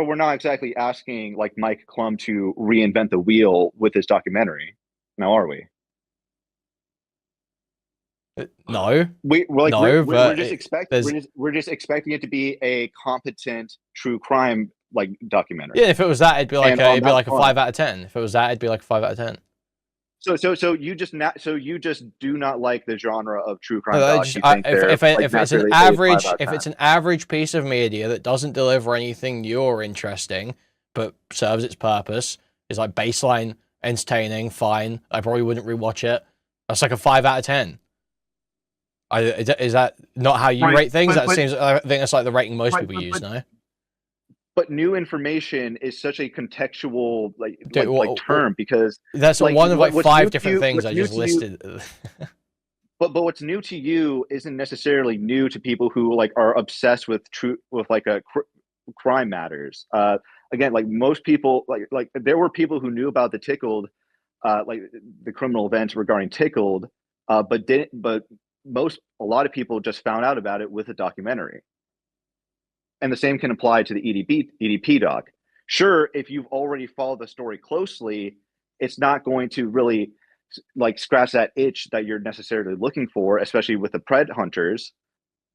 we're not exactly asking like Mike Clum to reinvent the wheel with his documentary, now are we? No, we're just expecting it to be a competent true crime like documentary. Yeah, if it was that, it'd be like a 5 out of 10. If it was that, it'd be like a 5 out of 10. So you just do not like the genre of true crime. If it's an average piece of media that doesn't deliver anything new or interesting, but serves its purpose, is like baseline entertaining, fine. I probably wouldn't rewatch it. That's like a 5 out of 10. Is that not how you rate things? I think that's like the rating most people use, no? But new information is such a contextual term because that's like, one of like 5 different things I just listed. But what's new to you isn't necessarily new to people who like are obsessed with crime matters. Again, like most people, like there were people who knew about the Tickled, like the criminal events regarding Tickled, but a lot of people just found out about it with a documentary. And the same can apply to the EDP doc. Sure, if you've already followed the story closely, it's not going to really like scratch that itch that you're necessarily looking for, especially with the pred hunters.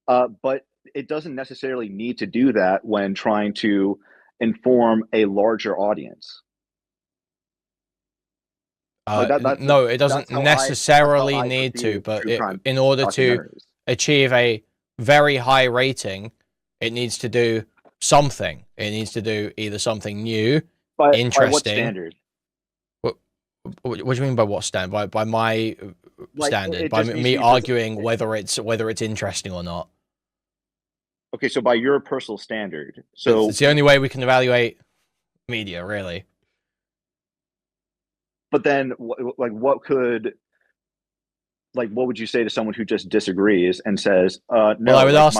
But it doesn't necessarily need to do that when trying to inform a larger audience. No, it doesn't necessarily need to, but in order to achieve a very high rating, it needs to do something. It needs to do either something new, interesting. By what standard? What do you mean by what standard? By my standard? By me arguing whether it's interesting or not. Okay, so by your personal standard. So it's the only way we can evaluate media, really. But then, what would you say to someone who just disagrees and says, "No"? Well, I would ask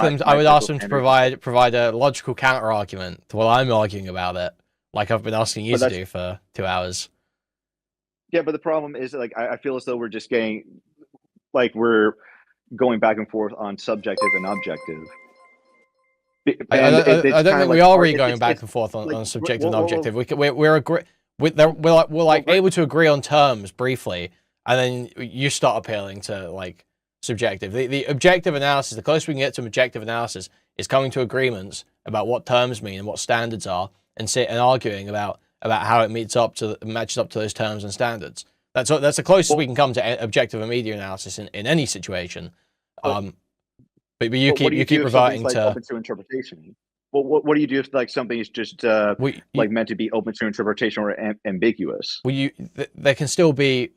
them to provide a logical counter argument to what I'm arguing about it, like I've been asking you to do for 2 hours. Yeah, but the problem is, like, I feel as though we're just getting, like, we're going back and forth on subjective and objective. I don't think we are really going back and forth on subjective and objective. We're able to agree on terms briefly, and then you start appealing to like subjective. The objective analysis, the closer we can get to objective analysis, is coming to agreements about what terms mean and what standards are, and arguing about how it matches up to those terms and standards. That's the closest we can come to objective and media analysis in any situation. But you keep reverting like, to open to interpretation. Well, what do you do if like something is just like meant to be open to interpretation or ambiguous? Well, there can still be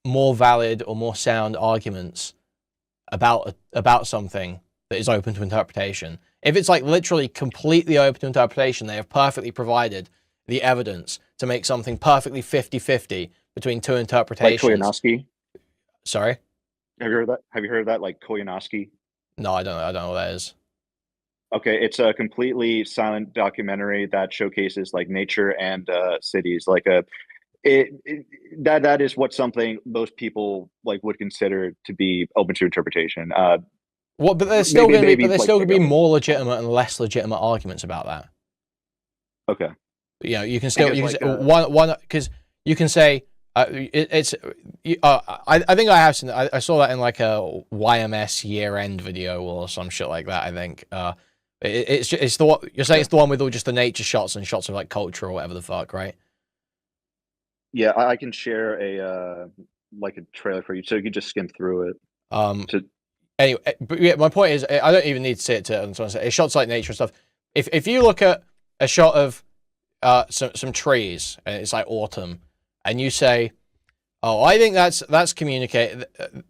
more valid or more sound arguments about something that is open to interpretation. If it's like literally completely open to interpretation, they have perfectly provided the evidence to make something perfectly 50-50 between two interpretations. Like Koyanowski? Sorry? Have you heard that? Have you heard of that? Like Koyanowski? No, I don't know what that is. Okay, it's a completely silent documentary that showcases like nature and cities. Like that is what something most people like would consider to be open to interpretation. But there's still going to be more legitimate and less legitimate arguments about that. Okay. You know, you can still one because you can say I think I have seen I saw that in like a YMS year end video or some shit like that. I think it's the one you're saying. It's the one with all just the nature shots and shots of like culture or whatever the fuck, right? Yeah, I can share a like a trailer for you, so you can just skim through it. Anyway, but yeah, my point is, I don't even need to see it to say it's shots like nature and stuff. If you look at a shot of some trees and it's like autumn, and you say, "Oh, I think that's communicating.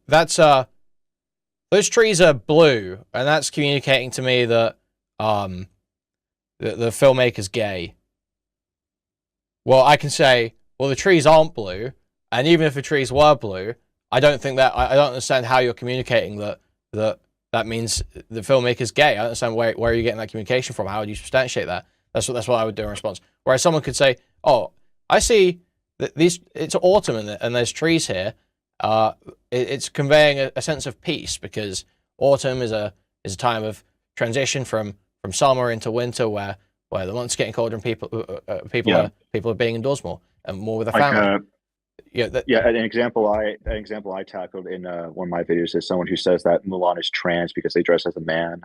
That's those trees are blue, and that's communicating to me that the filmmaker's gay." Well, I can say, well, the trees aren't blue, and even if the trees were blue, I don't think that I don't understand how you're communicating that means the filmmaker's gay. I don't understand where are you getting that communication from? How would you substantiate that? That's what I would do in response. Whereas someone could say, "Oh, I see that it's autumn and there's trees here. It's conveying a sense of peace because autumn is a time of transition from summer into winter where the months are getting colder and people are being indoors more and more with their family." An example I tackled in one of my videos is someone who says that Mulan is trans because they dress as a man.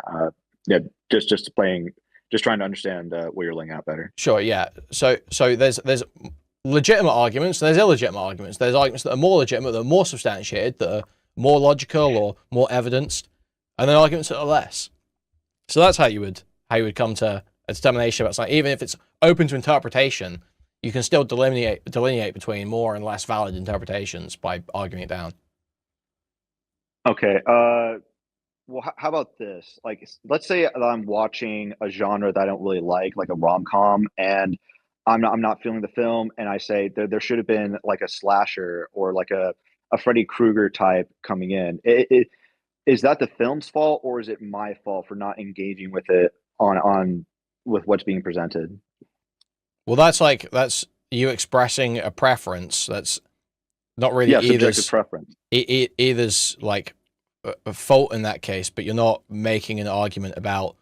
Just trying to understand what you're laying out better. Sure, yeah. So there's legitimate arguments, there's illegitimate arguments. There's arguments that are more legitimate, that are more substantiated, that are more logical or more evidenced, and then arguments that are less. So that's how you would come to a determination about something. Even if it's open to interpretation, you can still delineate between more and less valid interpretations by arguing it down. Okay. Well, how about this? Like, let's say I'm watching a genre that I don't really like a rom-com, and I'm not feeling the film, and I say there should have been like a slasher or like a Freddy Krueger type coming in. Is that the film's fault, or is it my fault for not engaging with it with what's being presented? Well, that's you expressing a preference. That's not really subjective preference. Either's like a fault in that case, but you're not making an argument about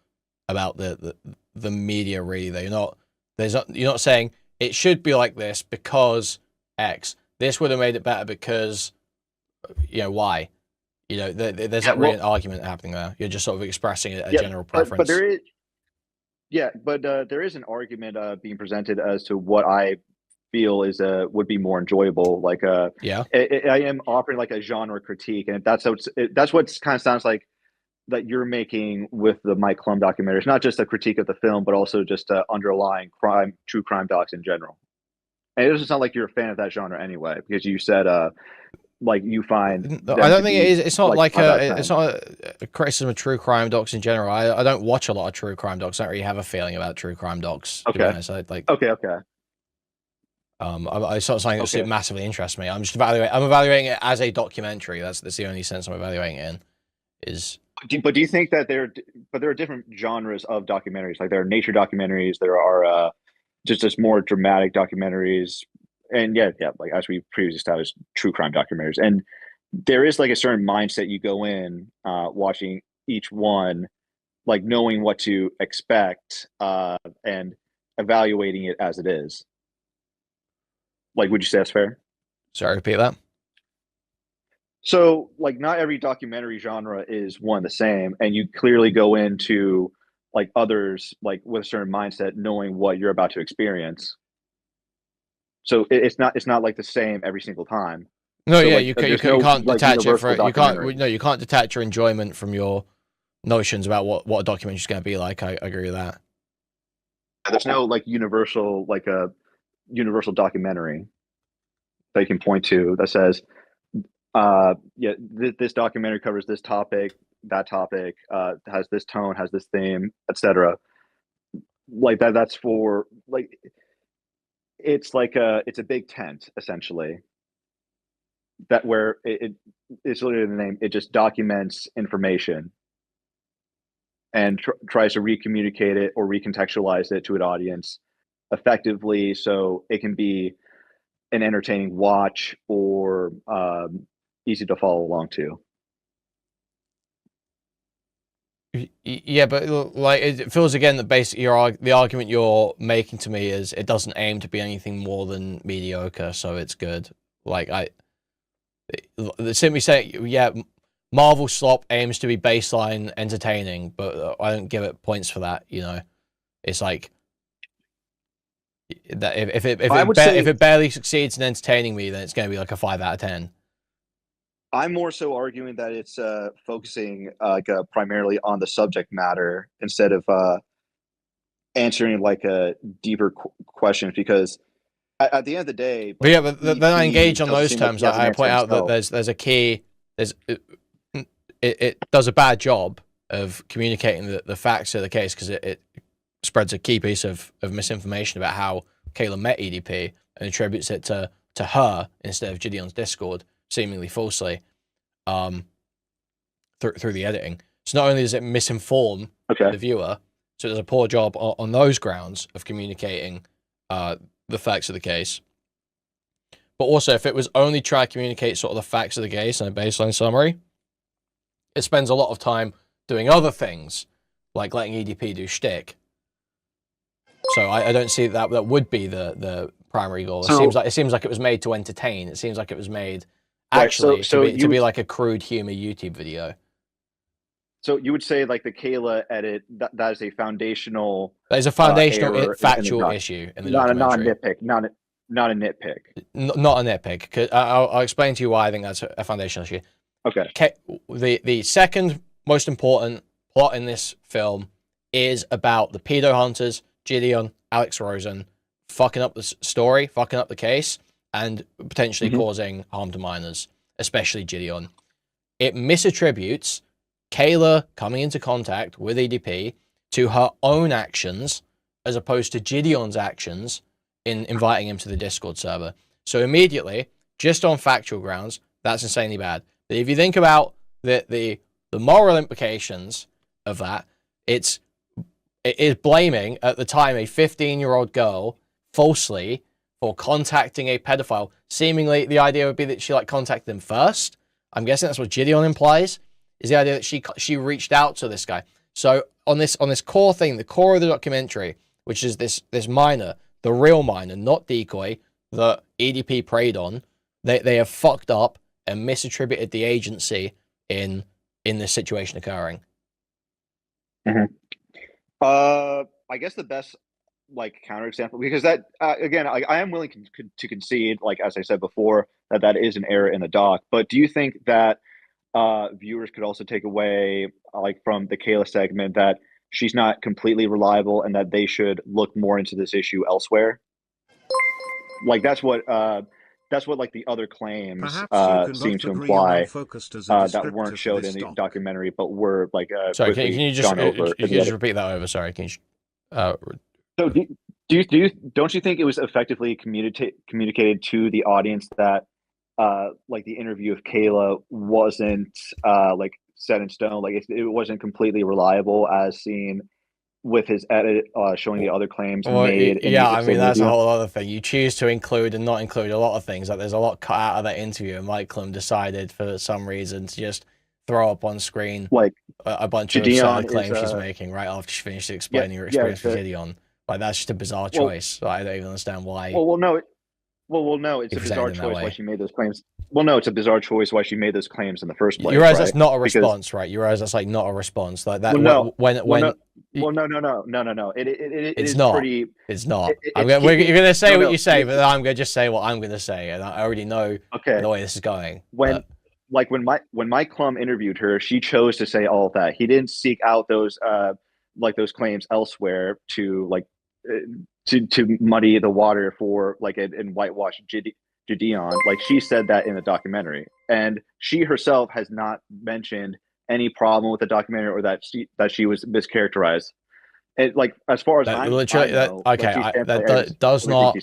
the media really. You're not saying it should be like this because X. This would have made it better because Y. There's not really an argument happening there. You're just sort of expressing a general preference. But there is. Yeah, but there is an argument being presented as to what I feel would be more enjoyable. Like, I am offering like a genre critique, and that's what kind of sounds like that you're making with the Mike Clum documentary. It's not just a critique of the film, but also just underlying true crime docs in general. And it doesn't sound like you're a fan of that genre anyway, because you said like you find. I don't think it is. It's not like it's not a criticism of true crime docs in general. I don't watch a lot of true crime docs. I don't really have a feeling about true crime docs. Okay. Okay. It's not something that massively interests me. I'm evaluating it as a documentary. That's the only sense I'm evaluating it in. But do you think that there are different genres of documentaries? Like there are nature documentaries. There are just more dramatic documentaries. And like as we previously established, true crime documentaries, and there is like a certain mindset you go in watching each one, like knowing what to expect and evaluating it as it is. Like, would you say that's fair? Sorry, repeat that. So, like, not every documentary genre is one the same, and you clearly go into like others like with a certain mindset, knowing what you're about to experience. So it's not like the same every single time. No, so, you can't detach it from you can't detach your enjoyment from your notions about what a documentary is going to be like. I agree with that. There's no like universal documentary that you can point to that says, this documentary covers this topic, that topic, has this tone, has this theme, etc. Like that. That's for like it's a big tent essentially. That where it's literally the name. It just documents information and tries to recommunicate it or recontextualize it to an audience effectively, so it can be an entertaining watch or easy to follow along to. Yeah, but like it feels again that basically the argument you're making to me is it doesn't aim to be anything more than mediocre, so it's good. Like simply saying, yeah, Marvel slop aims to be baseline entertaining, but I don't give it points for that. You know, it's like that if it barely succeeds in entertaining me, then it's going to be like a 5 out of 10. I'm more so arguing that it's focusing primarily on the subject matter instead of answering like a deeper questions, because at the end of the day. But yeah, but then I engage on those terms. I point out that there's a key. It does a bad job of communicating the facts of the case, because it spreads a key piece of misinformation about how Kayla met EDP and attributes it to her instead of Gideon's Discord, seemingly falsely, through the editing. So not only does it misinform the viewer, so it does a poor job on those grounds of communicating the facts of the case, but also if it was only trying to communicate sort of the facts of the case and a baseline summary, it spends a lot of time doing other things, like letting EDP do shtick. So I don't see that would be the primary goal. It seems like it was made to entertain. It seems like it was made actually to be like a crude humor YouTube video. So you would say like the Kayla edit that is a foundational. That is a foundational factual issue in the documentary. Not a nitpick. Not a nitpick. Cause I'll explain to you why I think that's a foundational issue. Okay. The second most important plot in this film is about the pedo hunters, Gideon, Alex Rosen, fucking up the story, fucking up the case, and potentially causing harm to minors, especially Gideon. It misattributes Kayla coming into contact with EDP to her own actions as opposed to Gideon's actions in inviting him to the Discord server. So immediately, just on factual grounds, that's insanely bad. But if you think about the moral implications of that, it is blaming, at the time, a 15-year-old girl falsely for contacting a pedophile. Seemingly, the idea would be that she contacted him first. I'm guessing that's what Gideon implies, is the idea that she reached out to this guy. So on this core thing, the core of the documentary, which is this minor, the real minor, not decoy, that EDP preyed on, they have fucked up and misattributed the agency in this situation occurring. I guess the best counterexample, because that again, I am willing to concede, as I said before, that is an error in the doc. But do you think that viewers could also take away, from the Kayla segment, that she's not completely reliable and that they should look more into this issue elsewhere? That's what the other claims seem to imply that weren't showed in the documentary, but were sorry, can you just repeat that over? Sorry, can you? So don't you think it was effectively communicated to the audience that the interview of Kayla wasn't set in stone, it wasn't completely reliable as seen with his edit showing the other claims made? Yeah, I mean, that's a whole other thing. You choose to include and not include a lot of things. There's a lot cut out of that interview, and Clum decided for some reason to just throw up on screen a bunch of absurd claims she's making right after she finished explaining her experience with Gideon. That's just a bizarre choice. So I don't even understand why. No, it's a bizarre choice why she made those claims. Well, no, it's a bizarre choice why she made those claims in the first place. You realize that's not a response, right? You realize that's not a response like that. No. It's not. Pretty, it's not. You're going to say what you say, but I'm going to just say what I'm going to say, and I already know the way this is going. like when Mike Clum interviewed her, she chose to say all of that. He didn't seek out those those claims elsewhere to to muddy the water for and whitewash Gideon. Like, she said that in the documentary, and she herself has not mentioned any problem with the documentary or that she was mischaracterized. It, like, as far as I know, that does not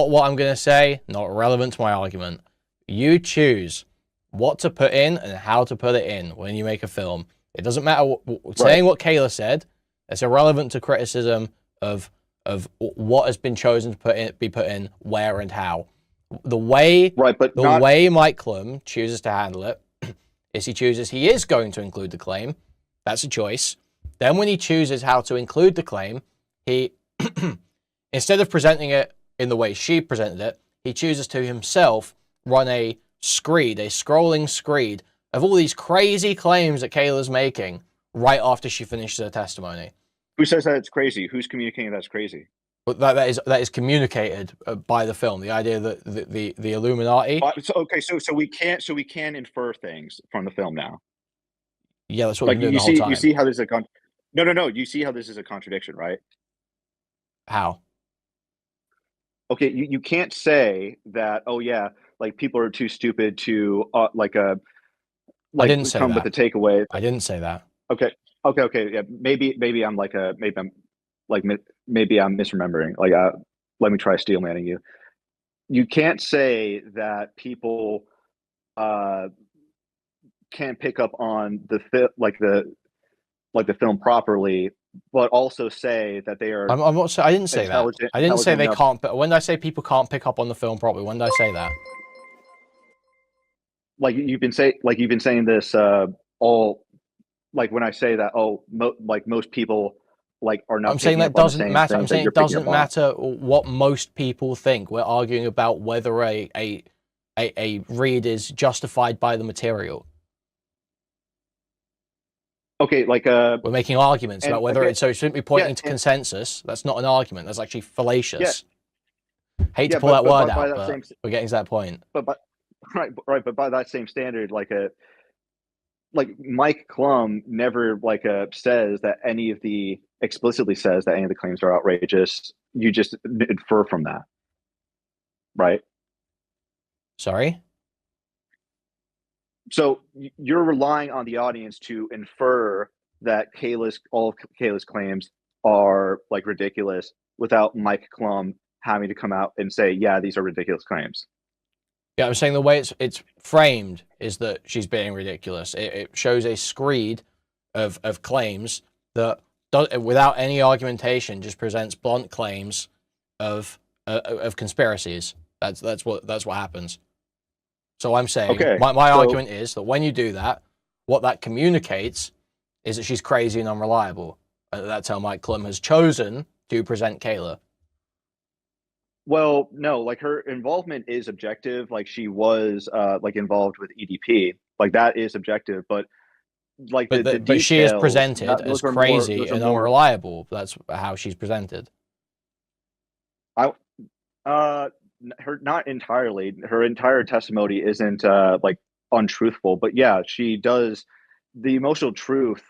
what I'm going to say, not relevant to my argument. You choose what to put in and how to put it in when you make a film. It doesn't matter saying what Kayla said. It's irrelevant to criticism of what has been chosen to be put in where and how. The way way Mike Clum chooses to handle it is he is going to include the claim. That's a choice. Then when he chooses how to include the claim, he instead of presenting it in the way she presented it, he chooses to himself run a scrolling screed of all these crazy claims that Kayla's making right after she finishes her testimony. Who says that it's crazy? Who's communicating that's crazy? But that is communicated by the film. The idea that the Illuminati. So we can infer things from the film now. Yeah, that's what we're doing the whole time. You see how this is no. You see how this is a contradiction, right? How? Okay, you can't say that. Oh yeah, like, people are too stupid to I didn't say come that. with the takeaway. I didn't say that. Okay. Yeah, maybe I'm maybe I'm misremembering. Let me try steel manning you. You can't say that people can't pick up on the film properly, but also say that they are. I'm not saying. I didn't say that. I didn't say they can't. But when did I say people can't pick up on the film properly? When did I say that? Like, you've been saying this all. Like, when I say that, most people are not. I'm saying that doesn't matter. I'm saying it doesn't matter what most people think. We're arguing about whether a read is justified by the material. Okay, we're making arguments about whether it's simply pointing to consensus. That's not an argument. That's actually fallacious. Yeah. Hate to pull that word out, but we're getting to that point. But by that same standard, Mike Clum never says that explicitly says that any of the claims are outrageous. You just infer from that, right? Sorry? So you're relying on the audience to infer that all of Kayla's claims are ridiculous without Mike Clum having to come out and say, yeah, these are ridiculous claims. Yeah, I'm saying the way it's framed is that she's being ridiculous. It shows a screed of claims that without any argumentation just presents blunt claims of conspiracies. That's what happens. So I'm saying my argument is that when you do that, what that communicates is that she's crazy and unreliable. That's how Mike Clum has chosen to present Kayla. Well, no, her involvement is objective. She was involved with EDP. That is objective, but the details, but she is presented as crazy and unreliable. That's how she's presented. Her not entirely. Her entire testimony isn't untruthful, but yeah, she does. The emotional truth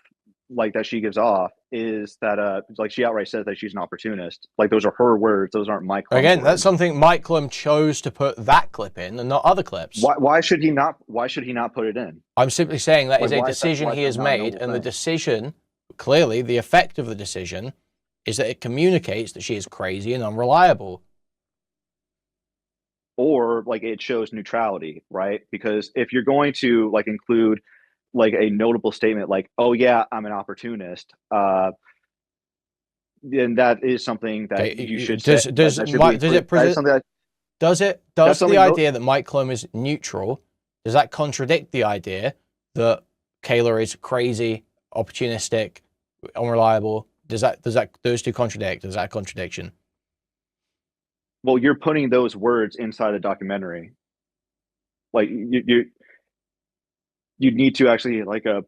that she gives off is that she outright says that she's an opportunist. Those are her words. Those aren't Mike Clum's words. That's something Mike Clum chose to put that clip in and not other clips. Why should he not put it in? I'm simply saying that is a decision he has made, and the decision, clearly the effect of the decision is that it communicates that she is crazy and unreliable. Or it shows neutrality, right? Because if you're going to include a notable statement oh yeah, I'm an opportunist, then that is something that you should say. Does the idea that Mike Clum is neutral, does that contradict the idea that Kayla is crazy, opportunistic, unreliable? Does those two contradict? Is that a contradiction? Well, you're putting those words inside the documentary. You need to actually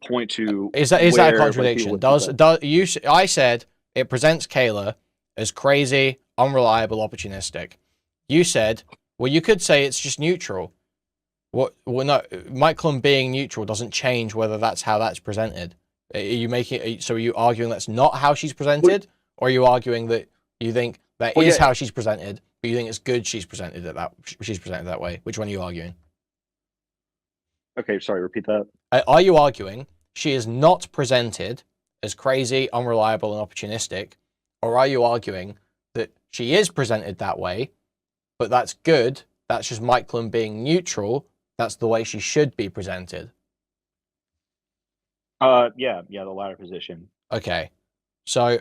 point to. Is that a contradiction? I said it presents Kayla as crazy, unreliable, opportunistic. You said, well, you could say it's just neutral. What? Well, no. Mike Clum being neutral doesn't change whether that's how that's presented. Are you making? So are you arguing that's not how she's presented, or are you arguing that you think that is how she's presented, but you think it's good she's presented that way? Which one are you arguing? Okay, sorry. Repeat that. Are you arguing she is not presented as crazy, unreliable, and opportunistic, or are you arguing that she is presented that way, but that's good? That's just Mike Clum being neutral. That's the way she should be presented. Yeah, the latter position. Okay, so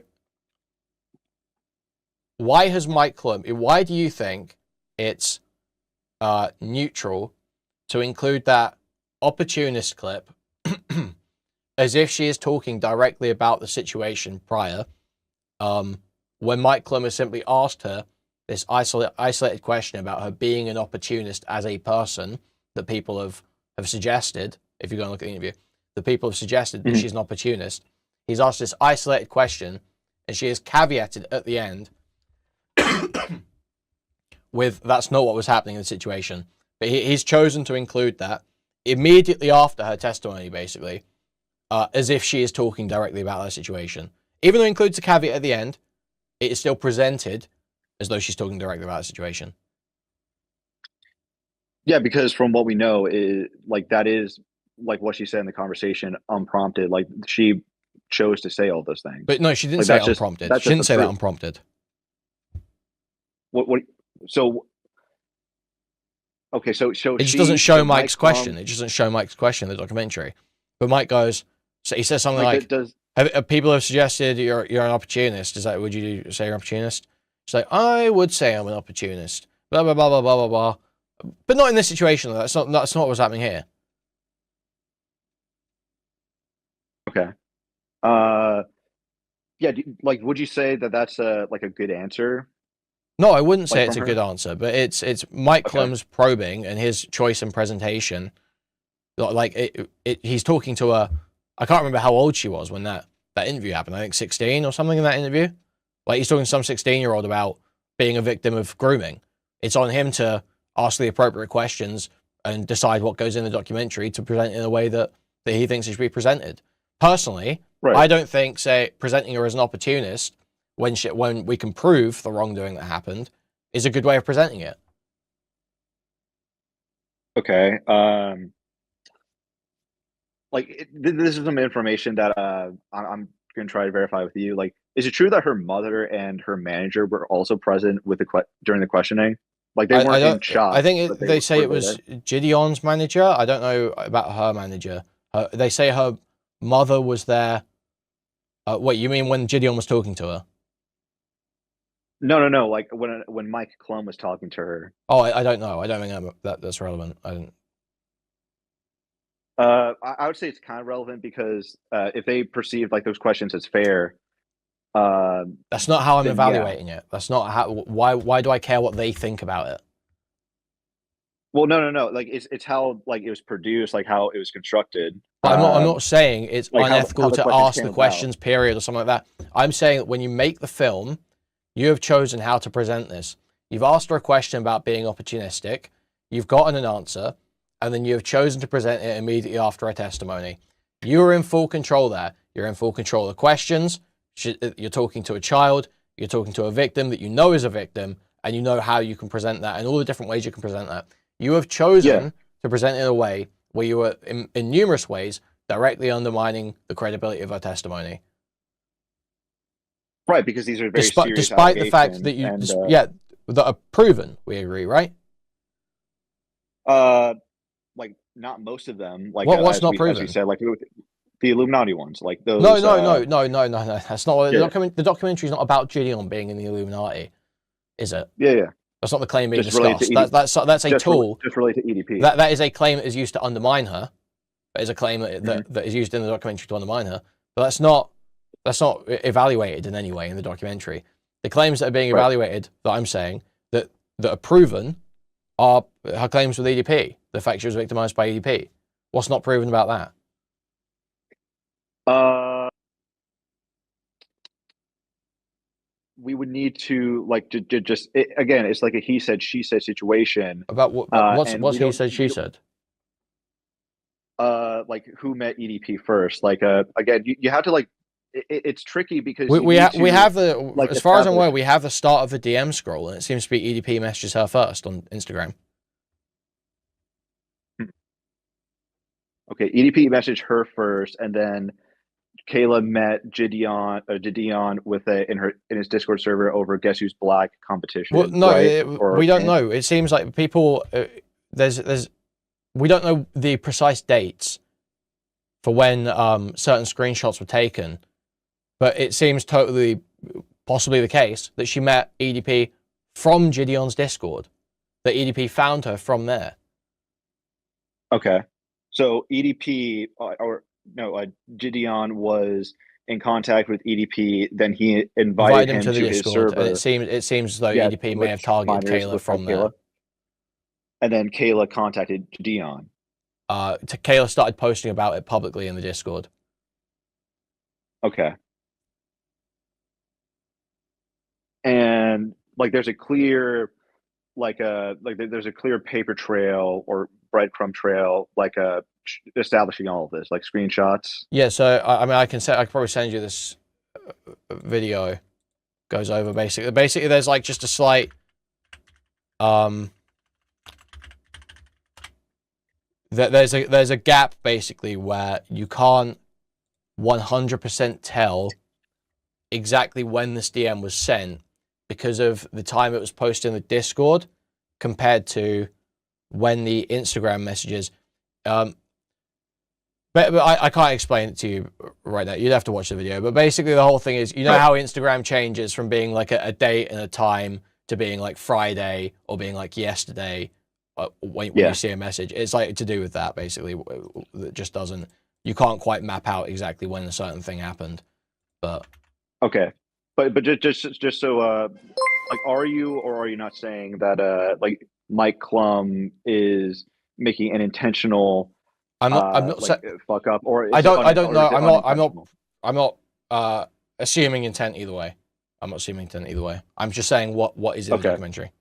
why has Mike Clum? Why do you think it's neutral to include that opportunist clip as if she is talking directly about the situation prior, when Mike Clum has simply asked her this isolated question about her being an opportunist as a person that people have suggested, if you go and look at the interview, the people have suggested that she's an opportunist. He's asked this isolated question, and she has caveated at the end with, that's not what was happening in the situation. But he's chosen to include that immediately after her testimony, basically, as if she is talking directly about that situation. Even though it includes a caveat at the end, it is still presented as though she's talking directly about the situation. Yeah, because from what we know, that is like what she said in the conversation, unprompted. Like she chose to say all those things. But no, she didn't say it unprompted. She didn't say that unprompted. What? So. Okay, so it just doesn't show Mike's question. It just doesn't show Mike's question in the documentary. But Mike goes, so he says something like, people have suggested you're an opportunist. Is that, would you say you're an opportunist? She's like, I would say I'm an opportunist. Blah, blah, blah, blah, blah, blah, blah. But not in this situation. That's not what's happening here. Okay. Yeah, would you say that that's a good answer? No, I wouldn't say it's a good answer, but it's Mike Clum's probing and his choice and presentation. He's talking to her. I can't remember how old she was when that interview happened. I think 16 or something in that interview. Like he's talking to some 16-year-old about being a victim of grooming. It's on him to ask the appropriate questions and decide what goes in the documentary to present it in a way that he thinks it should be presented. Personally, I don't think, say, presenting her as an opportunist when we can prove the wrongdoing that happened is a good way of presenting it. Okay. This is some information that I'm going to try to verify with you. Like, is it true that her mother and her manager were also present with during the questioning? Like, they weren't in shot. I think they say it was Gideon's manager. I don't know about her manager. They say her mother was there. Wait, you mean when Gideon was talking to her? No. Like when Mike Clum was talking to her. Oh, I don't know. I don't think that's relevant. I don't. I would say it's kind of relevant because if they perceive like those questions as fair, that's not how I'm evaluating it. That's not how. Why do I care what they think about it? Well, no. Like it's how like it was produced, like how it was constructed. I'm not saying it's like unethical to ask the questions, period, or something like that. I'm saying that when you make the film, you have chosen how to present this. You've asked her a question about being opportunistic. You've gotten an answer. And then you have chosen to present it immediately after a testimony. You are in full control there. You're in full control of the questions. You're talking to a child. You're talking to a victim that you know is a victim. And you know how you can present that and all the different ways you can present that. You have chosen to present it in a way where you are, in numerous ways, directly undermining the credibility of her testimony. Right, because these are very serious despite the fact that you... that are proven, we agree, right? Like not most of them. Like what's not proven? As you said, like the Illuminati ones, like those. No. That's not what the documentary is not about Gideon being in the Illuminati, is it? Yeah. That's not the claim being discussed. That's a tool. Just related to EDP. That is a claim that is used to undermine her. That is a claim that is used in the documentary to undermine her. But that's not evaluated in any way in the documentary. The claims that are being evaluated, that I'm saying, that are proven, are her claims with EDP. The fact she was victimized by EDP. What's not proven about that? We would need to again, it's like a he said, she said situation. About what's he said, she said? like who met EDP first. Like again, you have to like it's tricky because we have the like, as far as I'm aware, we have the start of the DM scroll, and it seems to be EDP messages her first on Instagram. Okay, EDP messaged her first, and then Kayla met Gideon with in his Discord server over Guess Who's Black competition. Well, no, right? we don't know. It seems like people there's we don't know the precise dates for when certain screenshots were taken, but it seems totally possibly the case that she met EDP from Gideon's Discord, that EDP found her from there. Okay, so EDP Gideon was in contact with EDP, then he invited him to the his Discord, server. and it seems as though EDP may have targeted Kayla from there. And then Kayla contacted Gideon. Kayla started posting about it publicly in the Discord. Okay. And like there's a clear there's a clear paper trail or breadcrumb trail establishing all of this, like screenshots. Yeah, so I mean I can probably send you this video. Goes over basically there's like just a slight there's a gap basically where you can't 100% tell exactly when this DM was sent because of the time it was posted in the Discord compared to when the Instagram messages. But I can't explain it to you right now. You'd have to watch the video. But basically the whole thing is, you know how Instagram changes from being like a date and a time to being like Friday or being like yesterday when you see a message. It's like to do with that basically. It just doesn't. You can't quite map out exactly when a certain thing happened. But okay, but just so like, are you or are you not saying that like Mike Clum is making an intentional? I'm not fuck up, or I don't know. I'm not assuming intent either way. I'm not assuming intent either way. I'm just saying what is in the documentary.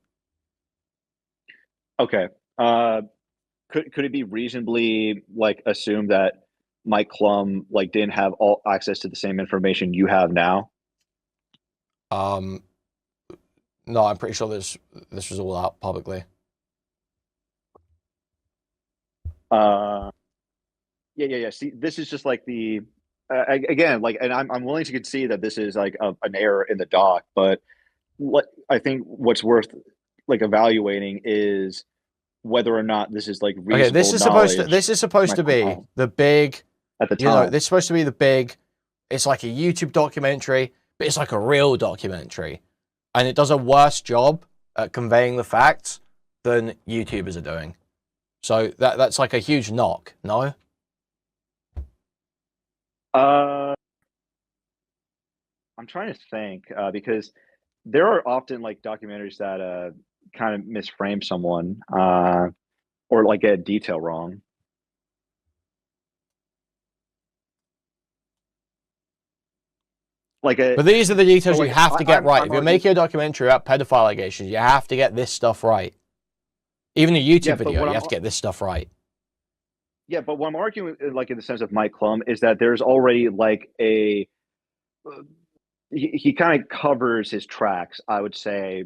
Okay. Could it be reasonably like assumed that Mike Clum like didn't have all access to the same information you have now? No, I'm pretty sure this was all out publicly. Yeah. See, this is just like the again, like, and I'm willing to concede that this is like an error in the doc, but what I think what's worth like evaluating is whether or not this is like reasonable. Okay, this is supposed to be the big at the time. This is supposed to be the big. It's like a YouTube documentary, but it's like a real documentary, and it does a worse job at conveying the facts than YouTubers are doing. So that's like a huge knock, no? I'm trying to think because there are often like documentaries that kind of misframe someone or like get detail wrong. But these are the details you have to get right. If you're making a documentary about pedophile allegations, you have to get this stuff right. Even a YouTube video, you have to get this stuff right. Yeah, but what I'm arguing, like in the sense of Mike Clum, is that there's already like a he kind of covers his tracks, I would say,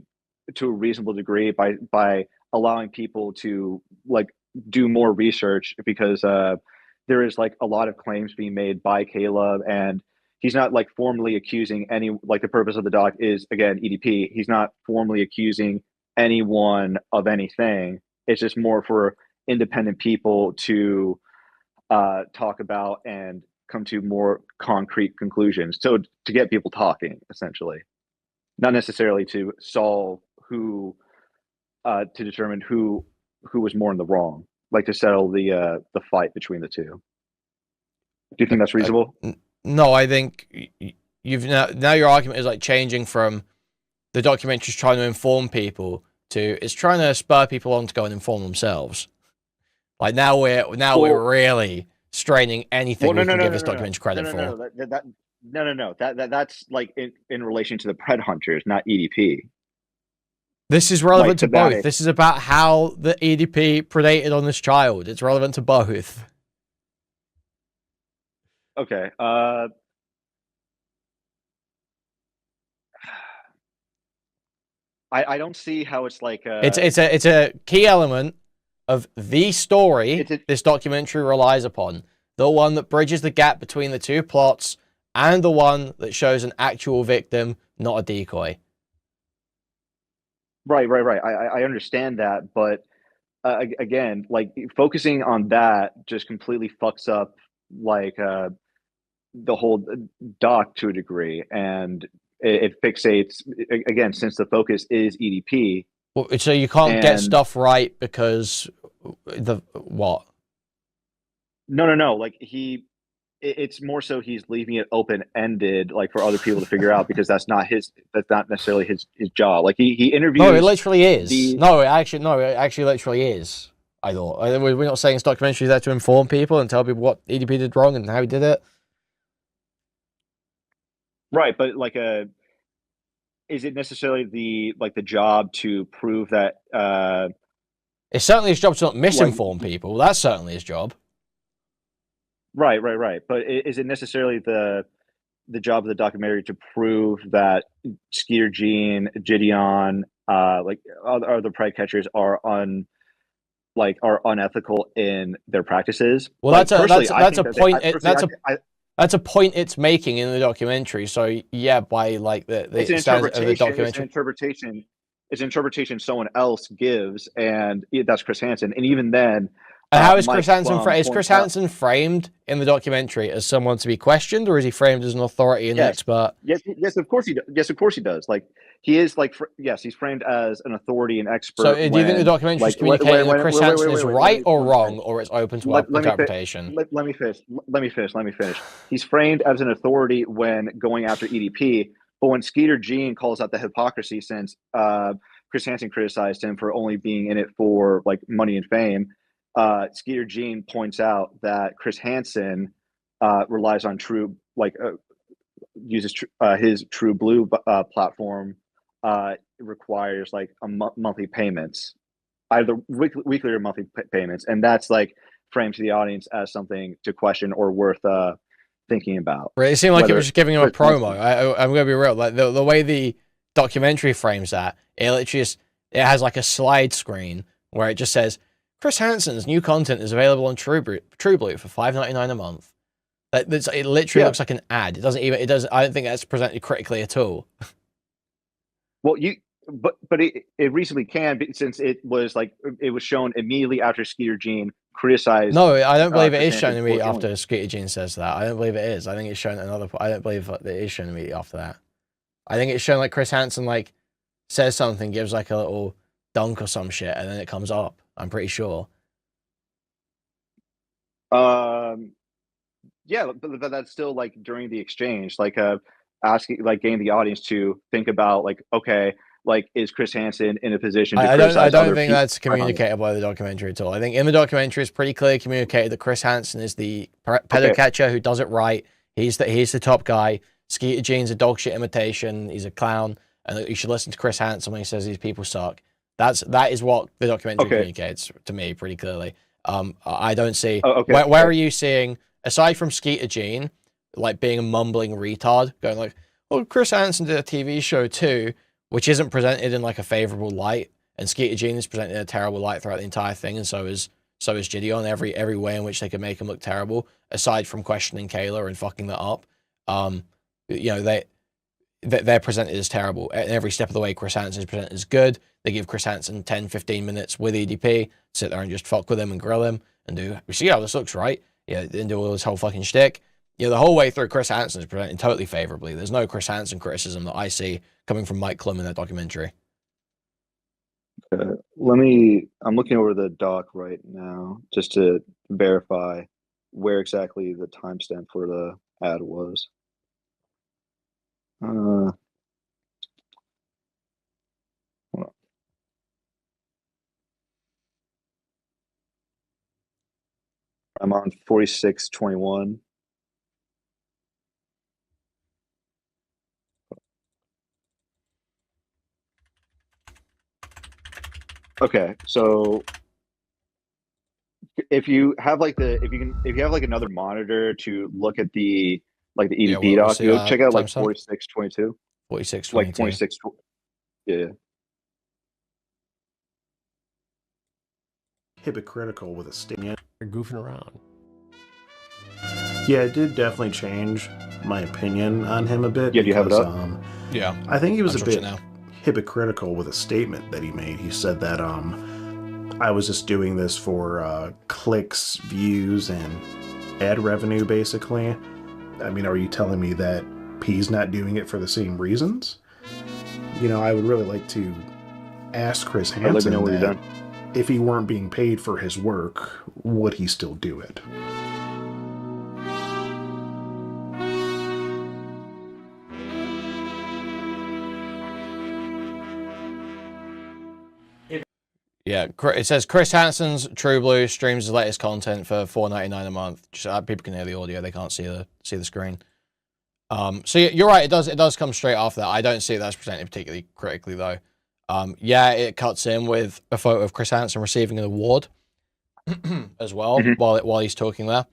to a reasonable degree by allowing people to like do more research because there is like a lot of claims being made by Caleb, and he's not like formally accusing any, like the purpose of the doc is again EDP. He's not formally accusing anyone of anything. It's just more for independent people to talk about and come to more concrete conclusions. So to get people talking, essentially, not necessarily to solve who, to determine who was more in the wrong, like to settle the fight between the two. Do you think that's reasonable? No, I think you've now your argument is like changing from the documentary's trying to inform people to it's trying to spur people on to go and inform themselves. Like now we're really straining anything we can give this documentary credit for. No. That's like in relation to the Pred Hunters, not EDP. This is relevant to both. This is about how the EDP predated on this child. It's relevant to both. Okay. I don't see how it's like it's a key element of the story a, this documentary relies upon. The one that bridges the gap between the two plots and the one that shows an actual victim, not a decoy. right. I understand that, but again, like focusing on that just completely fucks up like the whole doc to a degree, and it fixates again since the focus is EDP. Well, so you can't get And stuff right because the what? no. Like it's more so he's leaving it open ended, like for other people to figure out because that's not necessarily his job. Like he interviews. No, it literally is. The No, it actually literally is. I thought we're not saying this documentary is there to inform people and tell people what EDP did wrong and how he did it. right, but like is it necessarily the job to prove that It's certainly his job to not like misinform people. That's certainly his job. right. But is it necessarily the job of the documentary to prove that Skeeter Gene, Gideon, like other pride catchers are unethical in their practices? Well, Like personally, I that's think a that point. personally, That's a point it's making in the documentary. So yeah, by like it's an the standards of the interpretation. documentary. It's an interpretation someone else gives, and that's Chris Hansen. And even then, And how is Mike Chris Hansen Clum is Chris points out, Hansen framed in the documentary as someone to be questioned, or is he framed as an authority and an yes, expert? yes, of course he does. Yes, of course he does. Like he is like, yes, he's framed as an authority and So expert do you think the when, documentary is like, communicating that Chris Hansen is right or wrong, finish. or it's open to interpretation? Let me finish. Let me finish. He's framed as an authority when going after EDP, but when Skeeter Gene calls out the hypocrisy since Chris Hansen criticized him for only being in it for like money and fame, Skeeter Gene points out that Chris Hansen relies on true uses his True Blue platform requires like a monthly payments, either weekly or monthly payments, and that's like framed to the audience as something to question or worth thinking about. Right, it seemed like it was just giving him a Chris promo. I'm gonna be real. Like the way the documentary frames that, it literally just it has like a slide screen where it just says Chris Hansen's new content is available on TrueBlue for $5.99 a month. It literally looks like an ad. It doesn't even. It doesn't. I don't think that's presented critically at all. Well, but it recently can, since it was shown immediately after Skeeter Gene criticized. No, I don't believe it Chris is shown Hansen immediately after Skeeter Gene says that. I don't believe it is. I think it's shown another. I don't believe it is shown immediately after that. I think it's shown like Chris Hansen like says something, gives like a little dunk or some shit, and then it comes up. I'm pretty sure. Yeah, but that's still like during the exchange, like asking, like getting the audience to think about, like, okay, like is Chris Hansen in a position to criticize I don't other think people? that's communicated by the documentary at all. I think in the documentary it's pretty clearly communicated that Chris Hansen is the pedo catcher who does it right. He's the top guy. Skeeter Gene's a dog shit imitation. He's a clown, and you should listen to Chris Hansen when he says these people suck. That is what the documentary communicates to me pretty clearly. I don't see where are you seeing, aside from Skeeter Gene, like being a mumbling retard, going like, "Oh, Chris Hansen did a TV show too," which isn't presented in like a favorable light, and Skeeter Gene is presented in a terrible light throughout the entire thing, and so is Gideon. Every way in which they can make him look terrible, aside from questioning Kayla and fucking that up. You know, they're presented as terrible. At every step of the way, Chris Hansen is presented as good. They give Chris Hansen 10, 15 minutes with EDP, sit there and just fuck with him and grill him and do, we see how this looks, right? Yeah, and do all this whole fucking shtick. Yeah, the whole way through, Chris Hansen is presented totally favorably. There's no Chris Hansen criticism that I see coming from Mike Clum in that documentary. I'm looking over the doc right now just to verify where exactly the timestamp for the ad was. I'm on 46:21. Okay, so if you have like if you have like another monitor to look at the like the EDP doc, you check out like 4622. 4622. Like 46. Yeah. Hypocritical with a statement. You're goofing around. Yeah, it did definitely change my opinion on him a bit. Yeah, do you have it up? Yeah. I think he was a bit hypocritical with a statement that he made. He said that I was just doing this for clicks, views, and ad revenue, basically. I mean, are you telling me that P's not doing it for the same reasons? You know, I would really like to ask Chris Hansen that if he weren't being paid for his work, would he still do it? Yeah, it says Chris Hansen's True Blue streams his latest content for $4.99 a month. Just people can hear the audio; they can't see the screen. So you're right. It does come straight after that. I don't see that's presented particularly critically though. Yeah, it cuts in with a photo of Chris Hansen receiving an award as well while he's talking there.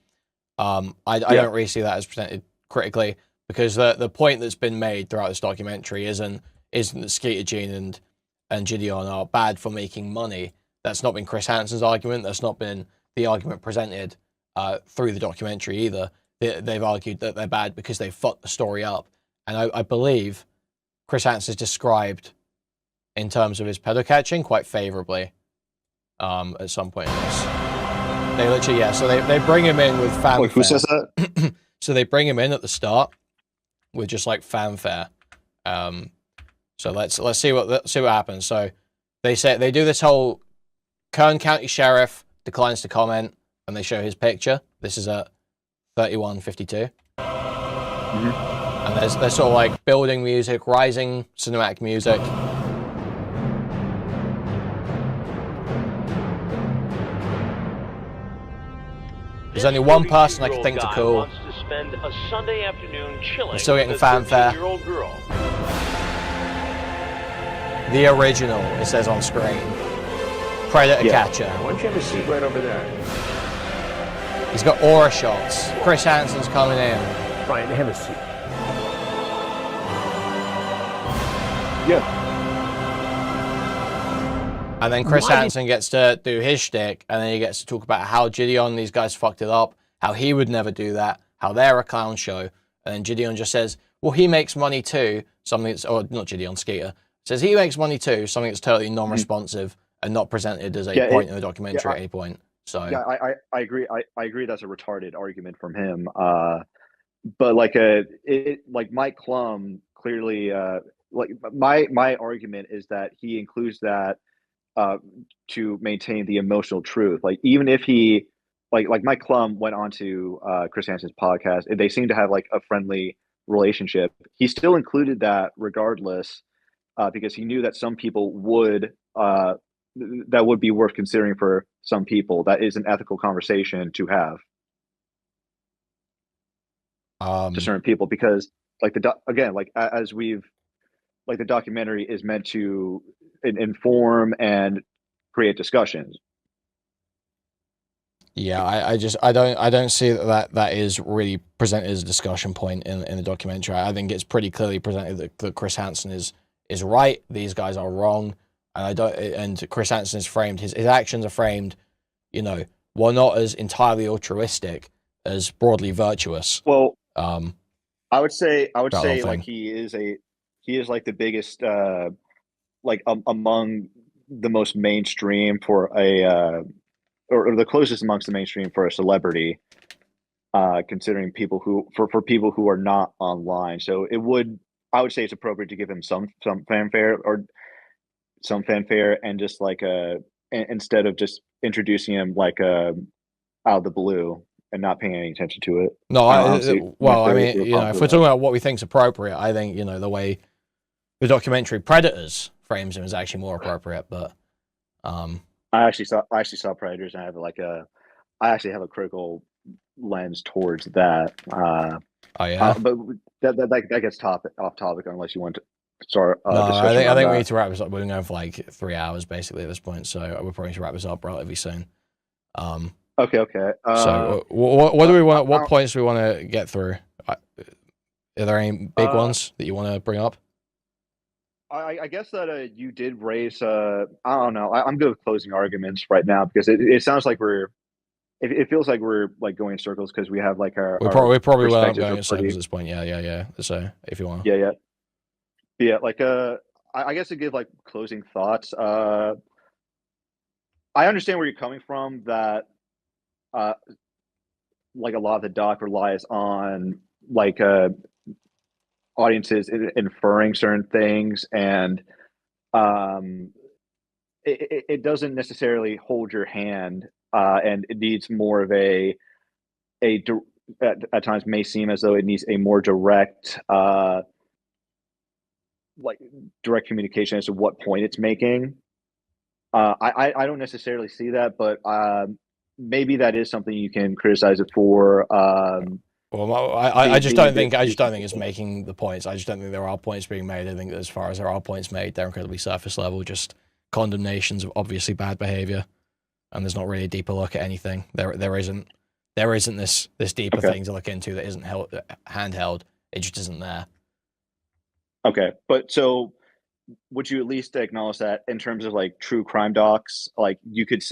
I don't really see that as presented critically because the point that's been made throughout this documentary isn't that Skeeter Gene and Gideon are bad for making money. That's not been Chris Hansen's argument. That's not been the argument presented through the documentary either. They've argued that they're bad because they fucked the story up. And I believe Chris Hansen is described in terms of his pedo catching quite favorably at some point in this. They literally, so they bring him in with fanfare. Wait, who says that? So they bring him in at the start with just like fanfare. So let's see what happens. So they do this whole Kern County Sheriff declines to comment, and they show his picture. This is at 31:52. And there's sort of like building music, rising cinematic music. There's only one person I can think to call. Wants to spend a Sunday afternoon chilling. We're still getting with a fanfare. 13-year-old girl. The original, it says on screen. Predator catcher. Why don't you have a seat right over there? He's got aura shots. Chris Hansen's coming in. Brian, have a seat. Yeah. And then Chris Hansen gets to do his shtick, and then he gets to talk about how Gideon, these guys fucked it up, how he would never do that, how they're a clown show. And then Gideon just says, well, he makes money too. Something that's, or not Gideon, Skeeter. Says he makes money too, something that's totally non-responsive and not presented as a point in the documentary at any point. So yeah, I agree. I agree that's a retarded argument from him. But like like Mike Clum clearly like my argument is that he includes that to maintain the emotional truth. Like even if he like Mike Clum went on to Chris Hansen's podcast, and they seem to have like a friendly relationship. He still included that regardless. Because he knew that some people would, that would be worth considering for some people. That is an ethical conversation to have to certain people, because like as we've, like the documentary is meant to inform and create discussions. Yeah, I don't see that is really presented as a discussion point in the documentary. I think it's pretty clearly presented that Chris Hansen is right, these guys are wrong, and Chris Hansen is framed, his actions are framed, while not as entirely altruistic as broadly virtuous. Well, I would say like he is like the biggest like among the most mainstream for a or the closest amongst the mainstream for a celebrity, considering people who for people who are not online. So I would say it's appropriate to give him some fanfare and just like instead of just introducing him like out of the blue and not paying any attention to it. No, I mean, if we're talking about what we think is appropriate, I think the way the documentary Predators frames him is actually more appropriate. But I actually saw Predators, and I actually have a critical lens towards that. Oh yeah, but that gets off topic unless you want to start. No, I think we need to wrap this up. We're going for like 3 hours basically at this point, so we're probably to wrap this up relatively soon. Okay. Okay. What do we want? What points do we want to get through? Are there any big ones that you want to bring up? I guess that you did raise. I don't know. I'm good with closing arguments right now because it sounds like it feels like we're like going in circles because we have like our We probably will perspectives going are in circles pretty. at this point. Yeah. So if you want. Yeah. Like I guess to give like closing thoughts. I understand where you're coming from. That like a lot of the doc relies on like audiences inferring certain things, and um, it doesn't necessarily hold your hand, and it needs more of at times may seem as though it needs a more direct like direct communication as to what point it's making. I don't necessarily see that, but maybe that is something you can criticize it for. Well, I just don't think it's making the points. I just don't think there are points being made. I think that as far as there are points made, they're incredibly surface level, just condemnations of obviously bad behavior, and there's not really a deeper look at anything. There isn't this deeper thing to look into that isn't handheld. It just isn't there. Okay, but so would you at least acknowledge that in terms of like true crime docs, like you could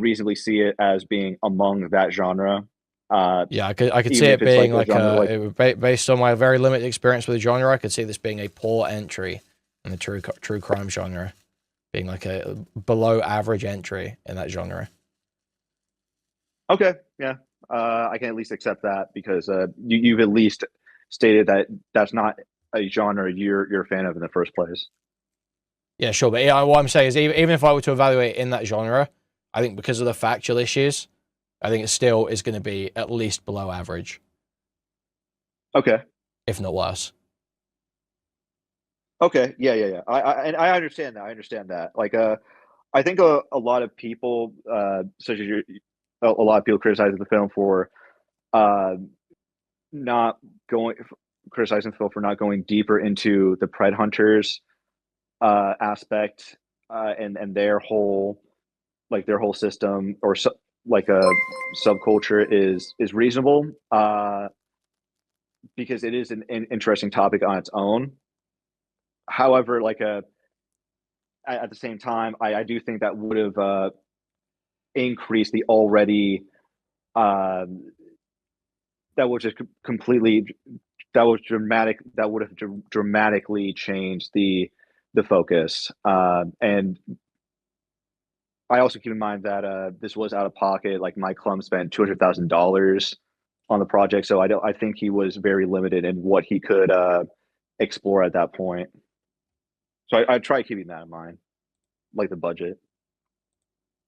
reasonably see it as being among that genre? Yeah, I could see it being like based on my very limited experience with the genre, I could see this being a poor entry in the true crime genre, being like a below average entry in that genre. Okay, yeah, I can at least accept that because you've at least stated that that's not a genre you're a fan of in the first place. Yeah, sure, but yeah, what I'm saying is even if I were to evaluate in that genre, I think because of the factual issues, I think it still is going to be at least below average. Okay. If not worse. Okay. Yeah. I understand that. I understand that. Like, I think a lot of people, such as a lot of people criticize the film for not going, criticizing the film for not going deeper into the Pred Hunters aspect and their whole system or like a subculture is reasonable because it is an interesting topic on its own. However, like at the same time, I do think that would have increased the already that would just completely that would have dramatically changed the focus and I also keep in mind that this was out of pocket. Like Mike Clum spent $200,000 on the project, so I think he was very limited in what he could explore at that point. So I try keeping that in mind, like the budget.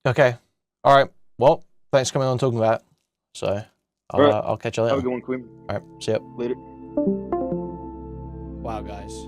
Okay, all right. Well, thanks for coming on and talking about it. So I'll catch you later. Have a good one, Queen. All right, see ya later. Wow, guys.